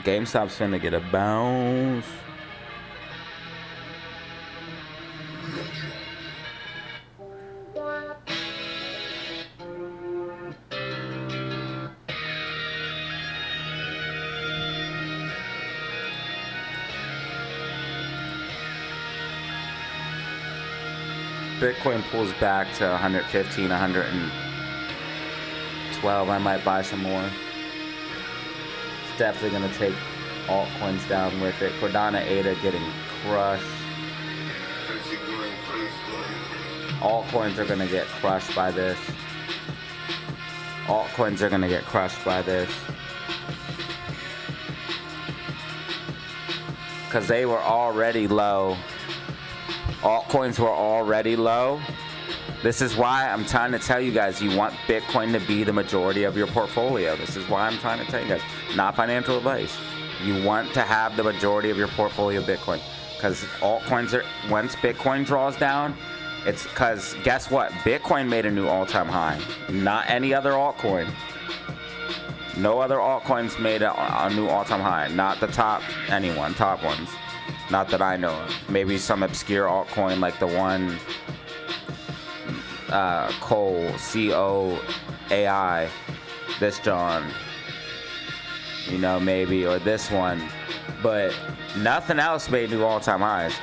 GameStop's finna get a bounce. Bitcoin pulls back to 115, 112. I might buy some more. It's definitely going to take altcoins down with it. Cardano ADA getting crushed. Altcoins are going to get crushed by this. Altcoins are going to get crushed by this. Because they were already low. Altcoins were already low. This is why I'm trying to tell you guys, you want Bitcoin to be the majority of your portfolio. This is why I'm trying to tell you guys, not financial advice. You want to have the majority of your portfolio Bitcoin. Because altcoins are, once Bitcoin draws down, it's because guess what? Bitcoin made a new all-time high. Not any other altcoin. No other altcoins made a new all-time high. Not the top ones. Not that I know of. Maybe some obscure altcoin like the one Cole, COAI, this John, you know, maybe, or this one, but nothing else made new all-time highs.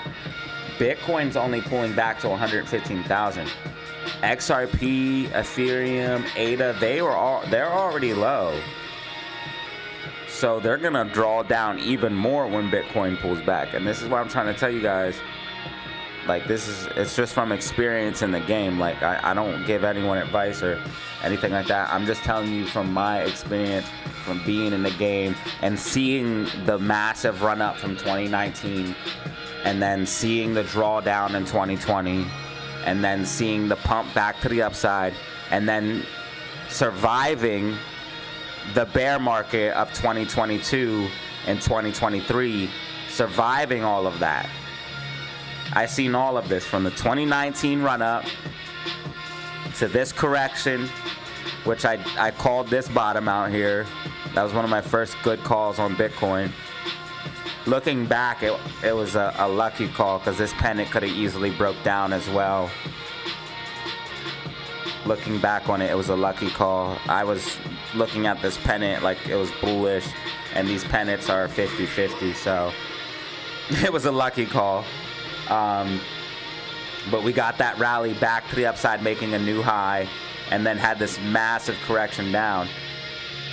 Bitcoin's only pulling back to 115,000. XRP, Ethereum, ADA, they're already low. So they're gonna draw down even more when Bitcoin pulls back. And this is what I'm trying to tell you guys. Like, it's just from experience in the game. Like, I don't give anyone advice or anything like that. I'm just telling you from my experience, from being in the game and seeing the massive run up from 2019, and then seeing the drawdown in 2020, and then seeing the pump back to the upside, and then surviving the bear market of 2022 and 2023, surviving all of that. I seen all of this from the 2019 run up to this correction, which I called this bottom out here. That was one of my first good calls on Bitcoin. Looking back, it was a lucky call because this pennant could have easily broke down as well. Looking back on it, it was a lucky call. I was looking at this pennant like it was bullish, and these pennants are 50-50, so it was a lucky call. But we got that rally back to the upside, making a new high, and then had this massive correction down.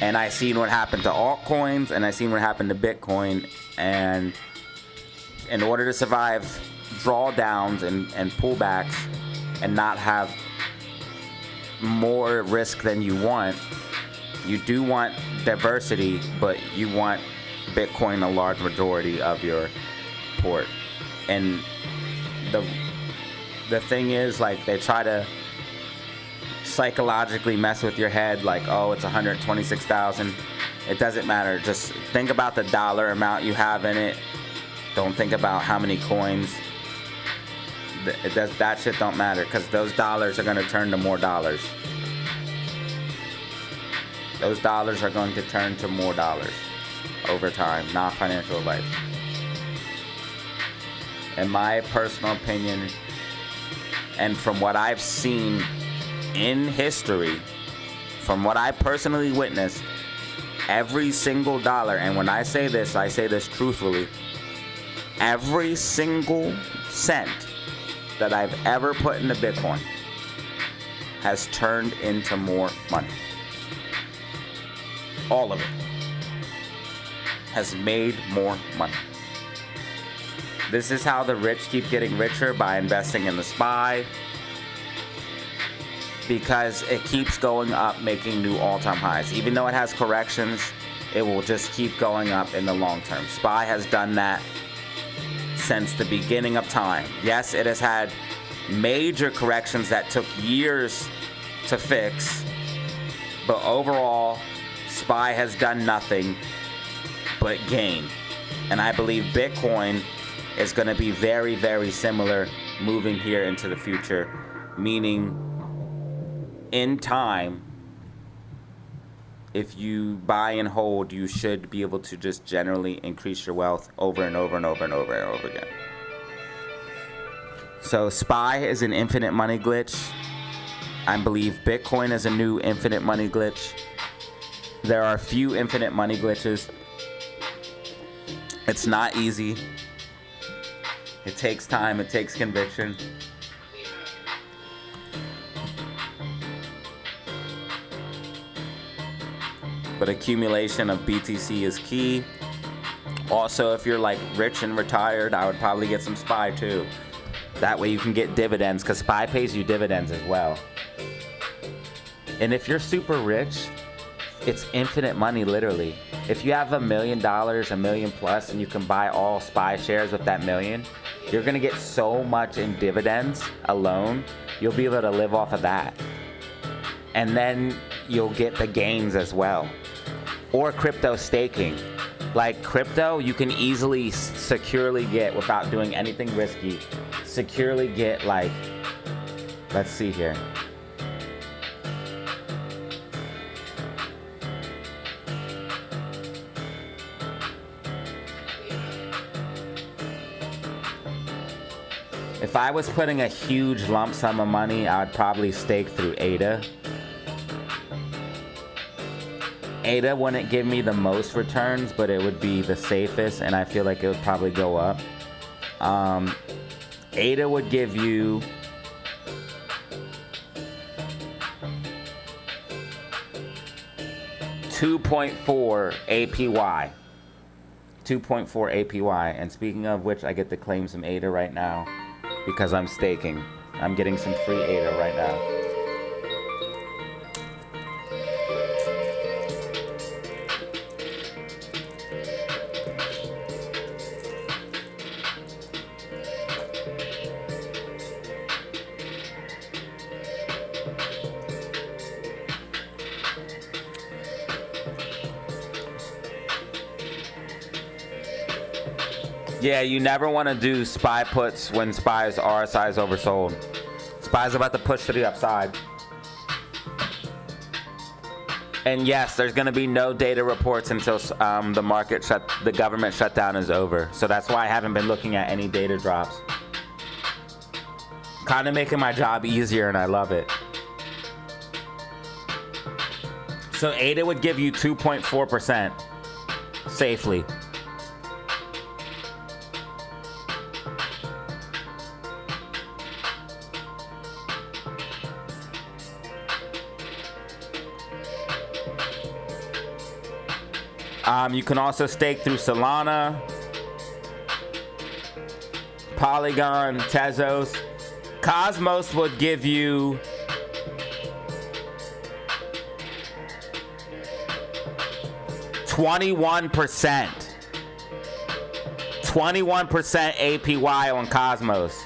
And I seen what happened to altcoins, and I seen what happened to Bitcoin. And in order to survive drawdowns and pullbacks and not have more risk than you want, you do want diversity, but you want Bitcoin a large majority of your port. And the thing is, like, they try to psychologically mess with your head, like, oh, it's 126,000. It doesn't matter. Just think about the dollar amount you have in it. Don't think about how many coins. That shit don't matter, because those dollars are going to turn to more dollars. Those dollars are going to turn to more dollars over time, not financial advice. In my personal opinion, and from what I've seen in history, from what I personally witnessed, every single dollar, and when I say this truthfully, every single cent that I've ever put into Bitcoin has turned into more money. All of it has made more money. This is how the rich keep getting richer, by investing in the SPY, because it keeps going up, making new all-time highs. Even though it has corrections, it will just keep going up in the long term. SPY has done that since the beginning of time. Yes, it has had major corrections that took years to fix, but overall, SPY has done nothing but gain. And I believe Bitcoin is going to be very, very similar moving here into the future, meaning in time, if you buy and hold, you should be able to just generally increase your wealth over and over and over and over and over again. So SPY is an infinite money glitch. I believe Bitcoin is a new infinite money glitch. There are a few infinite money glitches. It's not easy. It takes time, it takes conviction. But accumulation of BTC is key. Also, if you're like rich and retired, I would probably get some SPY too. That way you can get dividends, because SPY pays you dividends as well. And if you're super rich, it's infinite money, literally. If you have $1 million, $1 million plus, and you can buy all SPY shares with that million, you're gonna get so much in dividends alone, you'll be able to live off of that. And then you'll get the gains as well. Or crypto staking. Like crypto, you can easily, securely get, without doing anything risky, securely get, like, let's see here. If I was putting a huge lump sum of money, I would probably stake through ADA. ADA wouldn't give me the most returns, but it would be the safest, and I feel like it would probably go up. ADA would give you $2.4 APY. 2.4 APY. And speaking of which, I get to claim some ADA right now because I'm staking. I'm getting some free ADA right now. Yeah, you never want to do SPY puts when SPY's RSI is oversold. SPY's about to push to the upside. And yes, there's going to be no data reports until the government shutdown is over. So that's why I haven't been looking at any data drops. Kind of making my job easier, and I love it. So ADA would give you 2.4% safely. You can also stake through Solana, Polygon, Tezos. Cosmos would give you 21%. 21% APY on Cosmos.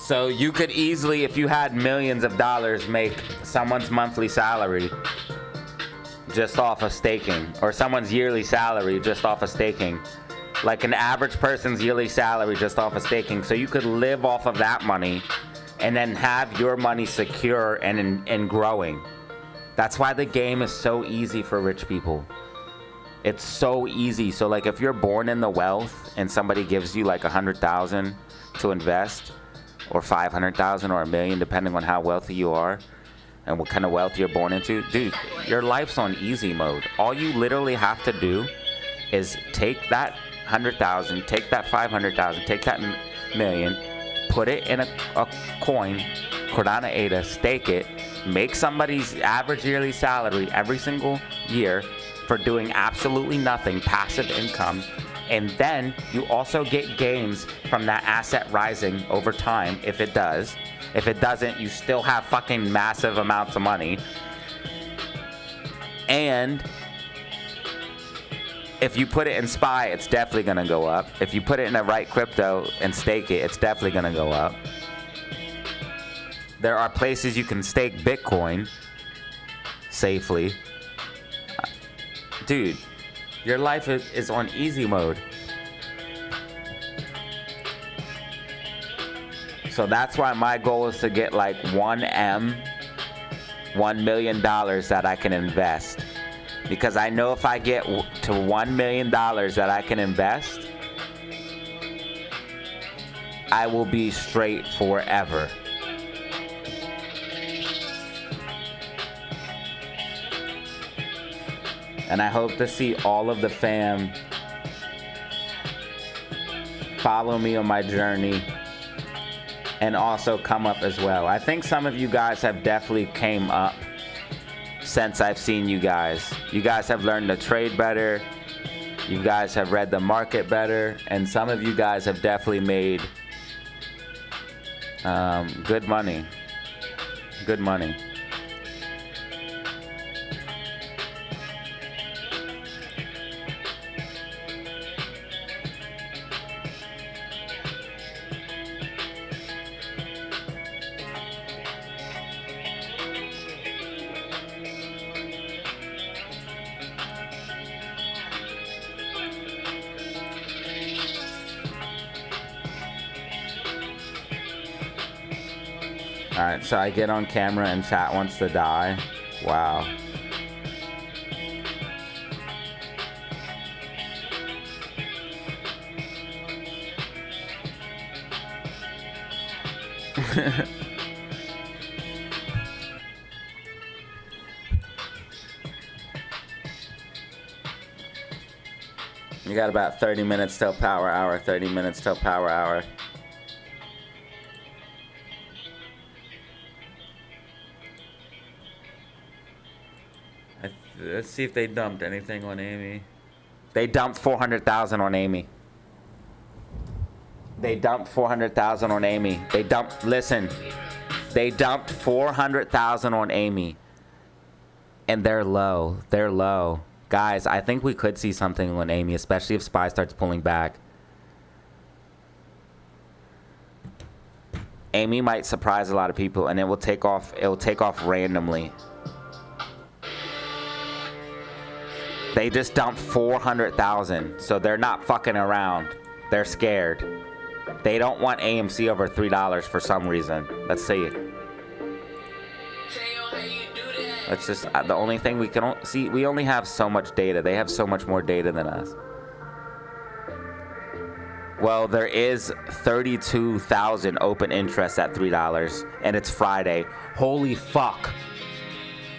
So you could easily, if you had millions of dollars, make someone's monthly salary just off of staking, or someone's yearly salary just off of staking. Like an average person's yearly salary just off of staking. So you could live off of that money and then have your money secure and growing. That's why the game is so easy for rich people. It's so easy. So like if you're born in the wealth and somebody gives you like 100,000 to invest, or 500,000 or $1 million, depending on how wealthy you are and what kind of wealth you're born into, dude, your life's on easy mode. All you literally have to do is take that 100,000, take that 500,000, take that million, put it in a coin, Cardano ADA, stake it, make somebody's average yearly salary every single year for doing absolutely nothing, passive income. And then you also get gains from that asset rising over time, if it does. If it doesn't, you still have fucking massive amounts of money. And if you put it in SPY, it's definitely going to go up. If you put it in the right crypto and stake it, it's definitely going to go up. There are places you can stake Bitcoin safely. Dude, your life is on easy mode. So that's why my goal is to get like $1 million that I can invest. Because I know if I get to $1 million that I can invest, I will be straight forever. And I hope to see all of the fam follow me on my journey and also come up as well. I think some of you guys have definitely came up since I've seen you guys. You guys have learned to trade better. You guys have read the market better. And some of you guys have definitely made good money. Good money. Alright, so I get on camera and chat wants to die. Wow. You got about 30 minutes till power hour, 30 minutes till power hour. Let's see if they dumped anything on Amy. They dumped 400,000 on Amy. They dumped 400,000 on Amy. They dumped, listen, they dumped 400,000 on Amy. And they're low. They're low. Guys, I think we could see something on Amy, especially if SPY starts pulling back. Amy might surprise a lot of people, and it will take off randomly. They just dumped 400,000, so they're not fucking around. They're scared. They don't want AMC over $3 for some reason. Let's see. Let's just, the only thing we can see, we only have so much data. They have so much more data than us. Well, there is 32,000 open interest at $3, and it's Friday. Holy fuck.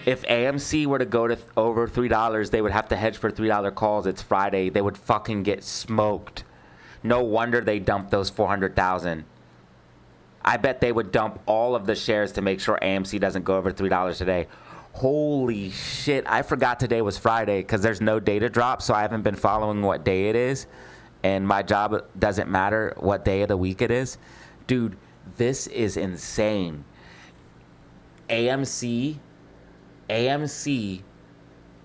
If AMC were to go to over $3, they would have to hedge for $3 calls. It's Friday. They would fucking get smoked. No wonder they dumped those 400,000. I bet they would dump all of the shares to make sure AMC doesn't go over $3 today. Holy shit. I forgot today was Friday because there's no data drop, so I haven't been following what day it is. And my job doesn't matter what day of the week it is. Dude, this is insane. AMC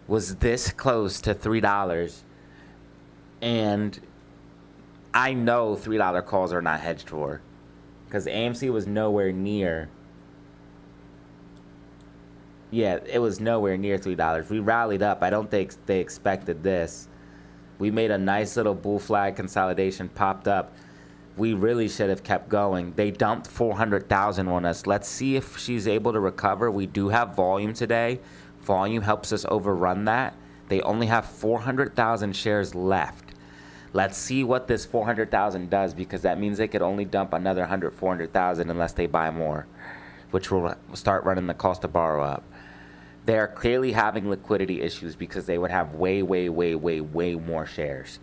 was this close to $3, and I know $3 calls are not hedged for, because AMC was nowhere near. Yeah, it was nowhere near $3. We rallied up. I don't think they expected this. We made a nice little bull flag consolidation, popped up. We really should have kept going. They dumped 400,000 on us. Let's see if she's able to recover. We do have volume today. Volume helps us overrun that. They only have 400,000 shares left. Let's see what this 400,000 does, because that means they could only dump another 400,000 unless they buy more, which will start running the cost to borrow up. They are clearly having liquidity issues because they would have way more shares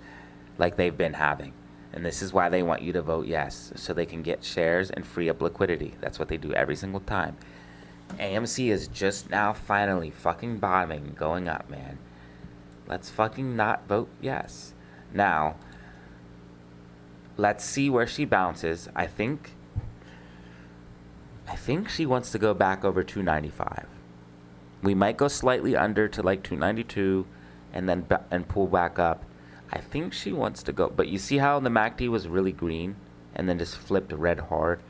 like they've been having. And this is why they want you to vote yes, so they can get shares and free up liquidity. That's what they do every single time. AMC is just now finally fucking bottoming, going up, man. Let's fucking not vote yes. Now, let's see where she bounces. I think she wants to go back over 295. We might go slightly under to like 292 and then pull back up. I think she wants to go, but you see how the MACD was really green and then just flipped red hard?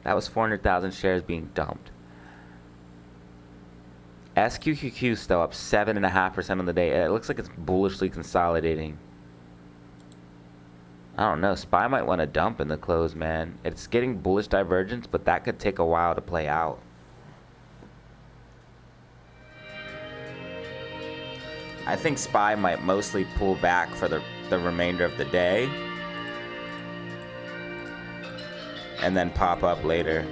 That was 400,000 shares being dumped. SQQQ still up 7.5% on the day. It looks like it's bullishly consolidating. I don't know. SPY might want to dump in the close, man. It's getting bullish divergence, but that could take a while to play out. I think SPY might mostly pull back for the remainder of the day and then pop up later.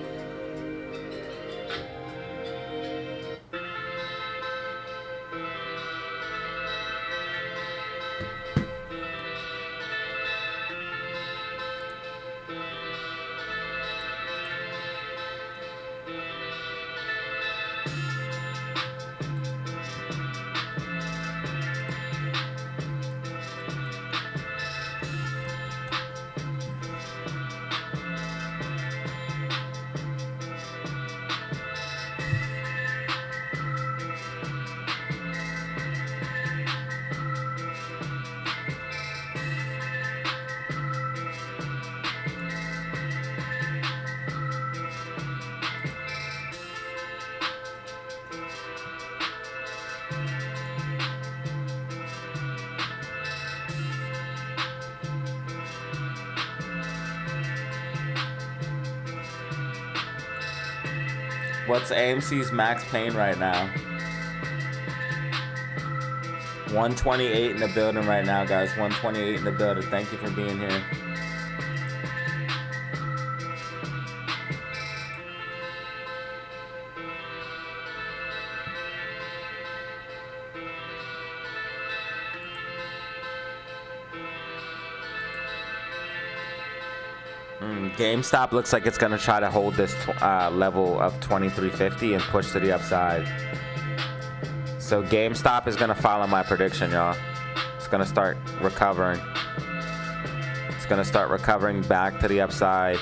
What's AMC's max pain right now? 128 in the building right now, guys. 128 in the building. Thank you for being here. GameStop looks like it's going to try to hold this level of 2350 and push to the upside. So GameStop is going to follow my prediction, y'all. It's going to start recovering. It's going to start recovering back to the upside.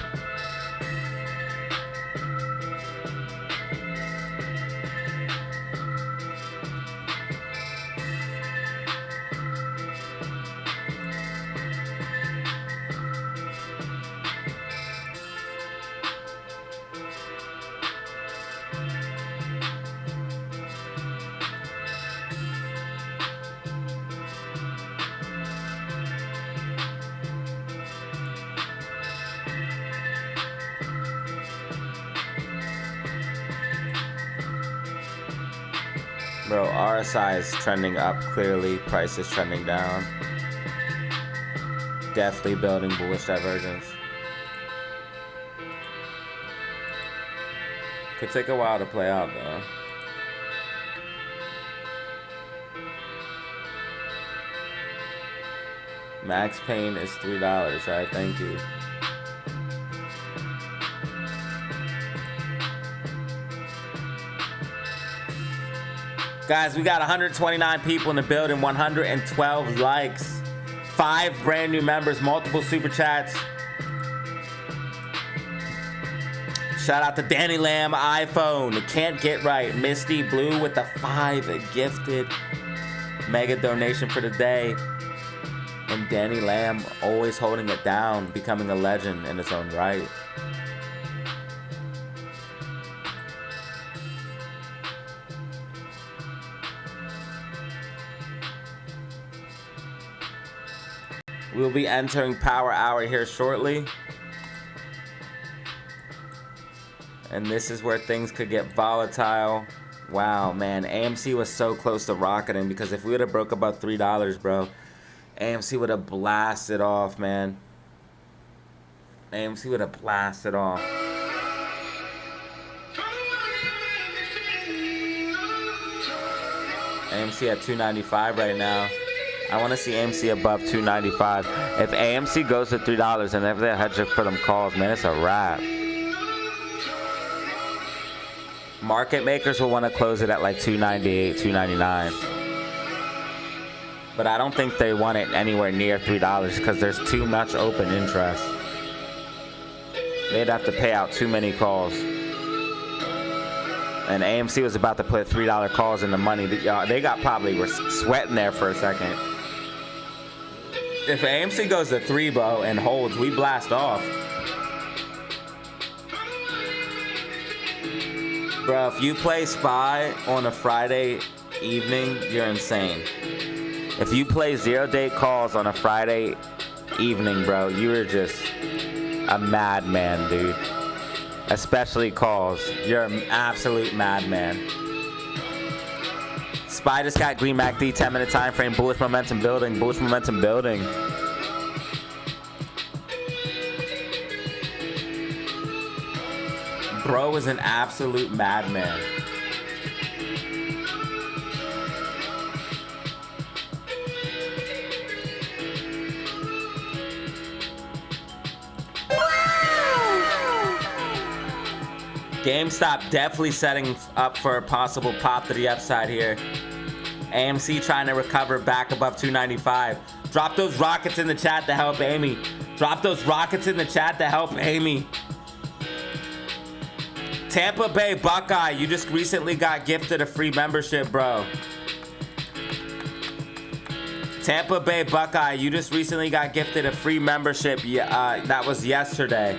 Bro, RSI is trending up clearly. Price is trending down. Definitely building bullish divergence. Could take a while to play out though. Max pain is $3, right? Thank you. Guys, we got 129 people in the building, 112 likes, 5 brand new members, multiple super chats. Shout out to Danny Lamb, iPhone, Can't Get Right, Misty Blue with the 5 gifted mega donation for the day. And Danny Lamb always holding it down, becoming a legend in his own right. We'll be entering power hour here shortly. And this is where things could get volatile. Wow, man. AMC was so close to rocketing because if we would have broke above $3, bro, AMC would have blasted off, man. AMC would have blasted off. AMC at 295 right now. I want to see AMC above 295. If AMC goes to $3 and if they hedge for them calls, man, it's a wrap. Market makers will want to close it at like 298, 299. But I don't think they want it anywhere near $3 because there's too much open interest. They'd have to pay out too many calls. And AMC was about to put $3 calls in the money. They got probably were sweating there for a second. If AMC goes to 3, bro, and holds, we blast off. Bro, if you play SPY on a Friday evening, you're insane. If you play 0-date calls on a Friday evening, bro, you are just a madman, dude. Especially calls. You're an absolute madman. SPY just got green MACD, 10-minute time frame, bullish momentum building, bullish momentum building. Bro is an absolute madman. GameStop definitely setting up for a possible pop to the upside here. AMC trying to recover back above 295. Drop those rockets in the chat to help Amy. Drop those rockets in the chat to help Amy. Tampa Bay Buckeye, you just recently got gifted a free membership, bro. Tampa Bay Buckeye, you just recently got gifted a free membership. That was yesterday.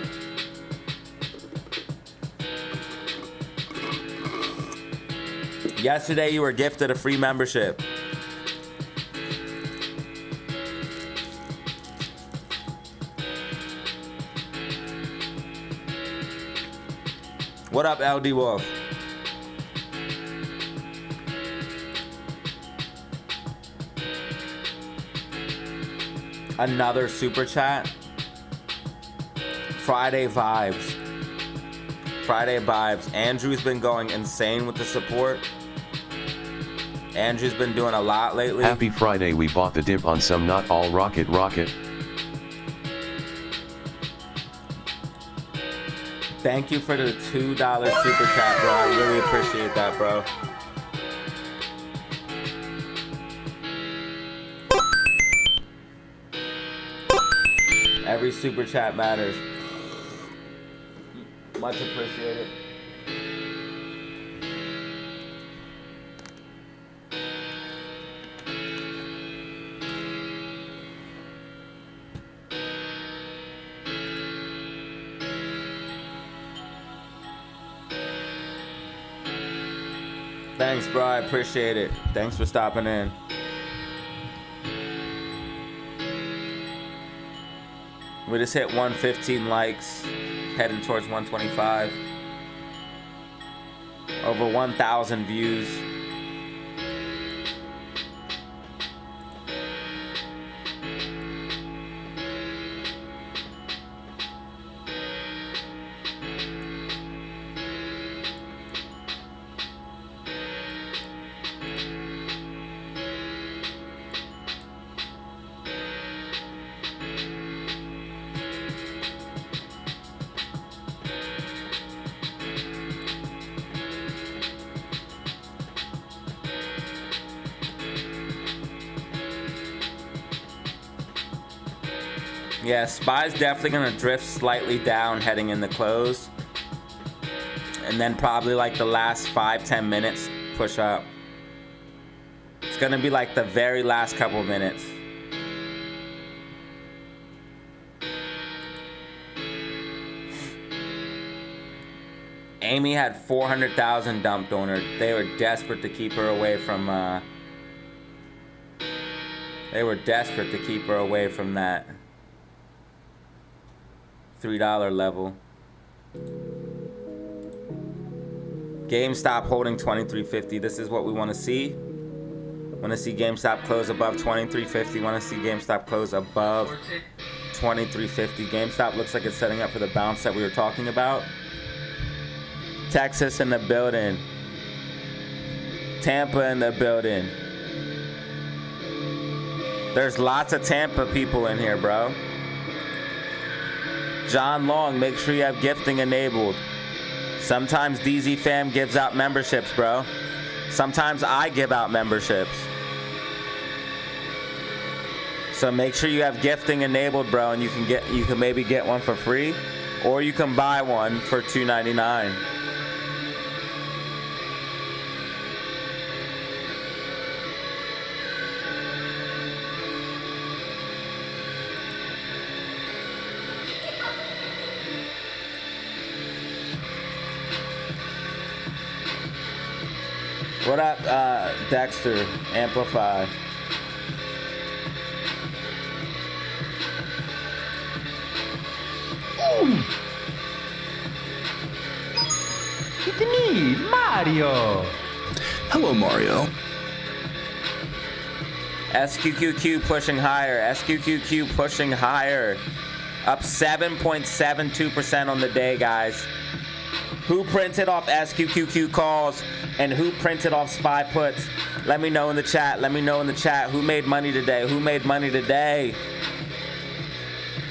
Yesterday, you were gifted a free membership. What up, LD Wolf? Another super chat. Friday vibes. Friday vibes. Andrew's been going insane with the support. Andrew's been doing a lot lately. Happy Friday, we bought the dip on some not all rocket. Thank you for the $2 super chat, bro. I really appreciate that, bro. Every super chat matters. Much appreciated. Thanks, bro. I appreciate it. Thanks for stopping in. We just hit 115 likes, heading towards 125. Over 1,000 views. Yeah, SPY's definitely gonna drift slightly down heading in the close. And then probably like the last 5-10 minutes push up. It's gonna be like the very last couple minutes. Amy had 400,000 dumped on her. They were desperate to keep her away from that $3 level. GameStop holding 23.50. This is what we want to see. Want to see GameStop close above 23.50. Want to see GameStop close above 23.50. GameStop looks like it's setting up for the bounce that we were talking about. Texas in the building. Tampa in the building. There's lots of Tampa people in here, bro. John Long, make sure you have gifting enabled. Sometimes DZ Fam gives out memberships, bro. Sometimes I give out memberships. So make sure you have gifting enabled, bro, and you can maybe get one for free, or you can buy one for $2.99. What up, Dexter? Amplify. It's me, Mario. Hello, Mario. SQQQ pushing higher. SQQQ pushing higher. Up 7.72% on the day, guys. Who printed off SQQQ calls and who printed off SPY puts? Let me know in the chat. Let me know in the chat. Who made money today? Who made money today?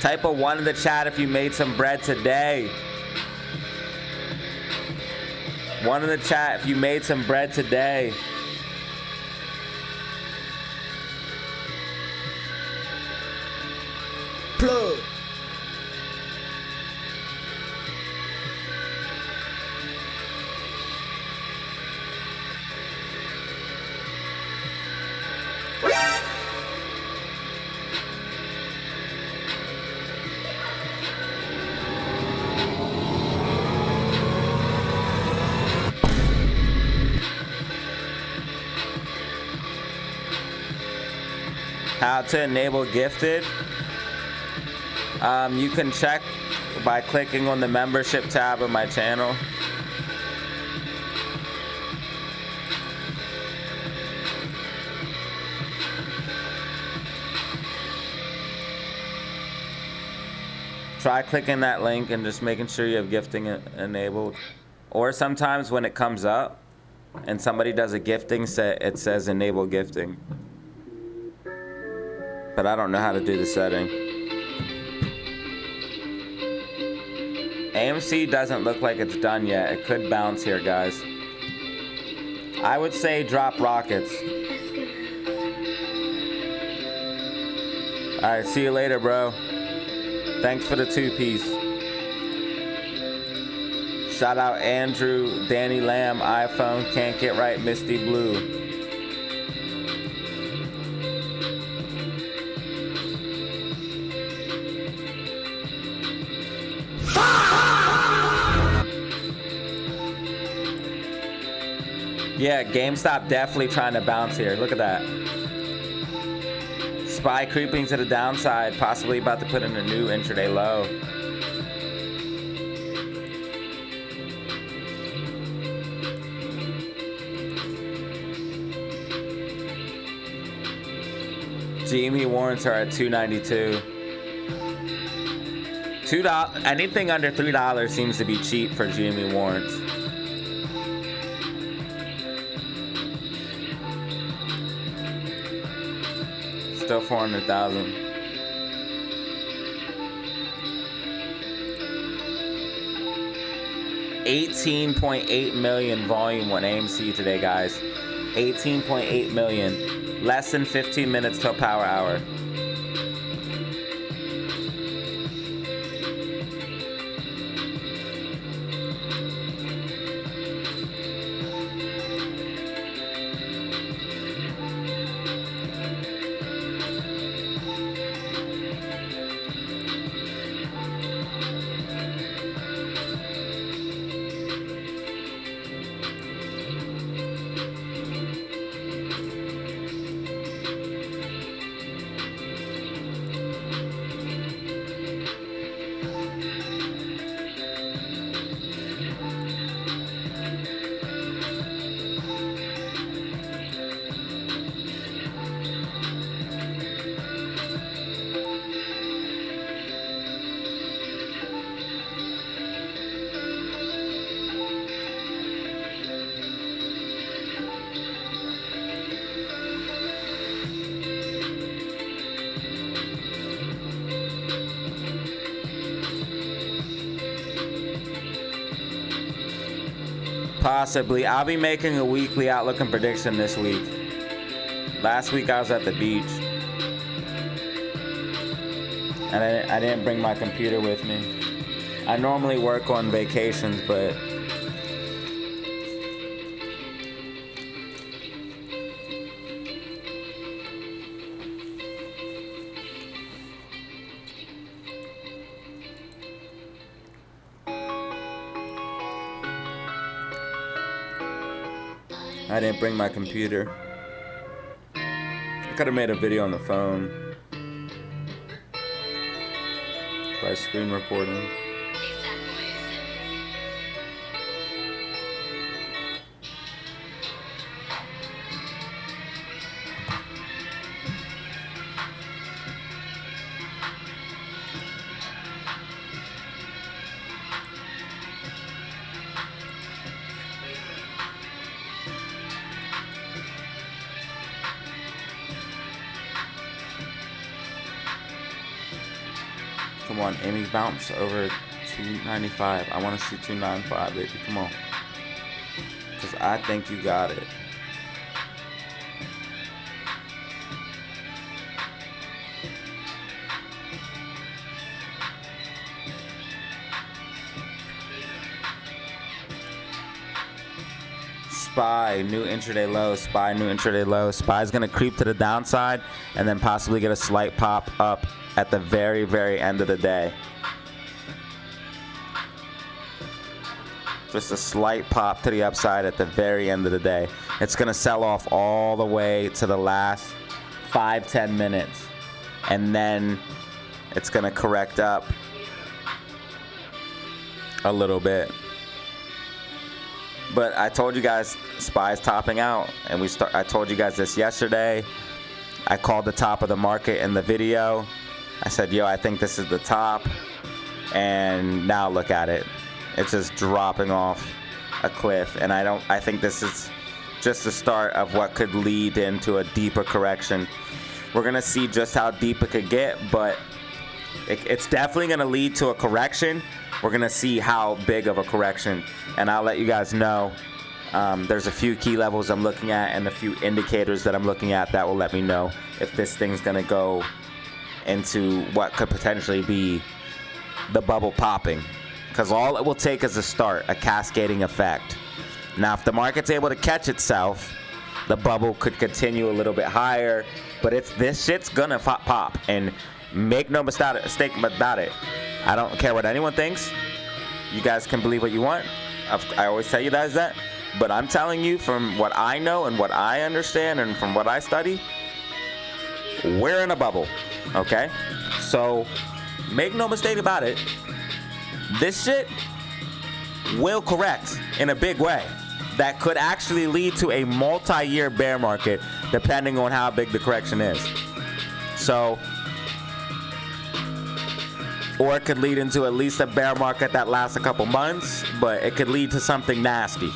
Type a 1 in the chat if you made some bread today. 1 in the chat if you made some bread today. Plug. How to enable gifted. You can check by clicking on the membership tab of my channel. Try clicking that link and just making sure you have gifting enabled. Or sometimes when it comes up and somebody does a gifting set, it says enable gifting. But I don't know how to do the setting. AMC doesn't look like it's done yet. It could bounce here, guys. I would say drop rockets. All right, see you later, bro. Thanks for the 2-piece. Shout out Andrew, Danny Lamb, iPhone, can't get right, Misty Blue. Yeah, GameStop definitely trying to bounce here. Look at that. SPY creeping to the downside, possibly about to put in a new intraday low. GME warrants are at $2.92. $2, anything under $3 seems to be cheap for GME warrants. Still 400,000. $18.8 million volume on AMC today, guys. 18.8 million. Less than 15 minutes till power hour. Possibly. I'll be making a weekly outlook and prediction this week. Last week I was at the beach. And I didn't bring my computer with me. I normally work on vacations, but I didn't bring my computer. I could have made a video on the phone by screen recording. Come on, Amy, bounce over 295. I want to see 295, baby. Come on. Because I think you got it. SPY, new intraday low. SPY, new intraday low. SPY's going to creep to the downside and then possibly get a slight pop up at the very, very end of the day. Just a slight pop to the upside at the very end of the day. It's going to sell off all the way to the last 5-10 minutes. And then it's going to correct up a little bit. But I told you guys, SPY's topping out. And I told you guys this yesterday. I called the top of the market in the video. I said, yo, I think this is the top. And now look at it. It's just dropping off a cliff. And I think this is just the start of what could lead into a deeper correction. We're going to see just how deep it could get, but it's definitely going to lead to a correction. We're going to see how big of a correction. And I'll let you guys know. There's a few key levels I'm looking at and a few indicators that I'm looking at that will let me know if this thing's going to go into what could potentially be the bubble popping, because all it will take is a start, a cascading effect. Now, if the market's able to catch itself, the bubble could continue a little bit higher, but this shit's gonna pop. And make no mistake about it. I don't care what anyone thinks. You guys can believe what you want. I always tell you guys that, but I'm telling you from what I know and what I understand and from what I study, we're in a bubble, okay? So make no mistake about it, this shit will correct in a big way. That could actually lead to a multi-year bear market, depending on how big the correction is. So, or it could lead into at least a bear market that lasts a couple months, but it could lead to something nasty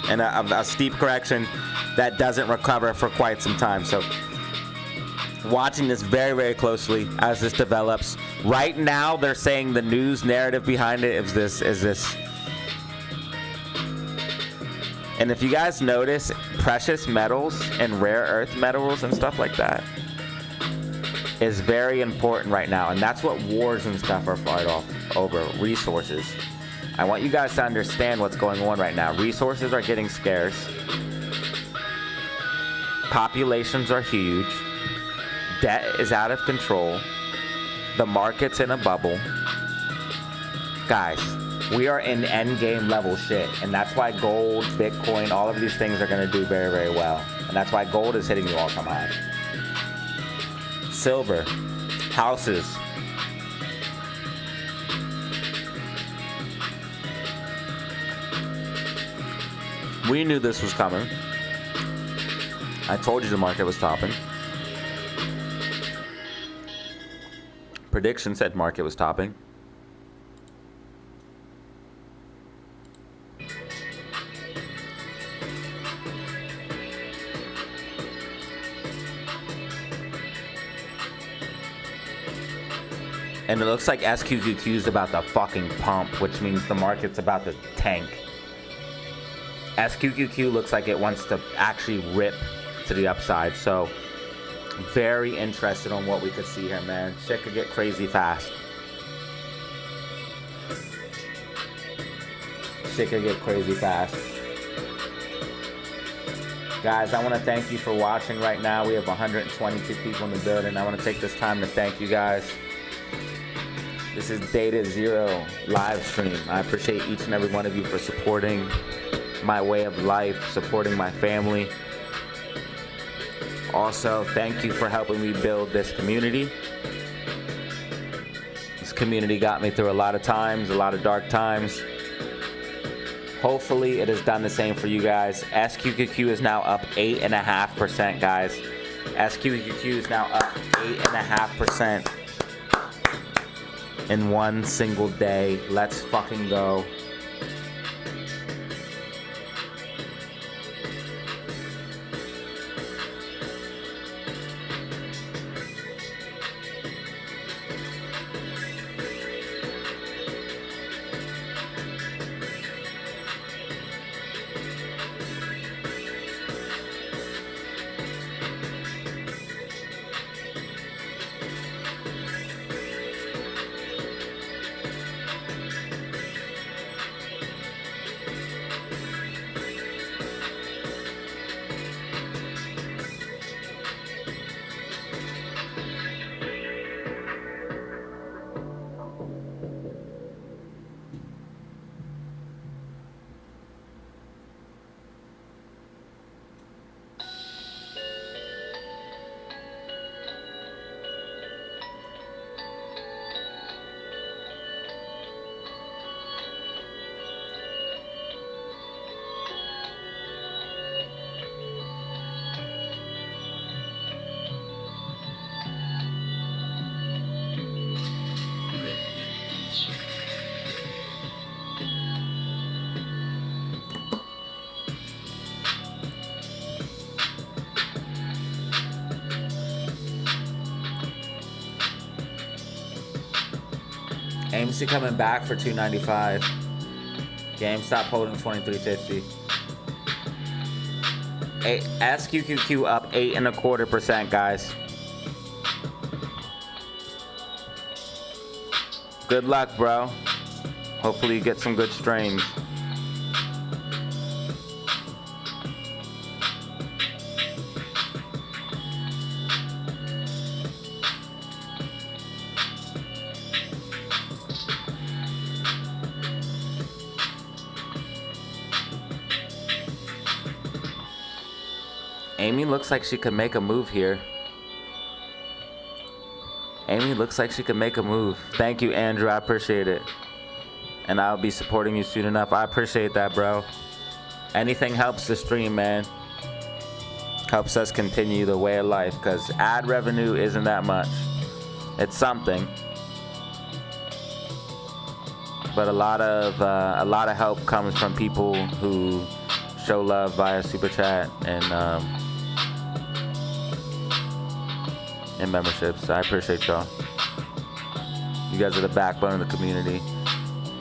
and a steep correction that doesn't recover for quite some time. So, watching this very, very closely as this develops. Right now, they're saying the news narrative behind it is this. And if you guys notice, precious metals and rare earth metals and stuff like that is very important right now. And that's what wars and stuff are fight off over, resources. I want you guys to understand what's going on right now. Resources are getting scarce. Populations are huge. Debt is out of control. The market's in a bubble. Guys, we are in endgame level shit. And that's why gold, Bitcoin, all of these things are going to do very, very well. And that's why gold is hitting the all-time high. Silver, houses. We knew this was coming. I told you the market was topping. Prediction said market was topping. And it looks like SQQQ is about to fucking pump, which means the market's about to tank. SQQQ looks like it wants to actually rip to the upside, so very interested on what we could see here, man. Shit could get crazy fast. Shit could get crazy fast. Guys, I want to thank you for watching right now. We have 122 people in the building. I want to take this time to thank you guys. This is DataZero live stream. I appreciate each and every one of you for supporting my way of life, supporting my family. Also, thank you for helping me build this community. This community got me through a lot of times, a lot of dark times. Hopefully, it has done the same for you guys. SQQQ is now up 8.5%, guys. SQQQ is now up 8.5% in one single day. Let's fucking go. AMC coming back for 295. GameStop holding 2350. SQQQ up 8.25%, guys. Good luck, bro. Hopefully you get some good streams. Amy looks like she could make a move here. Amy looks like she could make a move. Thank you, Andrew. I appreciate it. And I'll be supporting you soon enough. I appreciate that, bro. Anything helps the stream, man. Helps us continue the way of life, because ad revenue isn't that much. It's something. But a lot of help comes from people who show love via super chat and memberships. I appreciate y'all. You guys are the backbone of the community.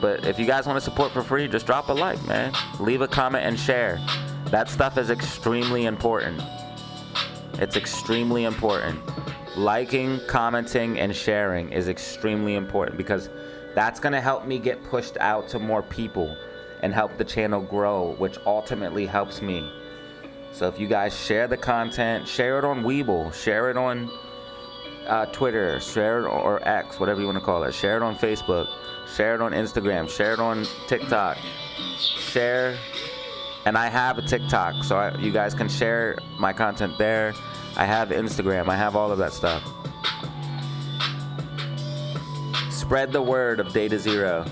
But if you guys want to support for free, just drop a like, man. Leave a comment and share. That stuff is extremely important. It's extremely important. Liking, commenting, and sharing is extremely important, because that's going to help me get pushed out to more people and help the channel grow, which ultimately helps me. So if you guys share the content, share it on Weeble, share it on Twitter, share it, or X, whatever you want to call it. Share it on Facebook, share it on Instagram, share it on TikTok, share. And I have a TikTok, so you guys can share my content there. I have Instagram, I have all of that stuff. Spread the word of DataZero.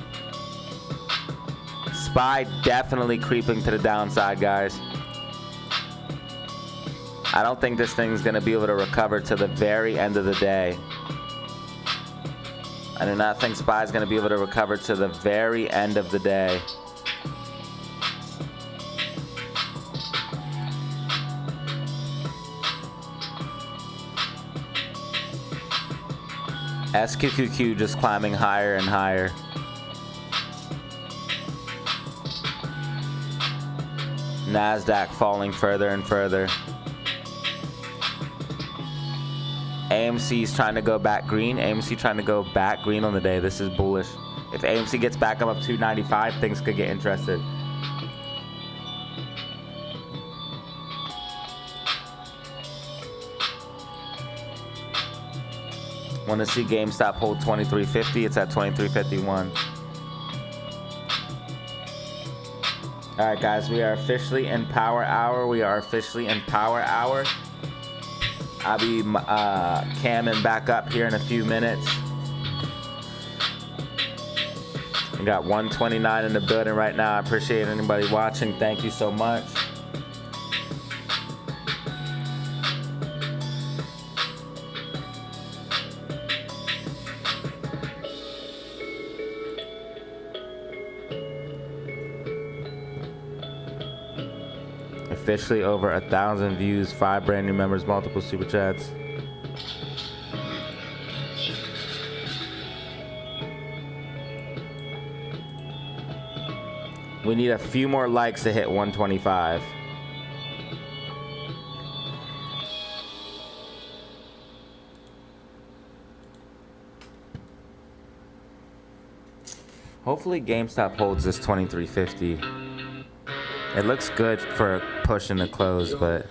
SPY definitely creeping to the downside, guys. I don't think this thing's going to be able to recover to the very end of the day. I do not think SPY is going to be able to recover to the very end of the day. SQQQ just climbing higher and higher. NASDAQ falling further and further. AMC's trying to go back green. AMC trying to go back green on the day. This is bullish. If AMC gets back up 295, things could get interested. Want to see GameStop hold 2350? It's at 2351. All right, guys, we are officially in power hour. We are officially in power hour. I'll be camming back up here in a few minutes. We got 129 in the building right now. I appreciate anybody watching. Thank you so much. Officially over 1,000 views, 5 brand new members, multiple super chats. We need a few more likes to hit 125. Hopefully GameStop holds this 2350. It looks good for pushing the close, but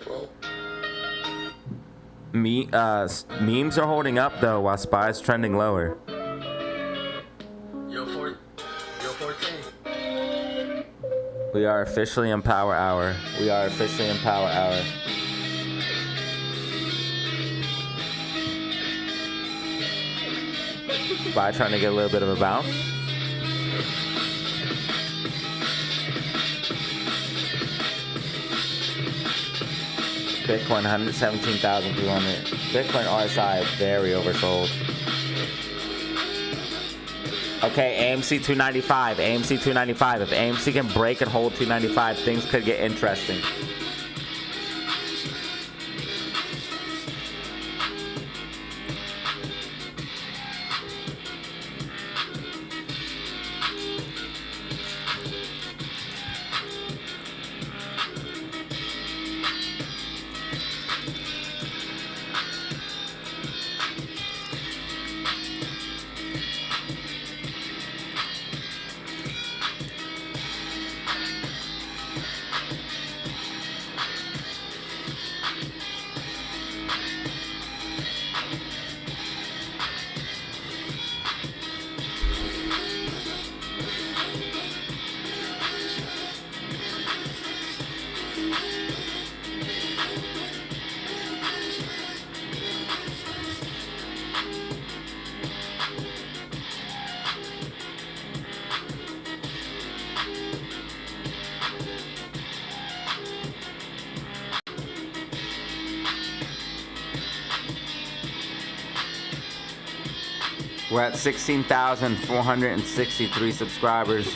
memes are holding up though, while SPY's trending lower. Yo, 14. We are officially in power hour. We are officially in power hour. SPY trying to get a little bit of a bounce. Bitcoin 117,300. Bitcoin RSI very oversold. Okay, AMC 295. AMC 295. If AMC can break and hold 295, things could get interesting. We're at 16,463 subscribers.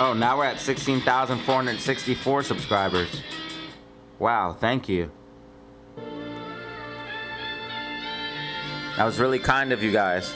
Oh, now we're at 16,464 subscribers. Wow, thank you. That was really kind of you guys.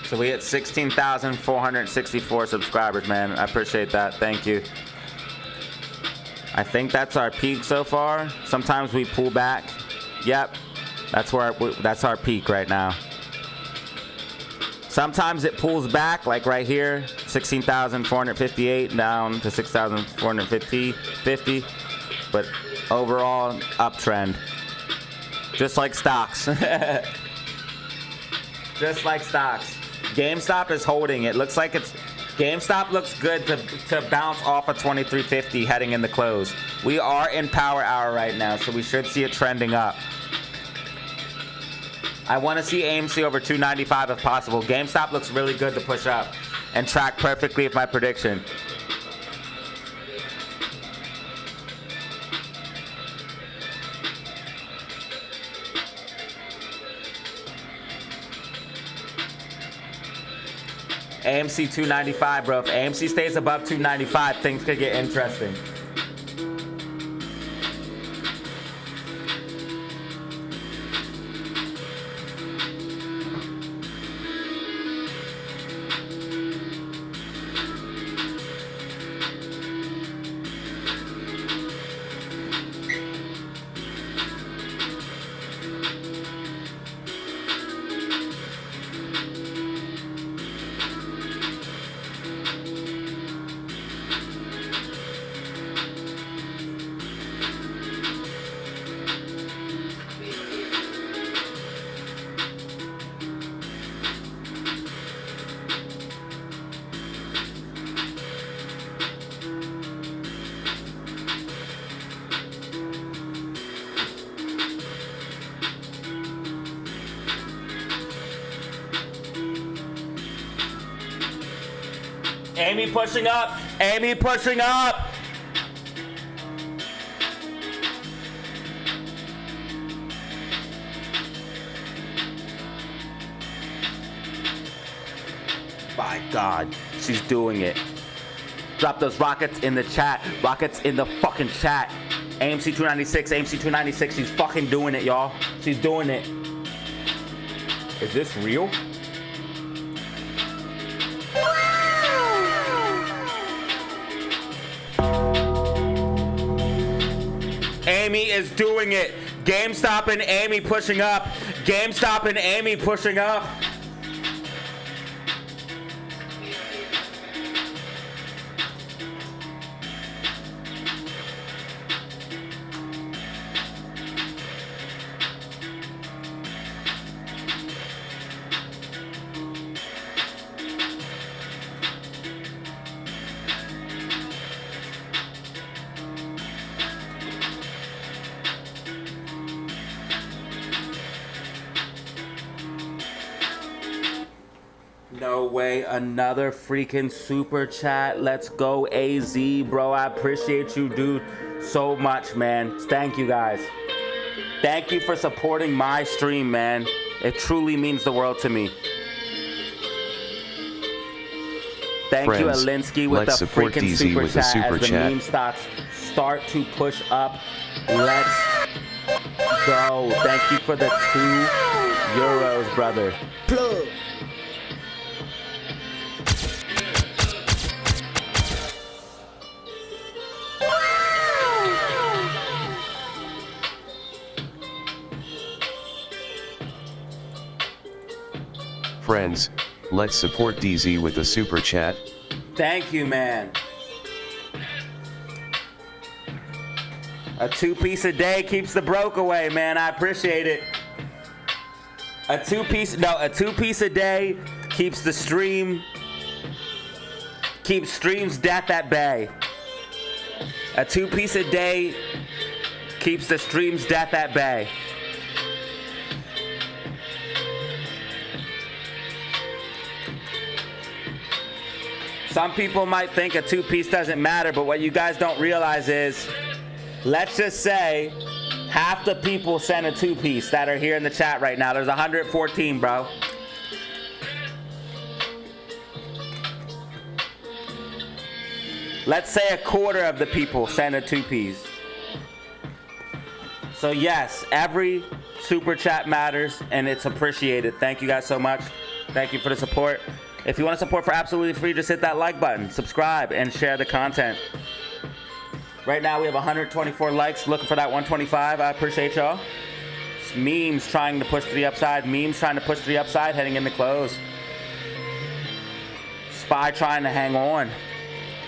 So we hit 16,464 subscribers, man. I appreciate that. Thank you. I think that's our peak so far. Sometimes we pull back. Yep, that's our peak right now. Sometimes it pulls back, like right here, 16,458 down to 6,450. But overall, uptrend. Just like stocks. Just like stocks. GameStop is holding. It looks like GameStop looks good to bounce off of 2350 heading in the close. We are in power hour right now, so we should see it trending up. I want to see AMC over 295 if possible. GameStop looks really good to push up and track perfectly with my prediction. AMC 295, bro. If AMC stays above 295, things could get interesting. Amy pushing up. Amy pushing up. My God, she's doing it. Drop those rockets in the chat. Rockets in the fucking chat. AMC 296, AMC 296. She's fucking doing it, y'all. She's doing it. Is this real? Amy is doing it. GameStop and Amy pushing up. GameStop and Amy pushing up. No way, another freaking super chat. Let's go, AZ, bro. I appreciate you, dude, so much, man. Thank you, guys. Thank you for supporting my stream, man. It truly means the world to me. Thank you, Friends, Alinsky, with let's the support freaking DZ super with the chat super as the chat. meme stocks start to push up. Let's go. Thank you for the €2, brother. Plug. Friends, let's support DZ with the super chat. Thank you, man. A 2-piece a day keeps the broke away, man. I appreciate it. A 2-piece a day keeps the keeps streams death at bay. A 2-piece a day keeps the streams death at bay. Some people might think a 2-piece doesn't matter, but what you guys don't realize is, let's just say half the people sent a 2-piece that are here in the chat right now. There's 114, bro. Let's say a quarter of the people sent a 2-piece. So yes, every super chat matters and it's appreciated. Thank you guys so much. Thank you for the support. If you want to support for absolutely free, just hit that like button, subscribe, and share the content. Right now we have 124 likes, looking for that 125. I appreciate y'all. It's memes trying to push to the upside. Memes trying to push to the upside, heading in the close. SPY trying to hang on.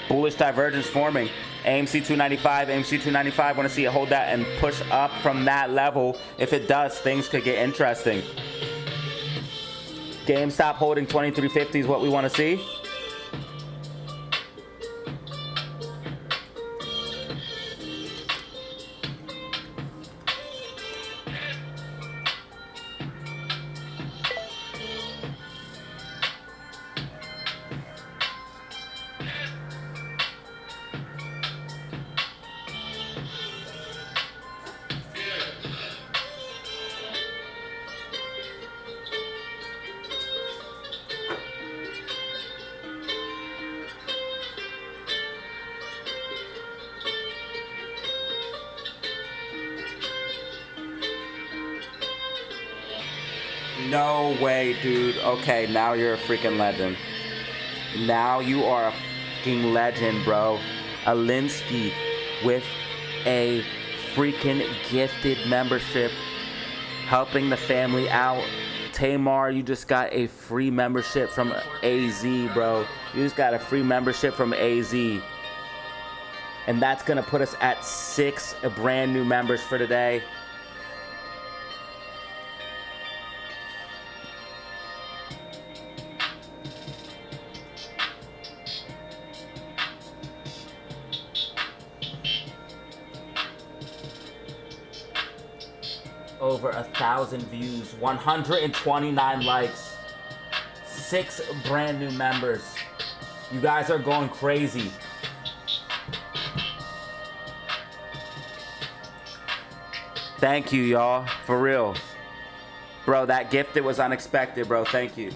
Bullish divergence forming. AMC 295, AMC 295. Want to see it hold that and push up from that level. If it does, things could get interesting. GameStop holding 2350 is what we want to see. No way, dude. Okay, now you're a freaking legend. Now you are a freaking legend, bro. Alinsky with a freaking gifted membership, helping the family out. Tamar, you just got a free membership from AZ, bro. You just got a free membership from AZ. And that's gonna put us at 6 brand new members for today. Over 1,000 views, 129 likes, 6 brand new members. You guys are going crazy. Thank you, y'all, for real. Bro, that gift, it was unexpected, bro. Thank you.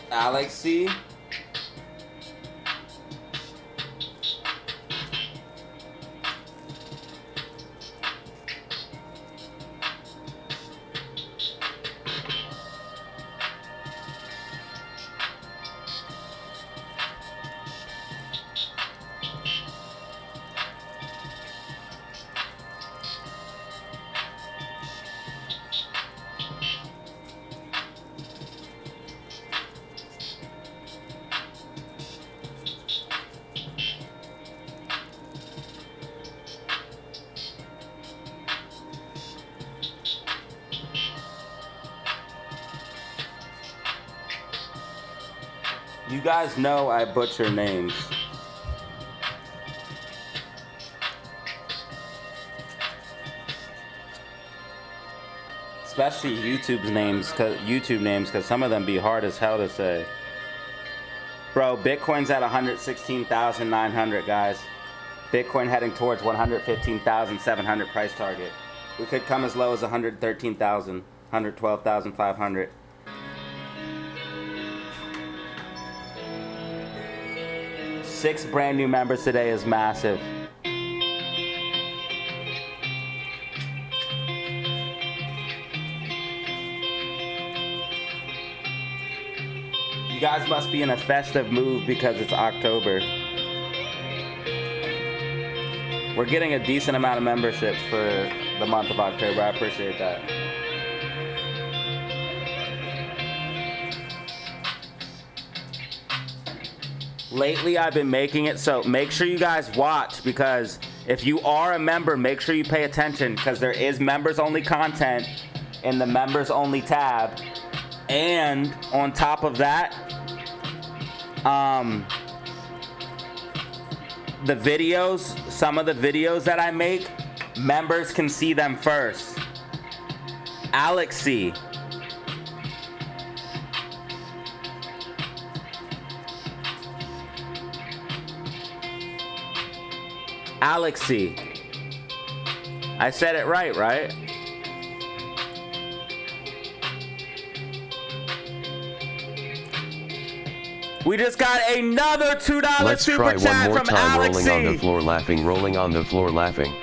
Alexi. You guys know I butcher names. Especially YouTube names, cause some of them be hard as hell to say. Bro, Bitcoin's at 116,900, guys. Bitcoin heading towards 115,700 price target. We could come as low as 113,000, 112,500. Six brand new members today is massive. You guys must be in a festive mood because it's October. We're getting a decent amount of memberships for the month of October. I appreciate that. Lately, I've been making it so make sure you guys watch, because if you are a member, make sure you pay attention, because there is members only content in the members only tab. And on top of that, the videos, some of the videos that I make, members can see them first. Alexi. Alexi. I said it right, right? We just got another $2 Let's super try chat one more from time. Alexi. Rolling on the floor laughing, rolling on the floor laughing.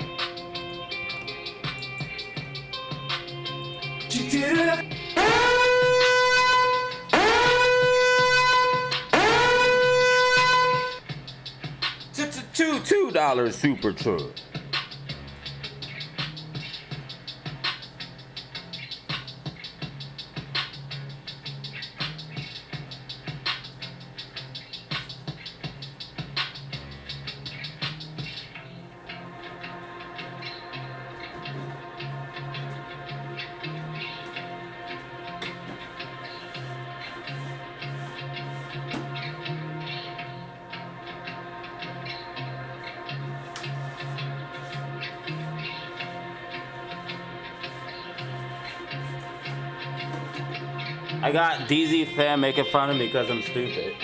$2 super chat. I got DZ fam making fun of me because I'm stupid.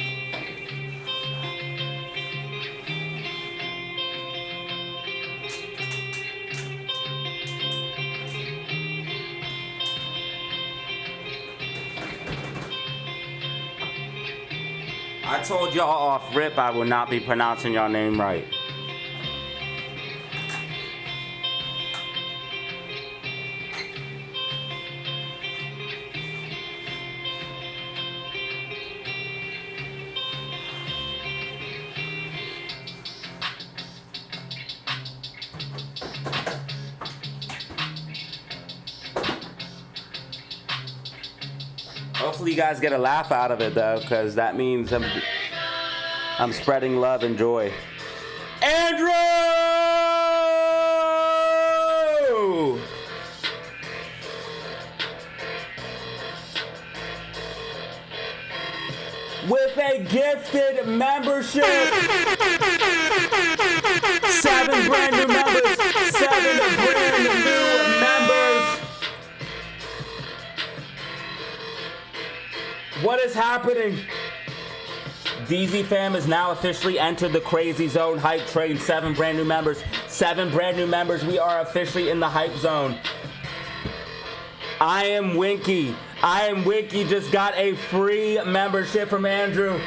I told y'all off rip I will not be pronouncing your name right. Hopefully you guys get a laugh out of it though, because that means I'm spreading love and joy. Andrew! With a gifted membership. 7 brand new members. 7 brand new members. What is happening? DZ fam has now officially entered the crazy zone hype train. 7 brand new members. 7 brand new members. We are officially in the hype zone. I am Winky. I am Winky just got a free membership from Andrew.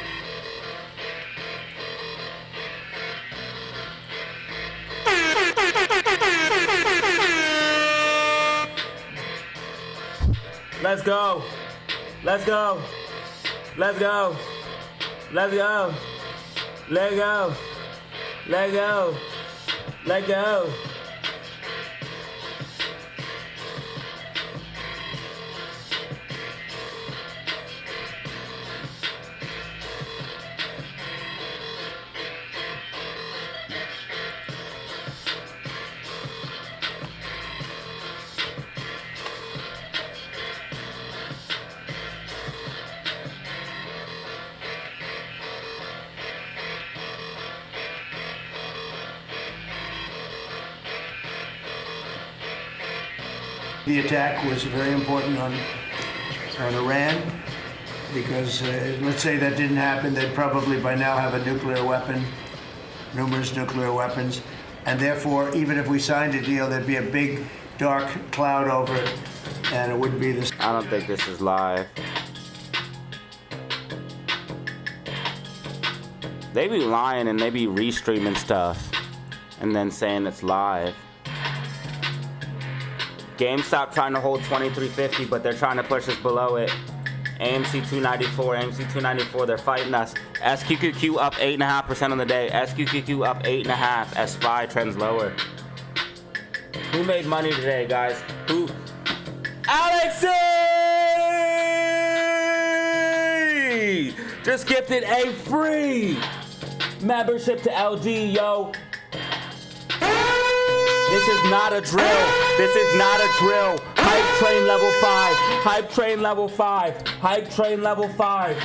Let's go. Let's go. Let's go. Let's go. Let go. Let go. Let go. The attack was very important on Iran because let's say that didn't happen, they'd probably by now have a nuclear weapon, numerous nuclear weapons, and therefore even if we signed a deal, there'd be a big dark cloud over it, and it wouldn't be this. I don't think this is live. They be lying and they be restreaming stuff and then saying it's live. GameStop trying to hold 2350, but they're trying to push us below it. AMC 294, AMC 294, they're fighting us. SQQQ up 8.5% on the day. SQQQ up 8.5% as SPY trends lower. Who made money today, guys? Who? Alexi! Just gifted a free membership to LG, yo. This is not a drill. This is not a drill. Hype train level 5. Hype train level 5. Hype train level 5.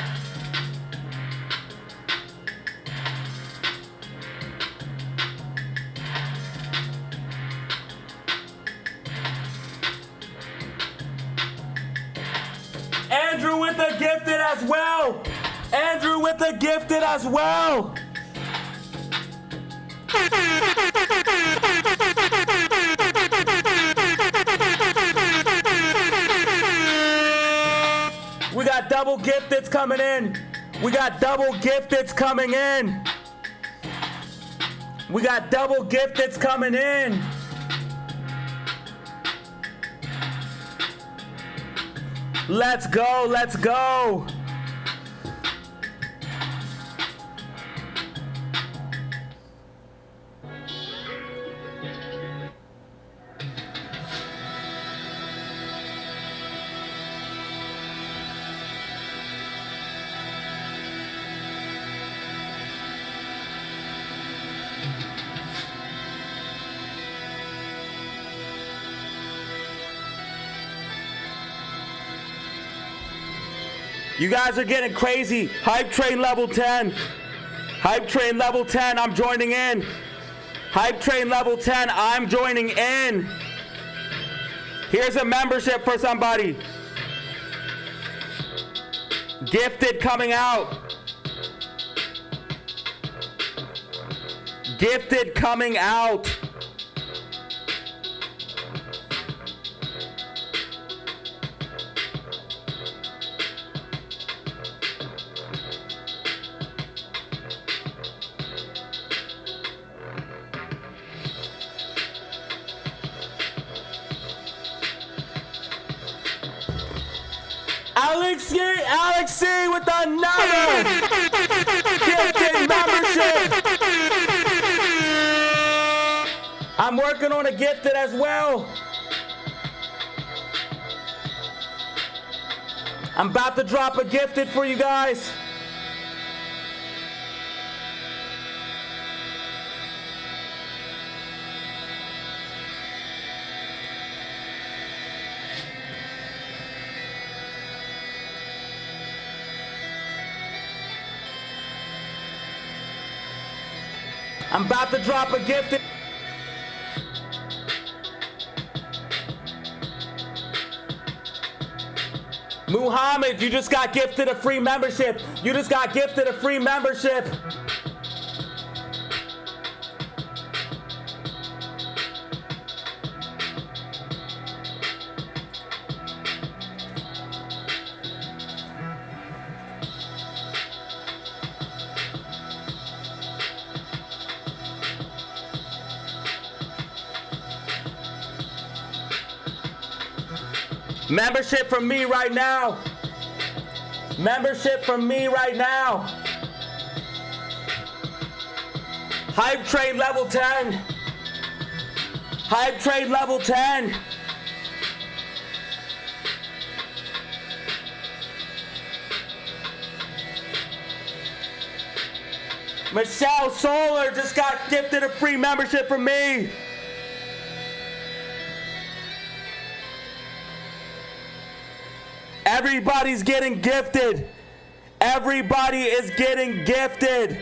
Andrew with the gifted as well. Andrew with the gifted as well. We got double gifteds coming in. We got double gifteds coming in. We got double gifteds coming in. Let's go, let's go. You guys are getting crazy. Hype train level 10. Hype train level 10, I'm joining in. Hype train level 10, I'm joining in. Here's a membership for somebody. Gifted coming out. Gifted coming out. Alexi with another gifted membership. I'm working on a gifted as well. I'm about to drop a gifted for you guys. I'm about to drop a gift. Muhammad, you just got gifted a free membership. You just got gifted a free membership. Membership from me right now. Membership from me right now. Hype train level 10. Hype train level 10. Michelle Solar just got gifted a free membership from me. Everybody's getting gifted. Everybody is getting gifted.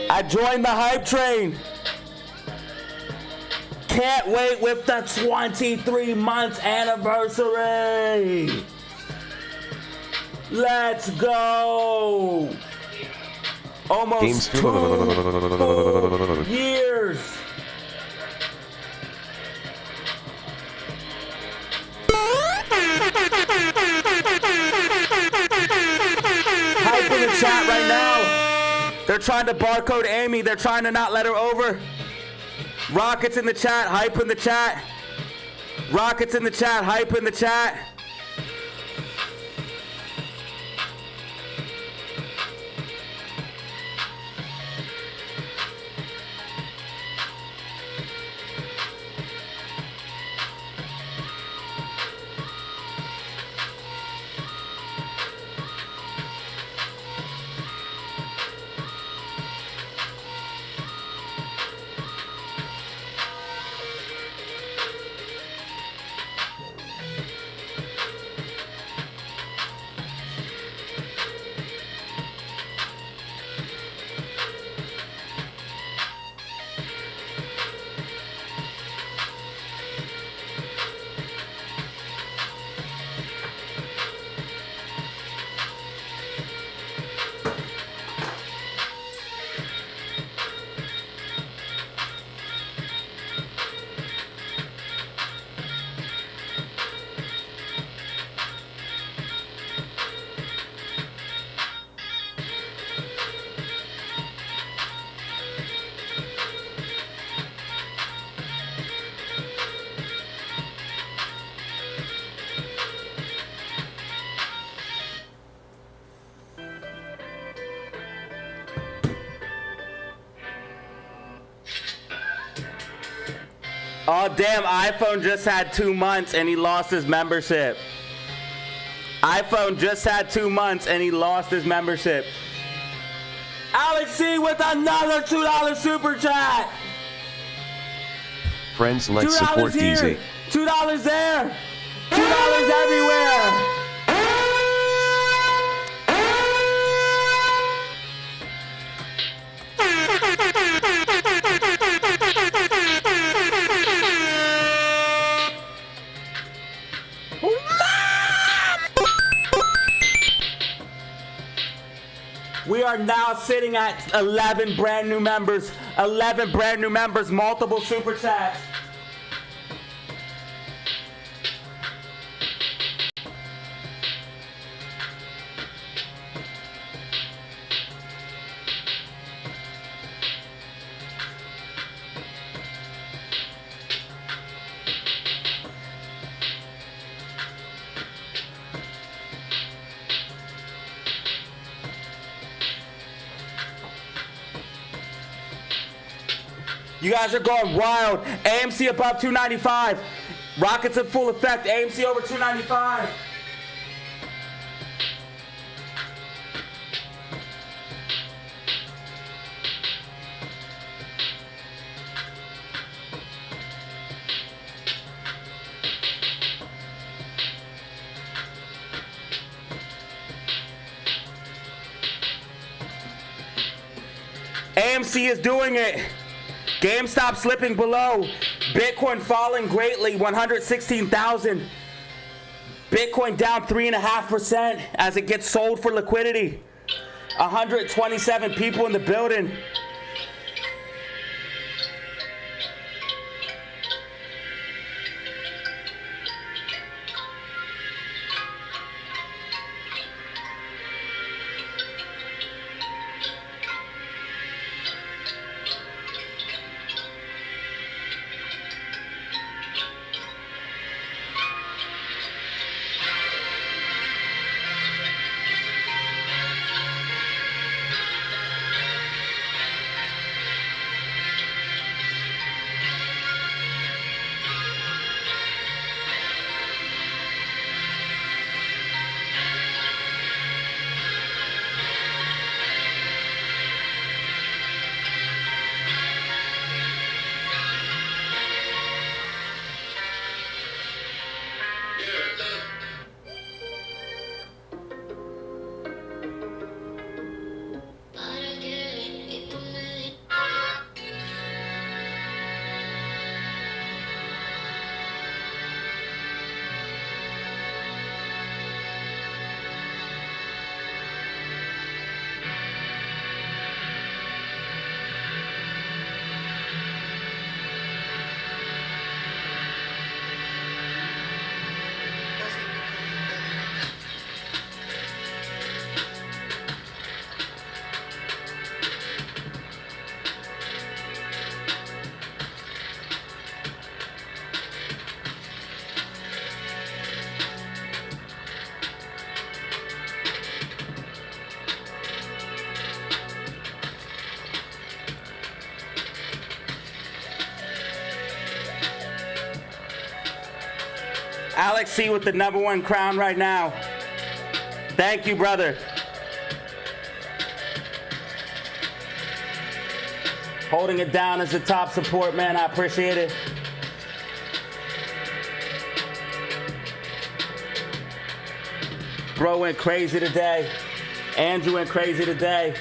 I joined the hype train. can't wait with the 23-month anniversary. Let's go. Almost 2 full years. Hype in the chat right now. They're trying to barcode Amy. They're trying to not let her over. Rockets in the chat. Hype in the chat. Rockets in the chat. Hype in the chat. Oh, damn, iPhone just had 2 months and he lost his membership. iPhone just had 2 months and he lost his membership. Alex C with another $2 super chat. Friends, let's support DZ. $2 there. $2 everywhere. We are now sitting at 11 brand new members. 11 brand new members, multiple super chats. You guys are going wild. AMC above 295. Rockets in full effect. AMC over 295. AMC is doing it. GameStop slipping below. Bitcoin falling greatly, 116,000. Bitcoin down 3.5% as it gets sold for liquidity. 127 people in the building. Alex C with the #1 crown right now. Thank you, brother. Holding it down as the top support, man. I appreciate it. Bro went crazy today. Andrew went crazy today.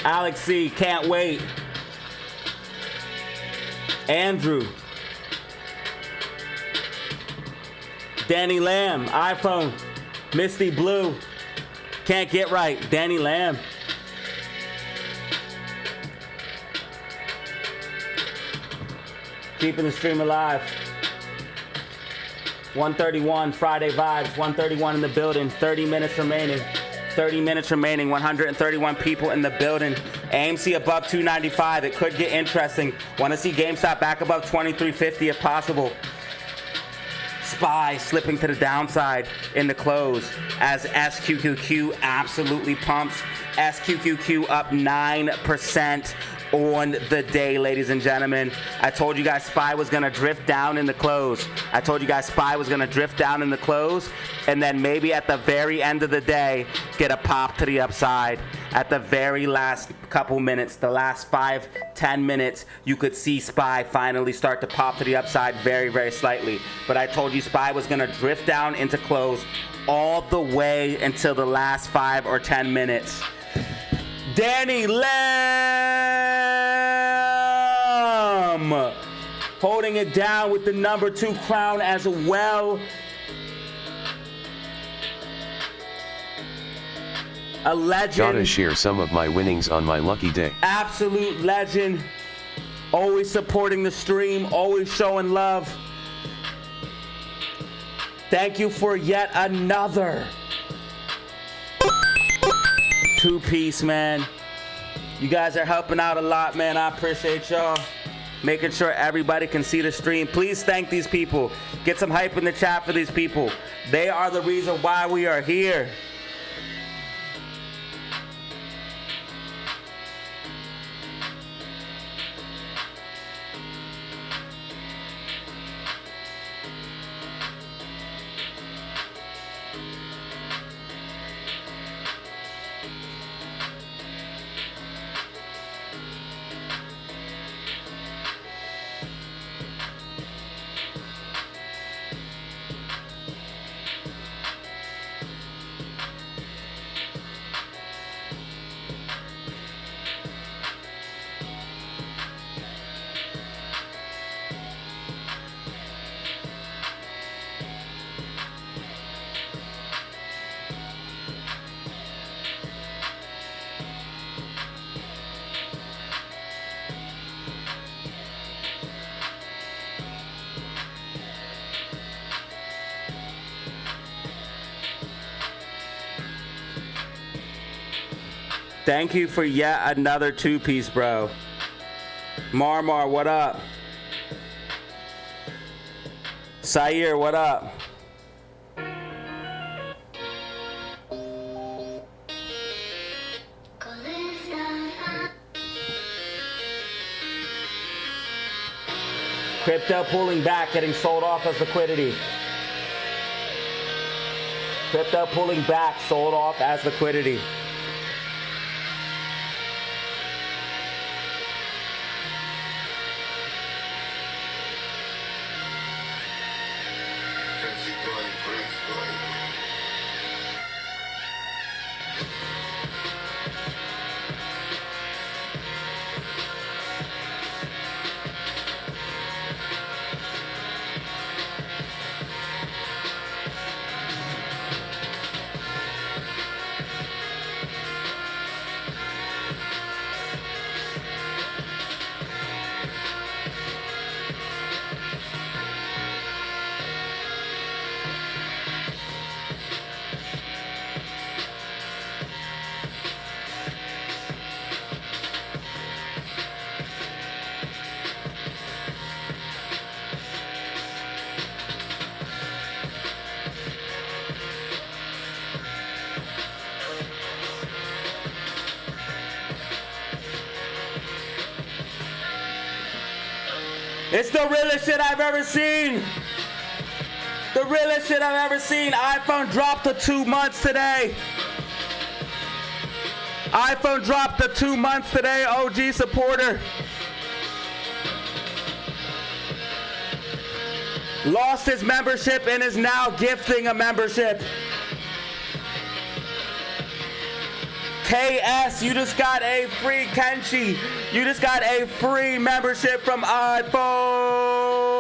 Alex C, can't wait. Andrew. Danny Lamb, iPhone. Misty Blue. Can't get right. Danny Lamb. Keeping the stream alive. 131, Friday vibes. 131 in the building. 30 minutes remaining. 30 minutes remaining. 131 people in the building. AMC above 295. It could get interesting. Want to see GameStop back above 2350 if possible. SPY slipping to the downside in the close as SQQQ absolutely pumps. SQQQ up 9% on the day, ladies and gentlemen. I told you guys SPY was gonna drift down in the close. I told you guys SPY was gonna drift down in the close, and then maybe at the very end of the day, get a pop to the upside. At the very last couple minutes, the last 5-10 minutes, you could see SPY finally start to pop to the upside very, very slightly. But I told you SPY was gonna drift down into close all the way until the last 5 or 10 minutes. Danny Lamb holding it down with the #2 crown as well. A legend. Gotta share some of my winnings on my lucky day. Absolute legend. Always supporting the stream, always showing love. Thank you for yet another 2-piece, man. You guys are helping out a lot, man. I appreciate y'all. Making sure everybody can see the stream. Please thank these people. Get some hype in the chat for these people. They are the reason why we are here. Thank you for yet another 2-piece, bro. Marmar, what up? Sayer, what up? Crypto pulling back, getting sold off as liquidity. Crypto pulling back, sold off as liquidity. Fancy going crazy, going. It's the realest shit I've ever seen. The realest shit I've ever seen. iPhone dropped to 2 months today. iPhone dropped to 2 months today, OG supporter. Lost his membership and is now gifting a membership. KS, you just got a free Kenshi. You just got a free membership from iPhone.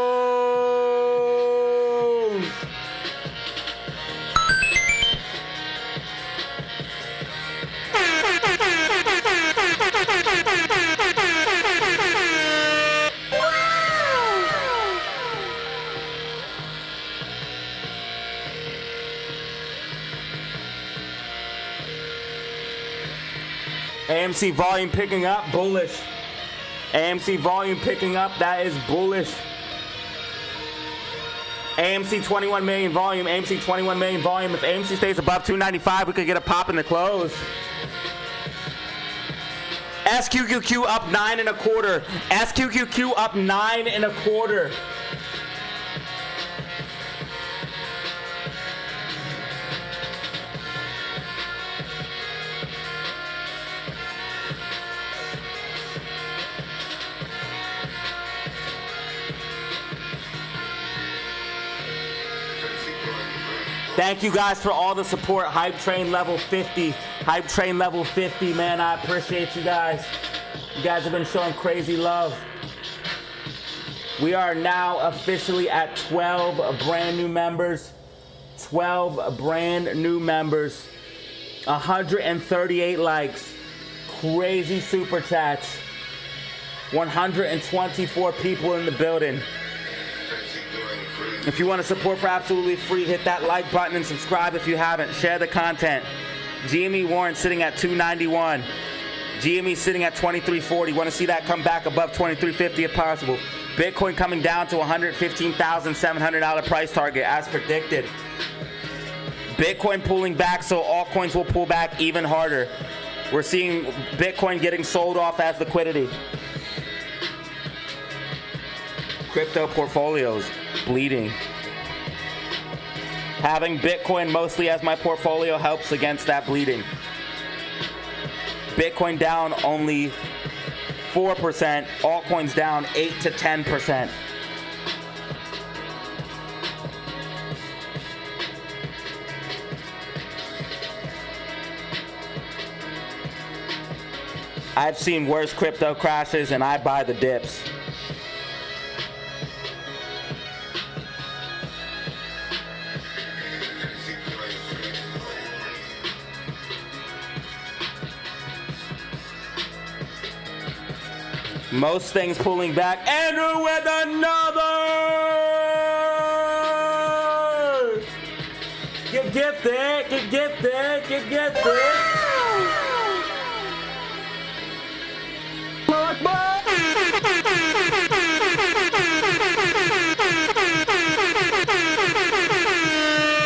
AMC volume picking up, bullish. AMC volume picking up, that is bullish. AMC 21 million volume, AMC 21 million volume. If AMC stays above 295, we could get a pop in the close. SQQQ up 9 1/4. SQQQ up 9 1/4. Thank you guys for all the support. Hype train level 50. Hype train level 50, man. I appreciate you guys. You guys have been showing crazy love. We are now officially at 12 brand new members. 12 brand new members. 138 likes. Crazy super chats. 124 people in the building. If you want to support for absolutely free, hit that like button and subscribe if you haven't. Share the content. GME Warren sitting at 291. GME sitting at 2340. Want to see that come back above 2350 if possible. Bitcoin coming down to $115,700 price target as predicted. Bitcoin pulling back, so altcoins will pull back even harder. We're seeing Bitcoin getting sold off as liquidity. Crypto portfolios bleeding. Having Bitcoin mostly as my portfolio helps against that bleeding. Bitcoin down only 4%, altcoins down 8 to 10%. I've seen worse crypto crashes and I buy the dips. Most things pulling back. Andrew with another! Get gifted, get gifted, get gifted.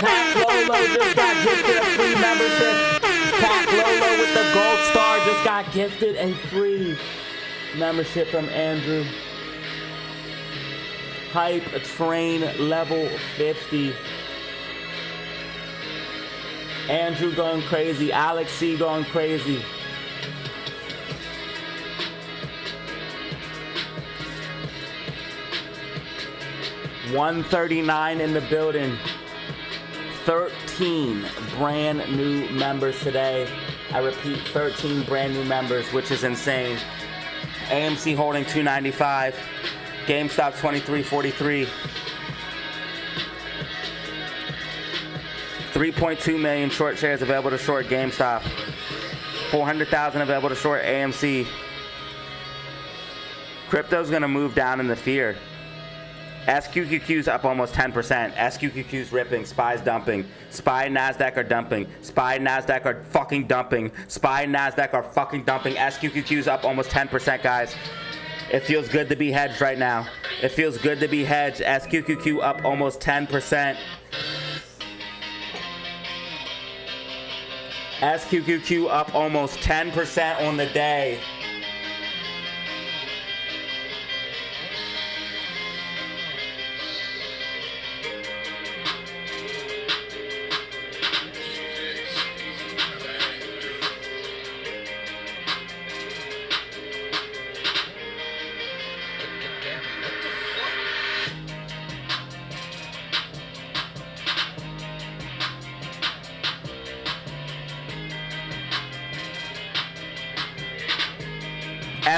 Pat Lolo just got gifted a free membership. Pat Lolo with the gold star just got gifted a free membership from Andrew. Hype train level 50. Andrew going crazy. Alex C going crazy. $139 in the building. 13 brand new members today. I repeat, 13 brand new members, which is insane. AMC holding 295. GameStop 2343. 3.2 million short shares available to short GameStop. 400,000 available to short AMC. Crypto's gonna move down in the fear. SQQQ's up almost 10%. SQQQ's ripping. SPY's dumping. SPY, NASDAQ are dumping. SPY, NASDAQ are fucking dumping. SPY, NASDAQ are fucking dumping. SQQQ's up almost 10%, guys. It feels good to be hedged right now. It feels good to be hedged. SQQQ up almost 10%. SQQQ up almost 10% on the day.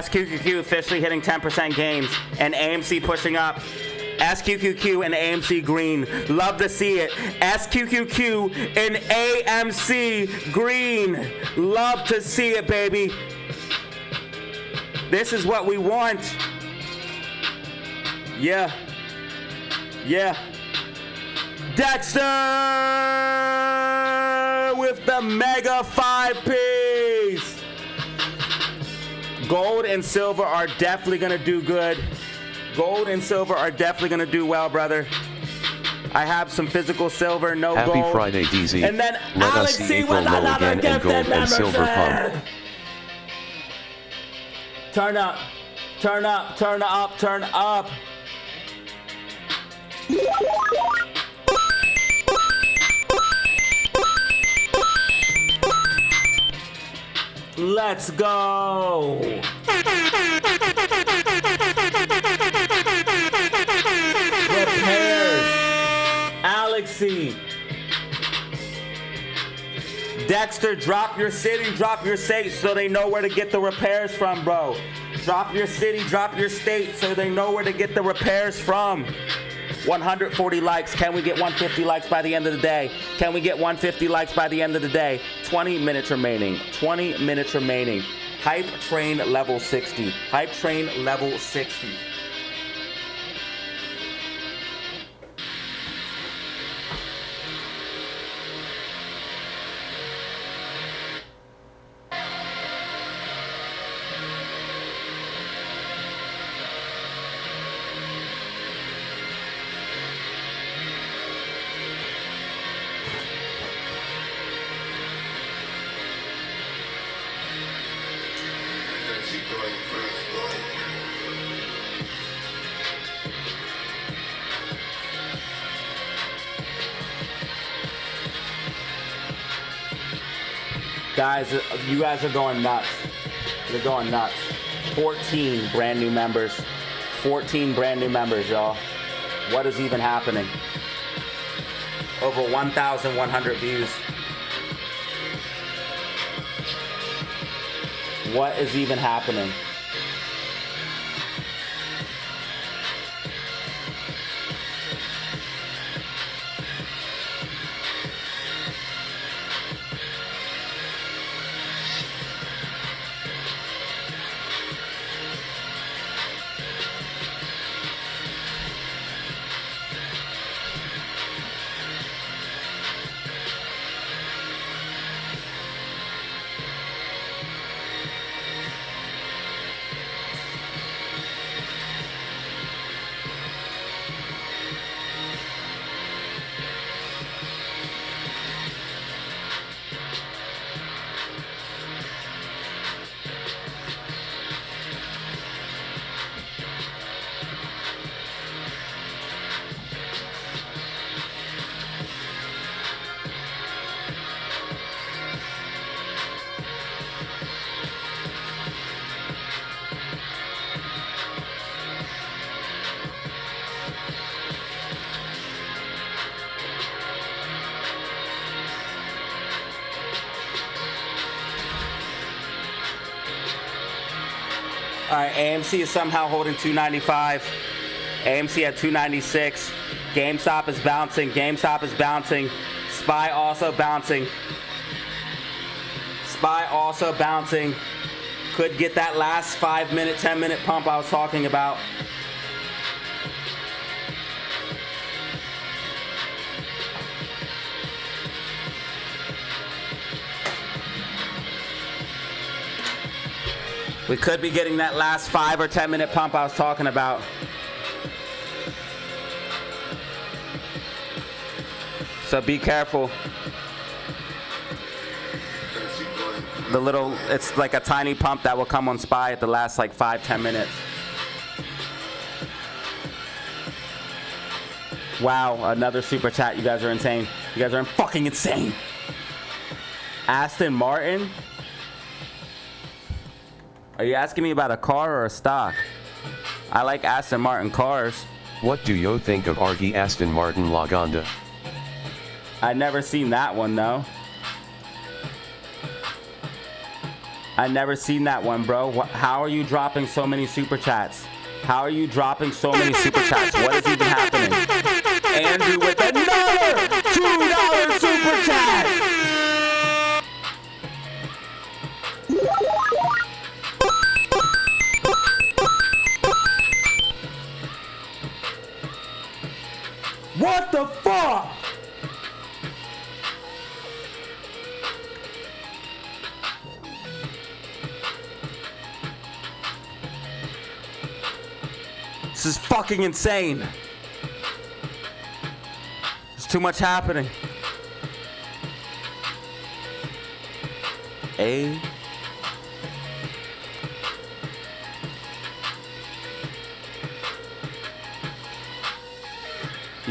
SQQQ officially hitting 10% gains, and AMC pushing up. SQQQ and AMC green. Love to see it. SQQQ and AMC green. Love to see it, baby. This is what we want. Yeah. Yeah. Dexter with the mega 5-piece. Gold and silver are definitely going to do good. Gold and silver are definitely going to do well, brother. I have some physical silver, no Happy gold. Friday, DZ. And then Let Alex us see C April with low another again and gold gifted and silver membership. pump. Turn up, turn up, turn up, turn up. Let's go. Repairs. Alexi. Dexter, drop your city, drop your state so they know where to get the repairs from, bro. Drop your city, drop your state so they know where to get the repairs from. 140 likes. Can we get 150 likes by the end of the day? Can we get 150 likes by the end of the day? 20 minutes remaining. 20 minutes remaining. Hype train level 60. Hype train level 60. Guys, you guys are going nuts. You're going nuts. 14 brand new members. 14 brand new members, y'all. What is even happening? Over 1,100 views. What is even happening? All right, AMC is somehow holding 295. AMC at 296. GameStop is bouncing. GameStop is bouncing. SPY also bouncing. SPY also bouncing. Could get that last 5-minute, 10-minute pump I was talking about. We could be getting that last 5 or 10-minute pump I was talking about. So be careful. The little, it's like a tiny pump that will come on SPY at the last like 5-10 minutes. Wow, another super chat. You guys are insane. You guys are fucking insane. Aston Martin? Are you asking me about a car or a stock? I like Aston Martin cars. What do you think of Argy Aston Martin Lagonda? I've never seen that one though. I never seen that one, bro. How are you dropping so many super chats? How are you dropping so many super chats? What is even happening? Andrew with another $2 super chat. What the fuck? This is fucking insane. There's too much happening. You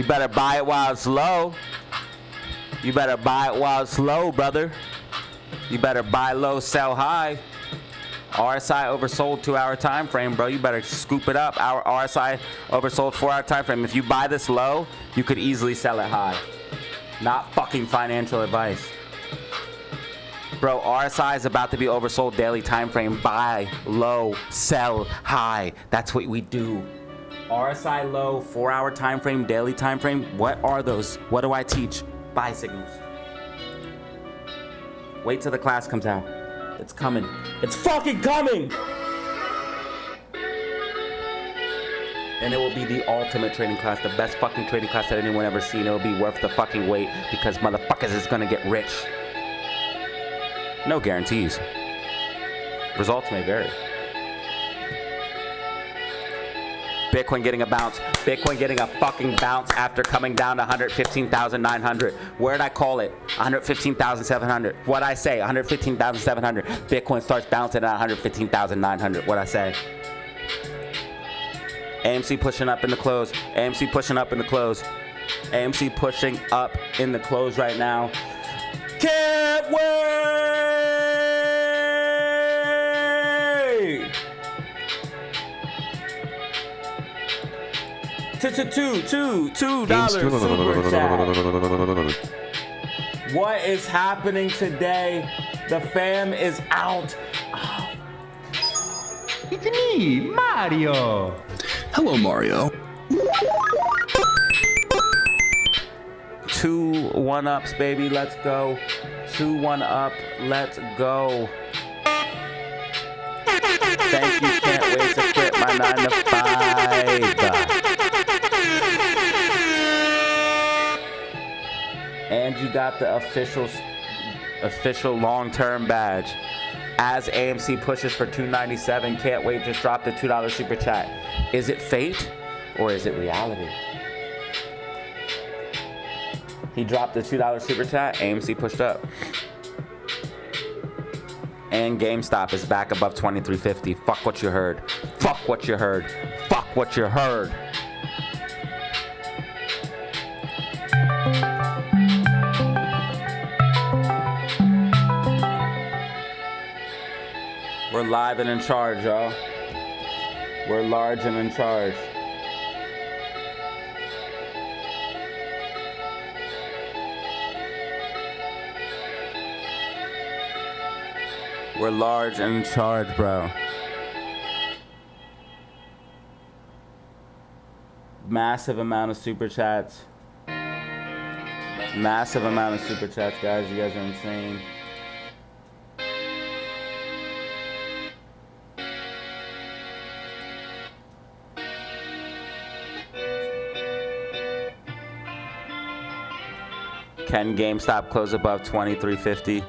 better buy it while it's low. You better buy it while it's low, brother. You better buy low, sell high. RSI oversold 2-hour time frame, bro. You better scoop it up. Our RSI oversold 4-hour time frame. If you buy this low, you could easily sell it high. Not fucking financial advice. Bro, RSI is about to be oversold daily time frame. Buy low, sell high. That's what we do. RSI low, 4-hour time frame, daily time frame. What are those? What do I teach? Buy signals. Wait till the class comes out. It's coming. It's fucking coming! And it will be the ultimate trading class, the best fucking trading class that anyone ever seen. It will be worth the fucking wait because motherfuckers is gonna get rich. No guarantees. Results may vary. Bitcoin getting a bounce. Bitcoin getting a fucking bounce after coming down to 115,900. Where'd I call it? 115,700. What'd I say? 115,700. Bitcoin starts bouncing at 115,900. What'd I say? AMC pushing up in the close. AMC pushing up in the close. AMC pushing up in the close right now. Can't wait! $2 super chat. What is happening today? The fam is out. It's me, Mario. Hello, Mario. 2 1-ups, baby. Let's go. 2 1-up. Let's go. Thank you. Can't wait to quit my 9 to 5. And you got the official long-term badge. As AMC pushes for 297, can't wait, just dropped the $2 super chat. Is it fate or is it reality? He dropped the $2 super chat, AMC pushed up. And GameStop is back above 2350. Fuck what you heard. Fuck what you heard. Fuck what you heard. We're live and in charge, y'all. We're large and in charge. We're large and in charge, bro. Massive amount of super chats. Massive amount of super chats, guys. You guys are insane. Can GameStop close above 2350?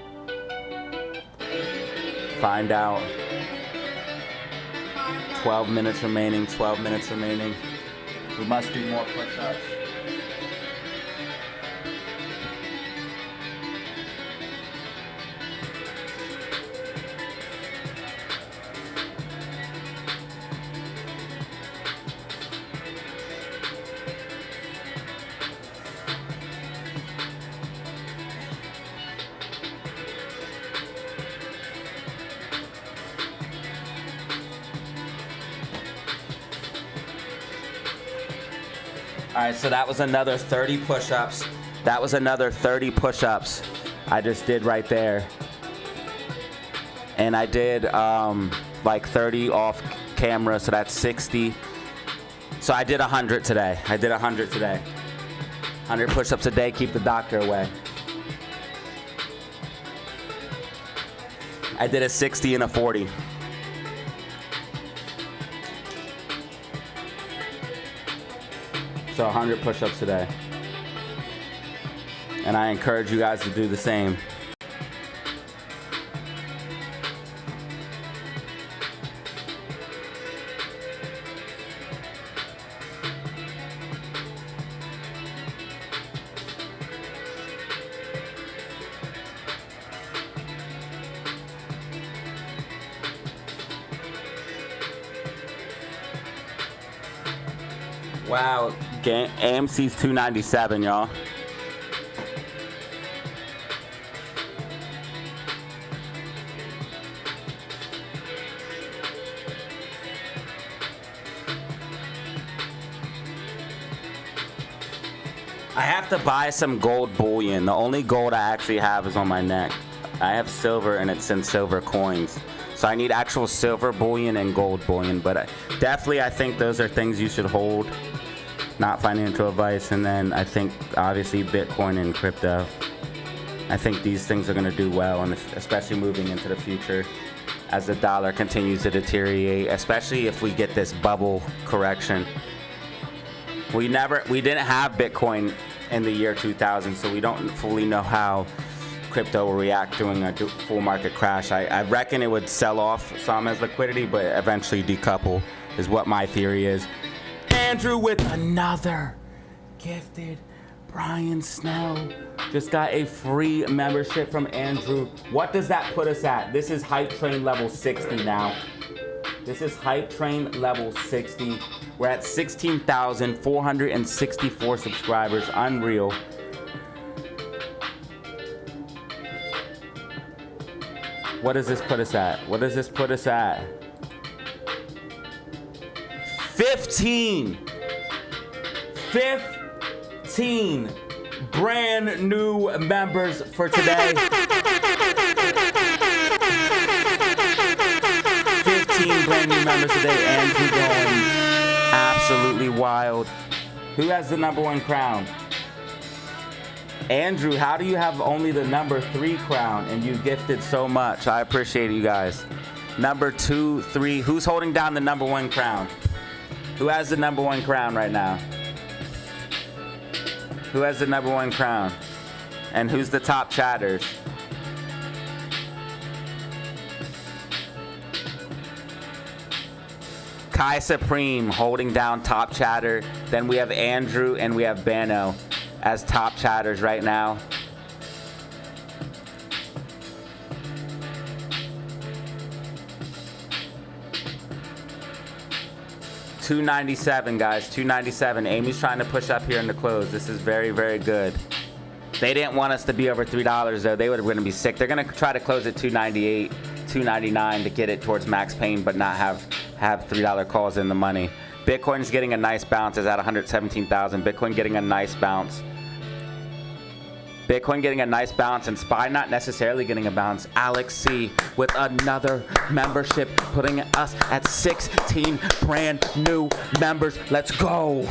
Find out. 12 minutes remaining, 12 minutes remaining. We must do more push-ups. All right, so that was another 30 push-ups. That was another 30 push-ups I just did right there. and I did like 30 off camera, so that's 60. So I did 100 today. 100 push-ups a day, keep the doctor away. I did a 60 and a 40. So 100 push-ups today. And I encourage you guys to do the same. Wow, AMC's 297, y'all. I have to buy some gold bullion. The only gold I actually have is on my neck. I have silver and it's in silver coins. So I need actual silver bullion and gold bullion. But definitely I think those are things you should hold. Not financial advice. And then I think obviously Bitcoin and crypto. I think these things are going to do well, and especially moving into the future as the dollar continues to deteriorate, especially if we get this bubble correction. We didn't have Bitcoin in the year 2000, so we don't fully know how crypto will react during a full market crash. I reckon it would sell off some as liquidity, but eventually decouple is what my theory is. Andrew with another gifted. Brian Snow just got a free membership from Andrew. What does that put us at? This is Hype Train level 60 now. This is Hype Train level 60. We're at 16,464 subscribers. Unreal. What does this put us at? 15 brand new members for today. 15 brand new members today. Andrew going absolutely wild. Who has the #1 crown? Andrew, how do you have only the #3 crown and you gifted so much? I appreciate you guys. Number 2, 3. Who's holding down the #1 crown? Who has the #1 crown right now? Who has the #1 crown? And who's the top chatters? Kai Supreme holding down top chatter. Then we have Andrew and we have Bano as top chatters right now. $297, guys. $297. Amy's trying to push up here in the close. This is very, very good. They didn't want us to be over $3 though. They were going to be sick. They're going to try to close at $298, $299 to get it towards max pain, but not have $3 calls in the money. Bitcoin's getting a nice bounce. It's at 117,000. Bitcoin getting a nice bounce. Bitcoin getting a nice bounce, and SPY not necessarily getting a bounce. Alex C with another membership, putting us at 16 brand new members. Let's go.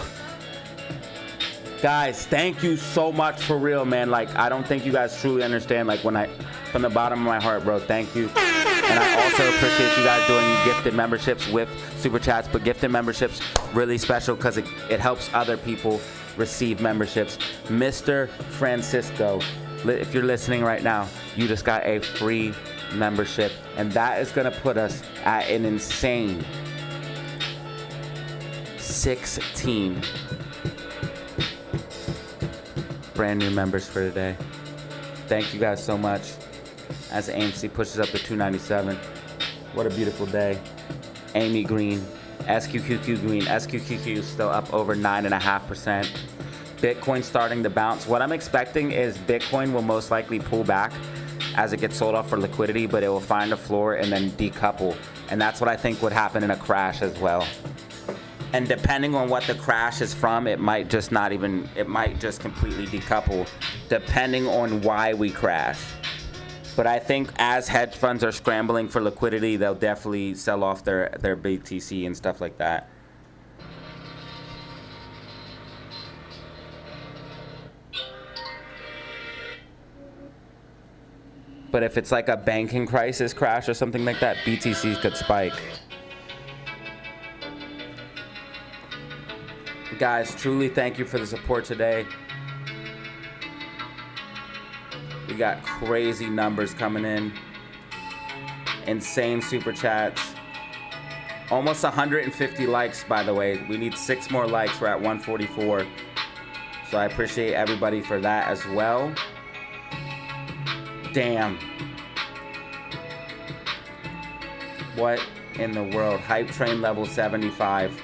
Guys, thank you so much for real, man. Like, I don't think you guys truly understand, like, from the bottom of my heart, bro, thank you. And I also appreciate you guys doing gifted memberships with super chats, but gifted memberships really special because it helps other people receive memberships. Mr. Francisco, if you're listening right now, you just got a free membership, and that is gonna put us at an insane 16 brand new members for today. Thank you guys so much. As AMC pushes up to 297. What a beautiful day. Amy Green, SQQQ Green. SQQQ is still up over 9.5%. Bitcoin starting to bounce. What I'm expecting is Bitcoin will most likely pull back as it gets sold off for liquidity, but it will find a floor and then decouple. And that's what I think would happen in a crash as well. And depending on what the crash is from, it might just completely decouple, depending on why we crash. But I think as hedge funds are scrambling for liquidity, they'll definitely sell off their BTC and stuff like that. But if it's like a banking crisis crash or something like that, BTC could spike. Guys, truly thank you for the support today. We got crazy numbers coming in. Insane super chats. Almost 150 likes, by the way. We need 6 more likes. We're at 144. So I appreciate everybody for that as well. Damn. What in the world? Hype train level 75.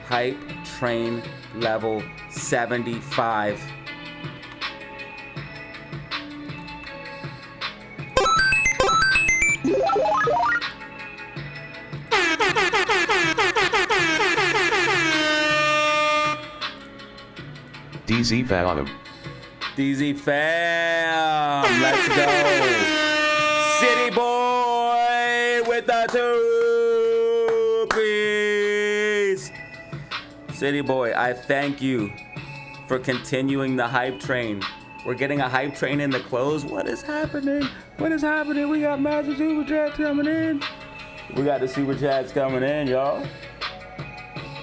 Hype train level 75. DZ fam. DZ fam, let's go. City boy with the 2-piece. City boy, I thank you for continuing the hype train. We're getting a hype train in the close. What is happening? What is happening? We got massive super chats coming in. We got the super chats coming in, y'all.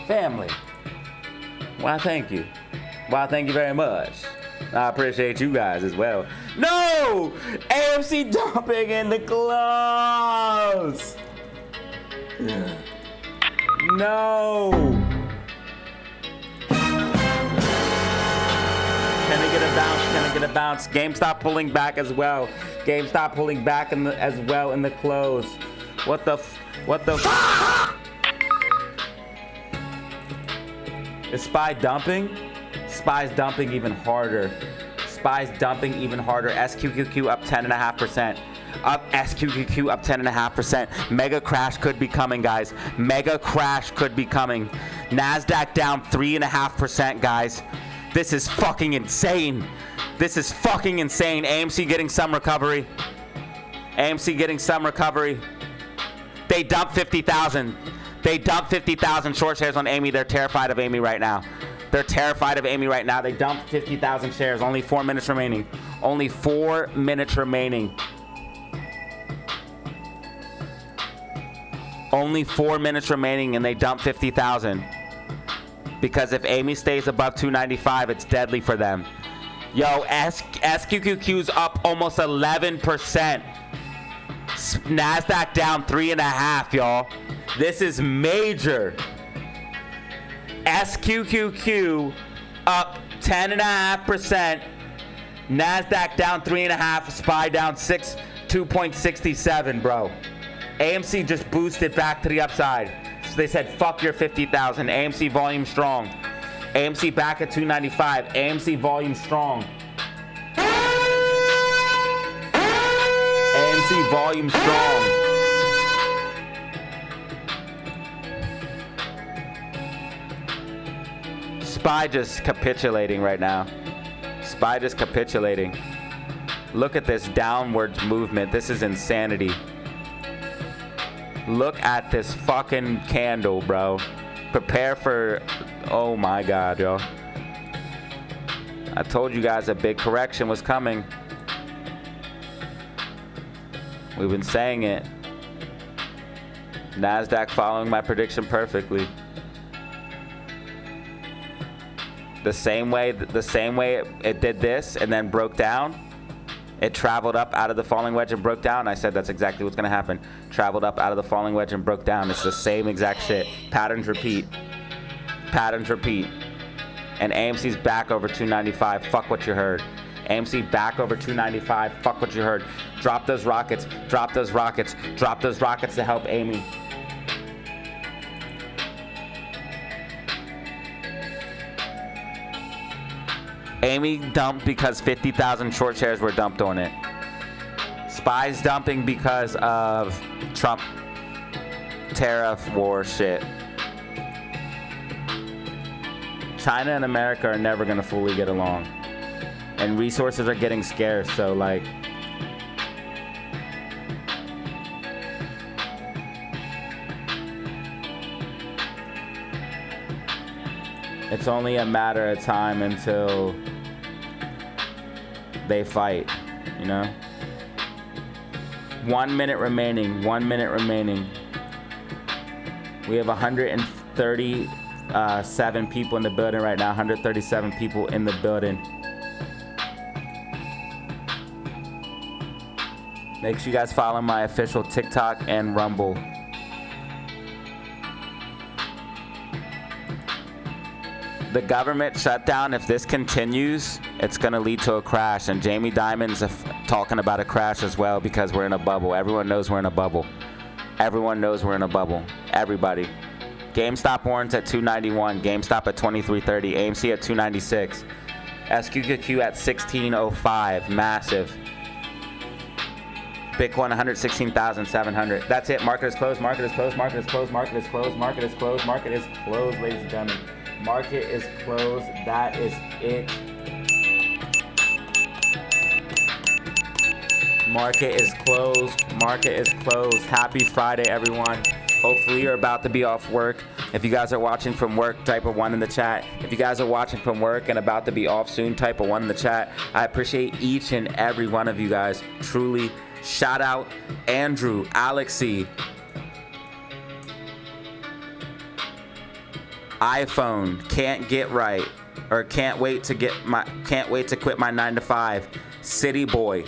Family. Why, thank you. Why, thank you very much. I appreciate you guys as well. No! AMC dumping in the close. No. Can I get a bounce? Can I get a bounce? GameStop pulling back as well. GameStop pulling back as well in the close. What the Is SPY dumping? SPY's dumping even harder. SPY's dumping even harder. SQQQ up 10.5%. Up SQQQ up 10.5%. Mega crash could be coming, guys. Mega crash could be coming. NASDAQ down 3.5%, guys. This is fucking insane. This is fucking insane. AMC getting some recovery. AMC getting some recovery. They dumped 50,000. They dumped 50,000 short shares on Amy. They're terrified of Amy right now. They're terrified of Amy right now. They dumped 50,000 shares. Only 4 minutes remaining. Only 4 minutes remaining. Only 4 minutes remaining and they dumped 50,000. Because if Amy stays above 295, it's deadly for them. Yo, SQQQ's up almost 11%. NASDAQ down 3.5%, y'all. This is major. SQQQ up 10.5%. NASDAQ down 3.5%. SPY down 2.67, bro. AMC just boosted back to the upside. So they said, fuck your 50,000. AMC volume strong. AMC back at 295. AMC volume strong. AMC volume strong. SPY just capitulating right now. SPY just capitulating. Look at this downwards movement. This is insanity. Look at this fucking candle, bro. Prepare for... Oh my God, yo. I told you guys a big correction was coming. We've been saying it. NASDAQ following my prediction perfectly. The same way it did this and then broke down. It traveled up out of the falling wedge and broke down. I said that's exactly what's going to happen. Traveled up out of the falling wedge and broke down. It's the same exact shit. Patterns repeat. Patterns repeat. And AMC's back over 295. Fuck what you heard. AMC back over 295. Fuck what you heard. Drop those rockets. Drop those rockets. Drop those rockets to help Amy. Amy dumped because 50,000 short shares were dumped on it. SPY's dumping because of Trump tariff war shit. China and America are never going to fully get along. And resources are getting scarce, so like It's only a matter of time until they fight, you know? 1 minute remaining, 1 minute remaining. We have 137 people in the building right now, 137 people in the building. Make sure you guys follow my official TikTok and Rumble. The government shutdown, if this continues, it's going to lead to a crash. And Jamie Dimon's talking about a crash as well because we're in a bubble. Everyone knows we're in a bubble. Everyone knows we're in a bubble. Everybody. GameStop warrants at 291. GameStop at 2330. AMC at 296. SQQQ at 1605. Massive. Bitcoin 116,700. That's it. Market is closed. Market is closed. Market is closed. Market is closed. Market is closed. Market is closed, ladies and gentlemen. Market is closed. That is it. Market is closed. Market is closed. Happy Friday, everyone. Hopefully you're about to be off work. If you guys are watching from work, type a 1 in the chat. If you guys are watching from work and about to be off soon, type a 1 in the chat. I appreciate each and every one of you guys. Truly. Shout out Andrew, Alexi, iPhone, can't get right, or can't wait to quit my 9 to 5, City Boy,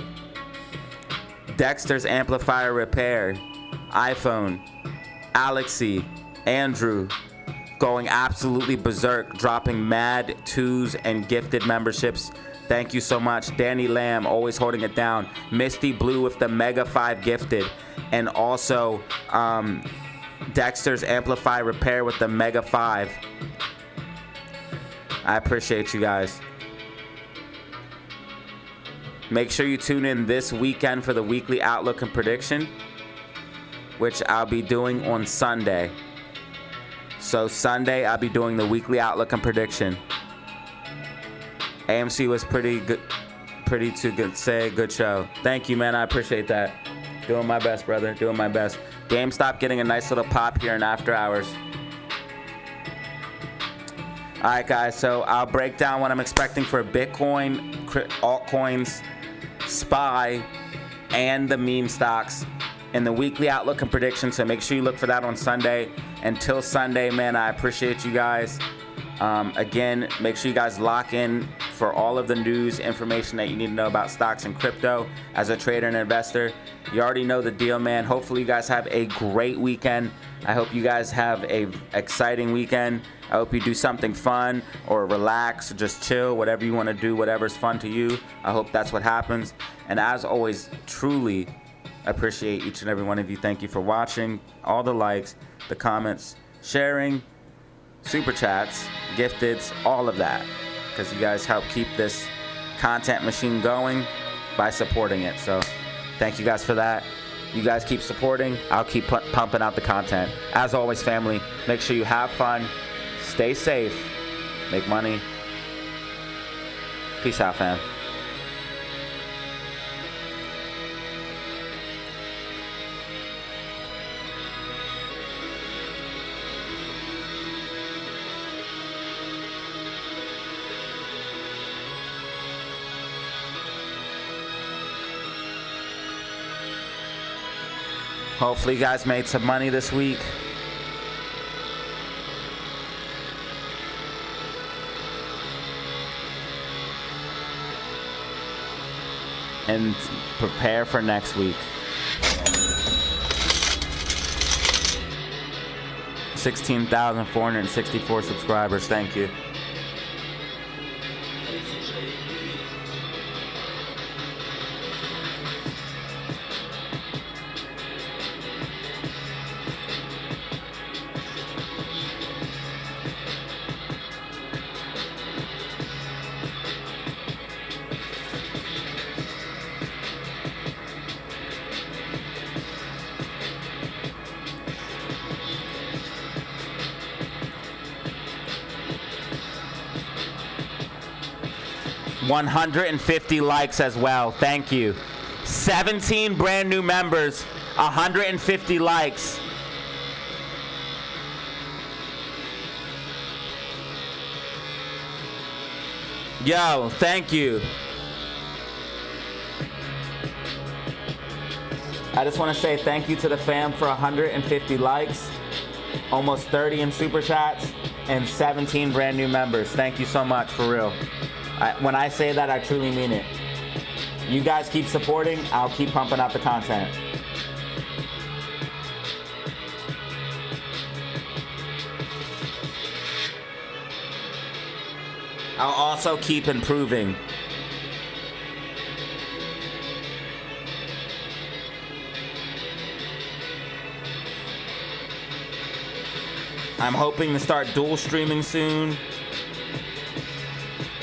Dexter's Amplifier Repair, iPhone, Alexi, Andrew, going absolutely berserk, dropping mad 2s and gifted memberships. Thank you so much. Danny Lamb, always holding it down. Misty Blue with the Mega 5 gifted. And also Dexter's Amplify Repair with the Mega 5. I appreciate you guys. Make sure you tune in this weekend for the weekly outlook and prediction, which I'll be doing on Sunday. So Sunday, I'll be doing the weekly outlook and prediction. AMC was pretty good, good show. Thank you, man. I appreciate that. Doing my best, brother. Doing my best. GameStop getting a nice little pop here in after hours. All right, guys. So I'll break down what I'm expecting for Bitcoin, altcoins, SPY, and the meme stocks in the weekly outlook and prediction. So make sure you look for that on Sunday. Until Sunday, man, I appreciate you guys. Again, make sure you guys lock in for all of the news, information that you need to know about stocks and crypto as a trader and investor. You already know the deal, man. Hopefully you guys have a great weekend. I hope you guys have a exciting weekend. I hope you do something fun or relax or just chill, whatever you want to do, whatever's fun to you. I hope that's what happens. And as always, truly appreciate each and every one of you. Thank you for watching, all the likes, the comments, sharing, super chats, gifteds, all of that, because you guys help keep this content machine going by supporting it. So thank you guys for that. You guys keep supporting. I'll keep pumping out the content. As always, family, make sure you have fun, stay safe, make money. Peace out, fam. Hopefully you guys made some money this week. And prepare for next week. 16,464 subscribers. Thank you. $150 likes as well. Thank you. 17 brand new members, 150 likes. Yo, thank you. I just want to say thank you to the fam for 150 likes, almost 30 in super chats, and 17 brand new members. Thank you so much, for real. When I say that, I truly mean it. You guys keep supporting, I'll keep pumping out the content. I'll also keep improving. I'm hoping to start dual streaming soon.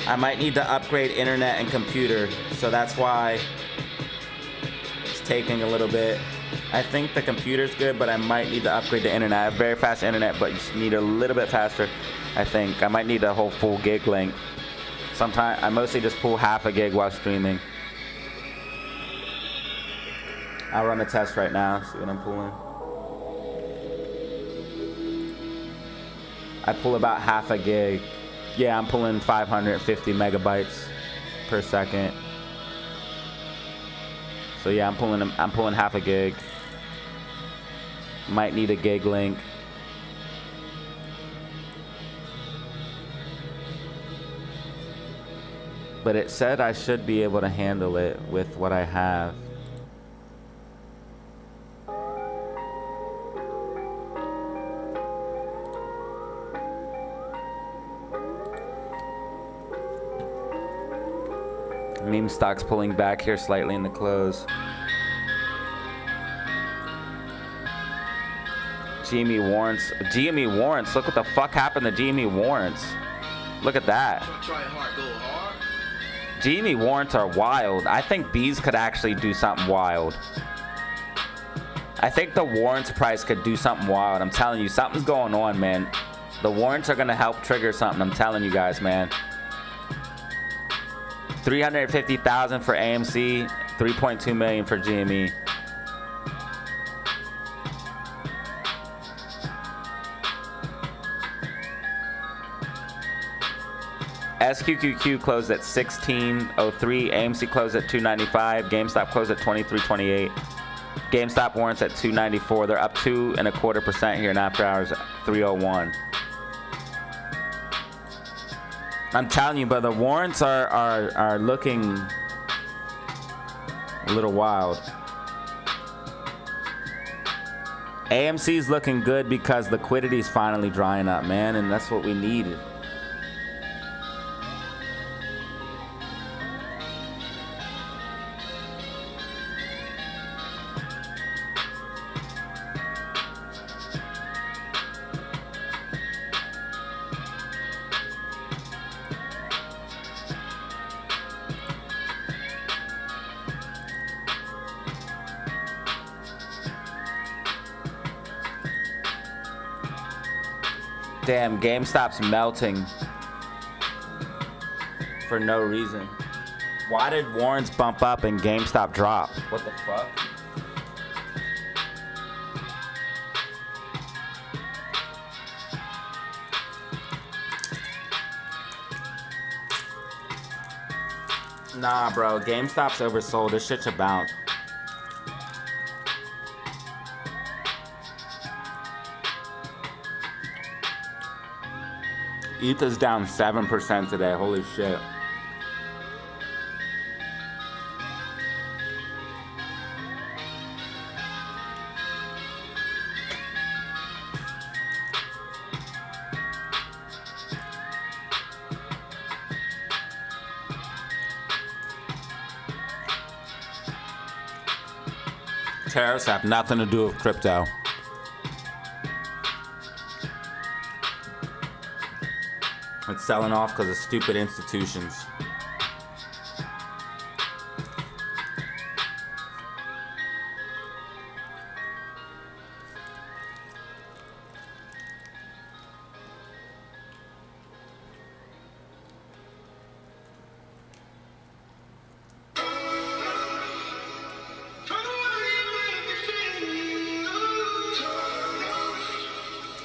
I might need to upgrade internet and computer, so that's why it's taking a little bit. I think the computer's good, but I might need to upgrade the internet. I have very fast internet, but you need a little bit faster. I think I might need a whole full gig length. Sometimes I mostly just pull half a gig while streaming. I'll run a test right now, see what I'm pulling. I pull about half a gig. Yeah, I'm pulling 550 megabytes per second. So yeah, I'm pulling half a gig. Might need a gig link. But it said I should be able to handle it with what I have. Meme stocks pulling back here slightly in the close. GME warrants. GME warrants. Look what the fuck happened to GME warrants. Look at that. Try hard, go hard. GME warrants are wild. I think these could actually do something wild. I think the warrants price could do something wild. I'm telling you, something's going on, man. The warrants are gonna help trigger something. I'm telling you guys, man. 350,000 for AMC, 3.2 million for GME. SQQQ closed at 1603. AMC closed at 295. GameStop closed at 2328. GameStop warrants at 294. They're up 2.25% here in after hours, 301. I'm telling you, but the warrants are looking a little wild. AMC's looking good because liquidity's finally drying up, man, and that's what we needed. Damn, GameStop's melting for no reason. Why did warrants bump up and GameStop drop? What the fuck? Nah, bro, GameStop's oversold. This shit should bounce. ETH is down 7% today. Holy shit. Tariffs have nothing to do with crypto. It's selling off because of stupid institutions.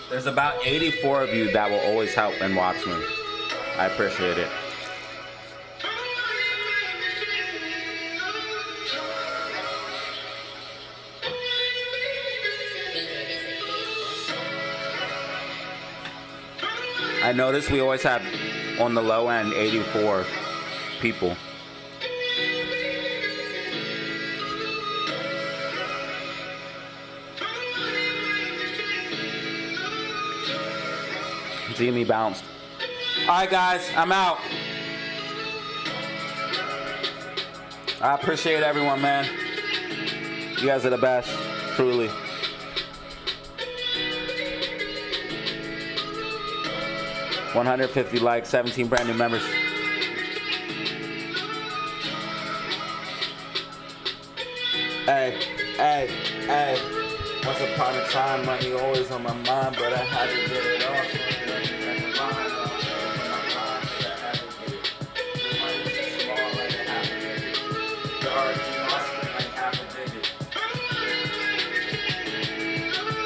There's about 84 of you that will always help and watch me. I appreciate it. I noticed we always have on the low end 84 people. Jimmy bounced. All right, guys, I'm out. I appreciate everyone, man. You guys are the best, truly. $150 likes, 17 brand new members. Hey, hey, hey. Once upon a time, money always on my mind, but I had to get it off.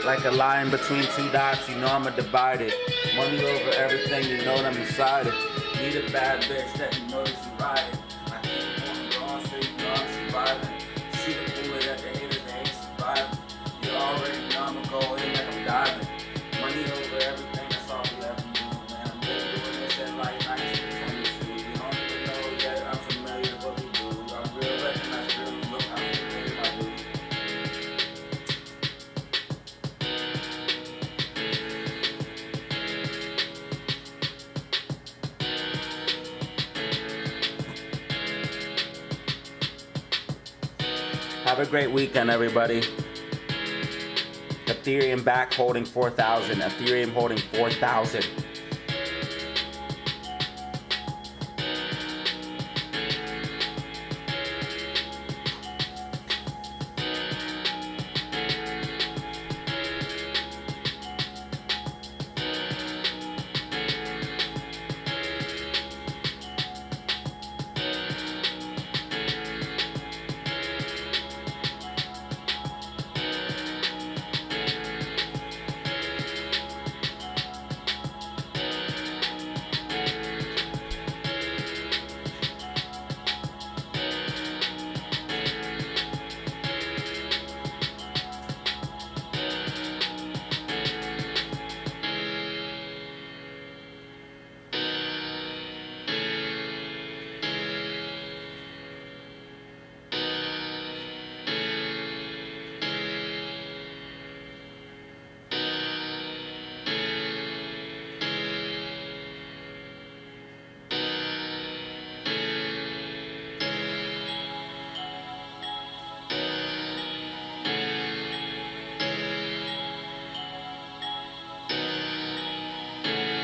Like a line between two dots, you know I'ma divide it. Money over everything, you know that I'm inside it. Need a bad bitch that you know that you ride it. I keep on going, so you know I'm surviving. See the bullet at the haters, they ain't surviving. You already know I'ma go in like I'm diving. Money over everything, that's all we ever do, man. I'm really doing this at like 1922. You don't even know yet, I'm familiar with what we do. I'm real recognized, really look, I'm familiar with my dude. Have a great weekend, everybody. Ethereum back holding 4,000. Ethereum holding 4,000.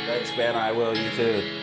Thanks, man. I will. You too.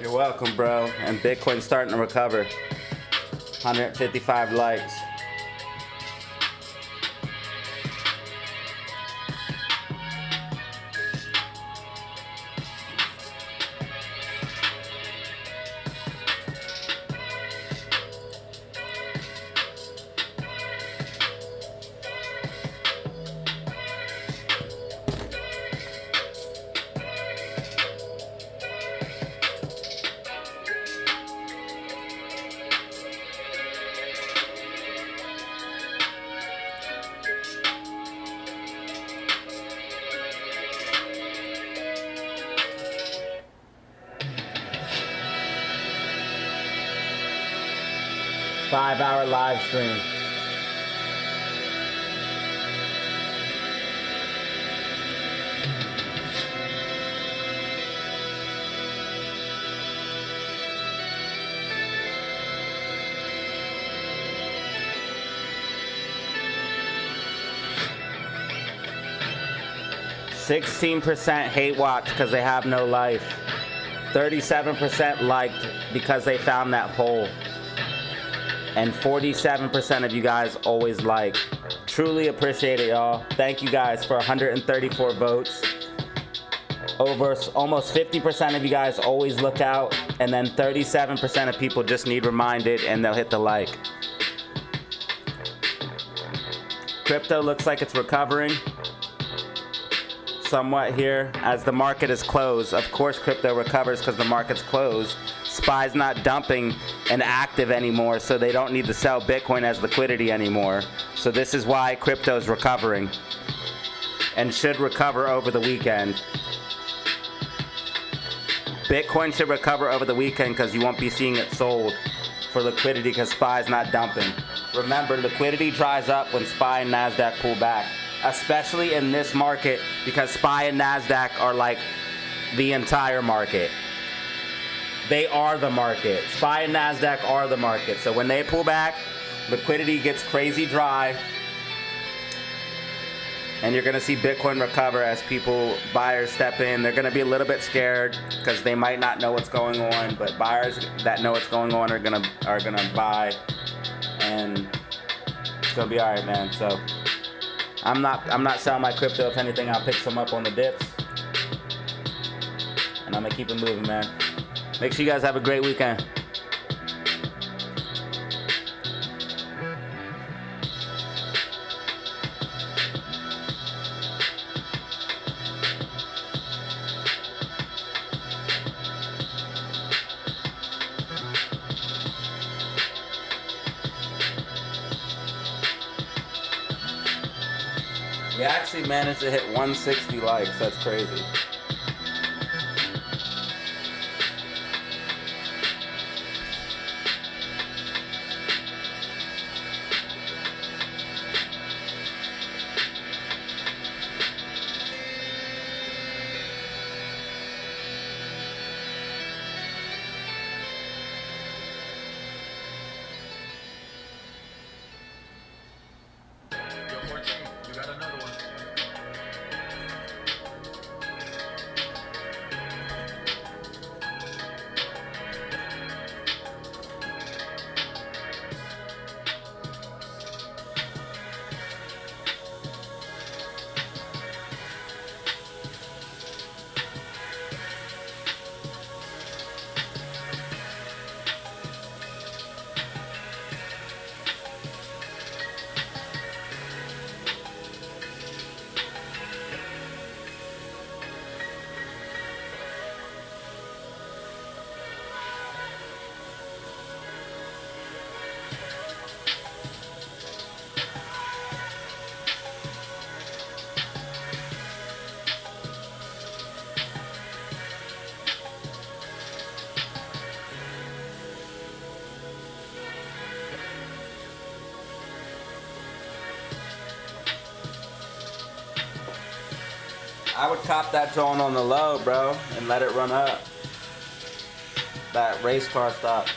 You're welcome, bro. And Bitcoin's starting to recover. 155 likes. Five-hour live stream. %16 hate watch because they have no life. 37% liked because they found that poll. And 47% of you guys always like. Truly appreciate it, y'all. Thank you guys for 134 votes. Over almost 50% of you guys always look out, and then 37% of people just need reminded and they'll hit the like. Crypto looks like it's recovering somewhat here as the market is closed. Of course crypto recovers because the market's closed. SPY's not dumping and active anymore, so they don't need to sell Bitcoin as liquidity anymore. So this is why crypto's recovering and should recover over the weekend. Bitcoin should recover over the weekend because you won't be seeing it sold for liquidity because SPY's not dumping. Remember, liquidity dries up when SPY and NASDAQ pull back, especially in this market because SPY and NASDAQ are like the entire market. They are the market. SPY and NASDAQ are the market. So when they pull back, liquidity gets crazy dry. And you're going to see Bitcoin recover as buyers step in. They're going to be a little bit scared because they might not know what's going on. But buyers that know what's going on are gonna buy. And it's going to be all right, man. So I'm not selling my crypto. If anything, I'll pick some up on the dips. And I'm going to keep it moving, man. Make sure you guys have a great weekend. We actually managed to hit 160 likes. That's crazy. I would cop that drone on the low, bro, and let it run up. That race car stock.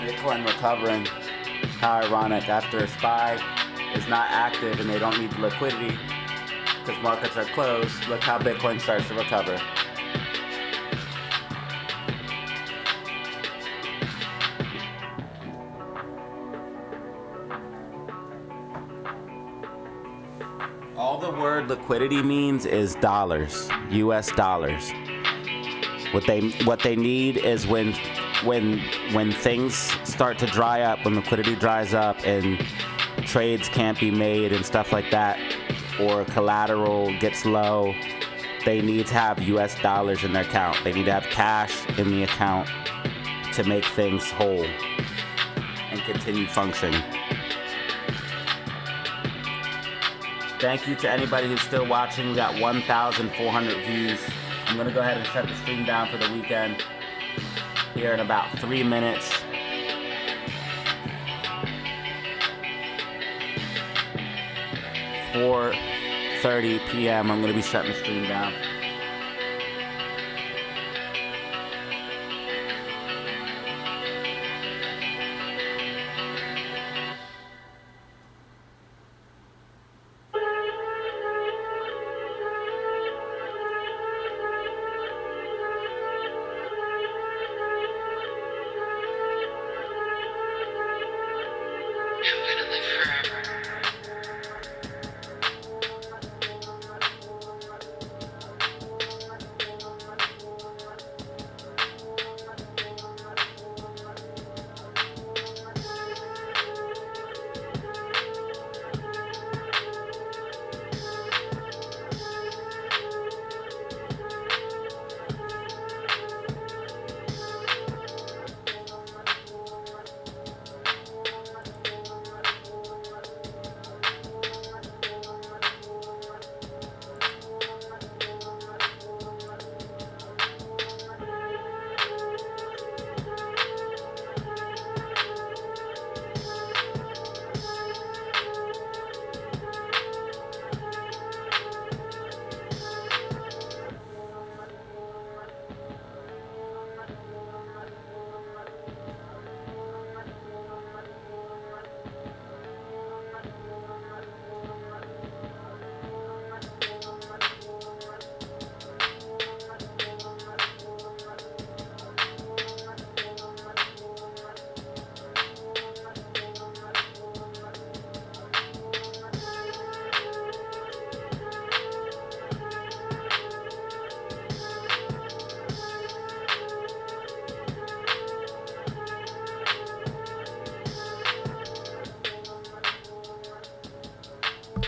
Bitcoin recovering. How ironic, after a SPY is not active and they don't need the liquidity because markets are closed, look how Bitcoin starts to recover. All the word liquidity means is dollars, US dollars. What they need is when things start to dry up, when liquidity dries up and trades can't be made and stuff like that, or collateral gets low, they need to have US dollars in their account. They need to have cash in the account to make things whole and continue functioning. Thank you to anybody who's still watching. We got 1,400 views. I'm gonna go ahead and shut the stream down for the weekend here in about 3 minutes. (4:30 p.m.) I'm gonna be shutting the stream down.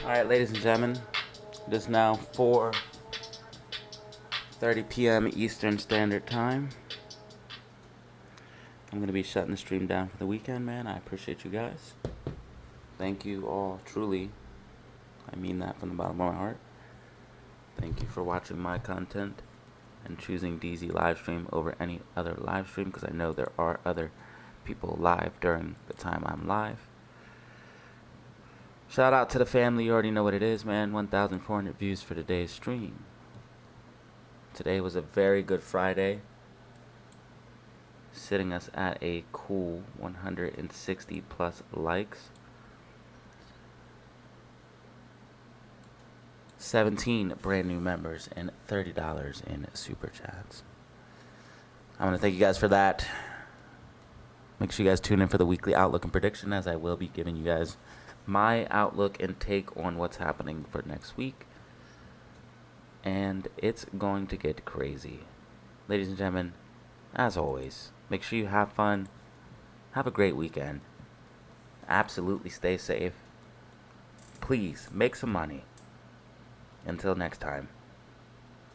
Alright, ladies and gentlemen, it is now 4:30 p.m. Eastern Standard Time. I'm going to be shutting the stream down for the weekend, man. I appreciate you guys. Thank you all, truly. I mean that from the bottom of my heart. Thank you for watching my content and choosing DZ Livestream over any other live stream, because I know there are other people live during the time I'm live. Shout out to the family. You already know what it is, man. 1,400 views for today's stream. Today was a very good Friday, sitting us at a cool 160 plus likes. 17 brand new members and $30 in super chats. I want to thank you guys for that. Make sure you guys tune in for the weekly outlook and prediction, as I will be giving you guys my outlook and take on what's happening for next week. And it's going to get crazy. Ladies and gentlemen, as always, make sure you have fun. Have a great weekend. Absolutely stay safe. Please make some money. Until next time.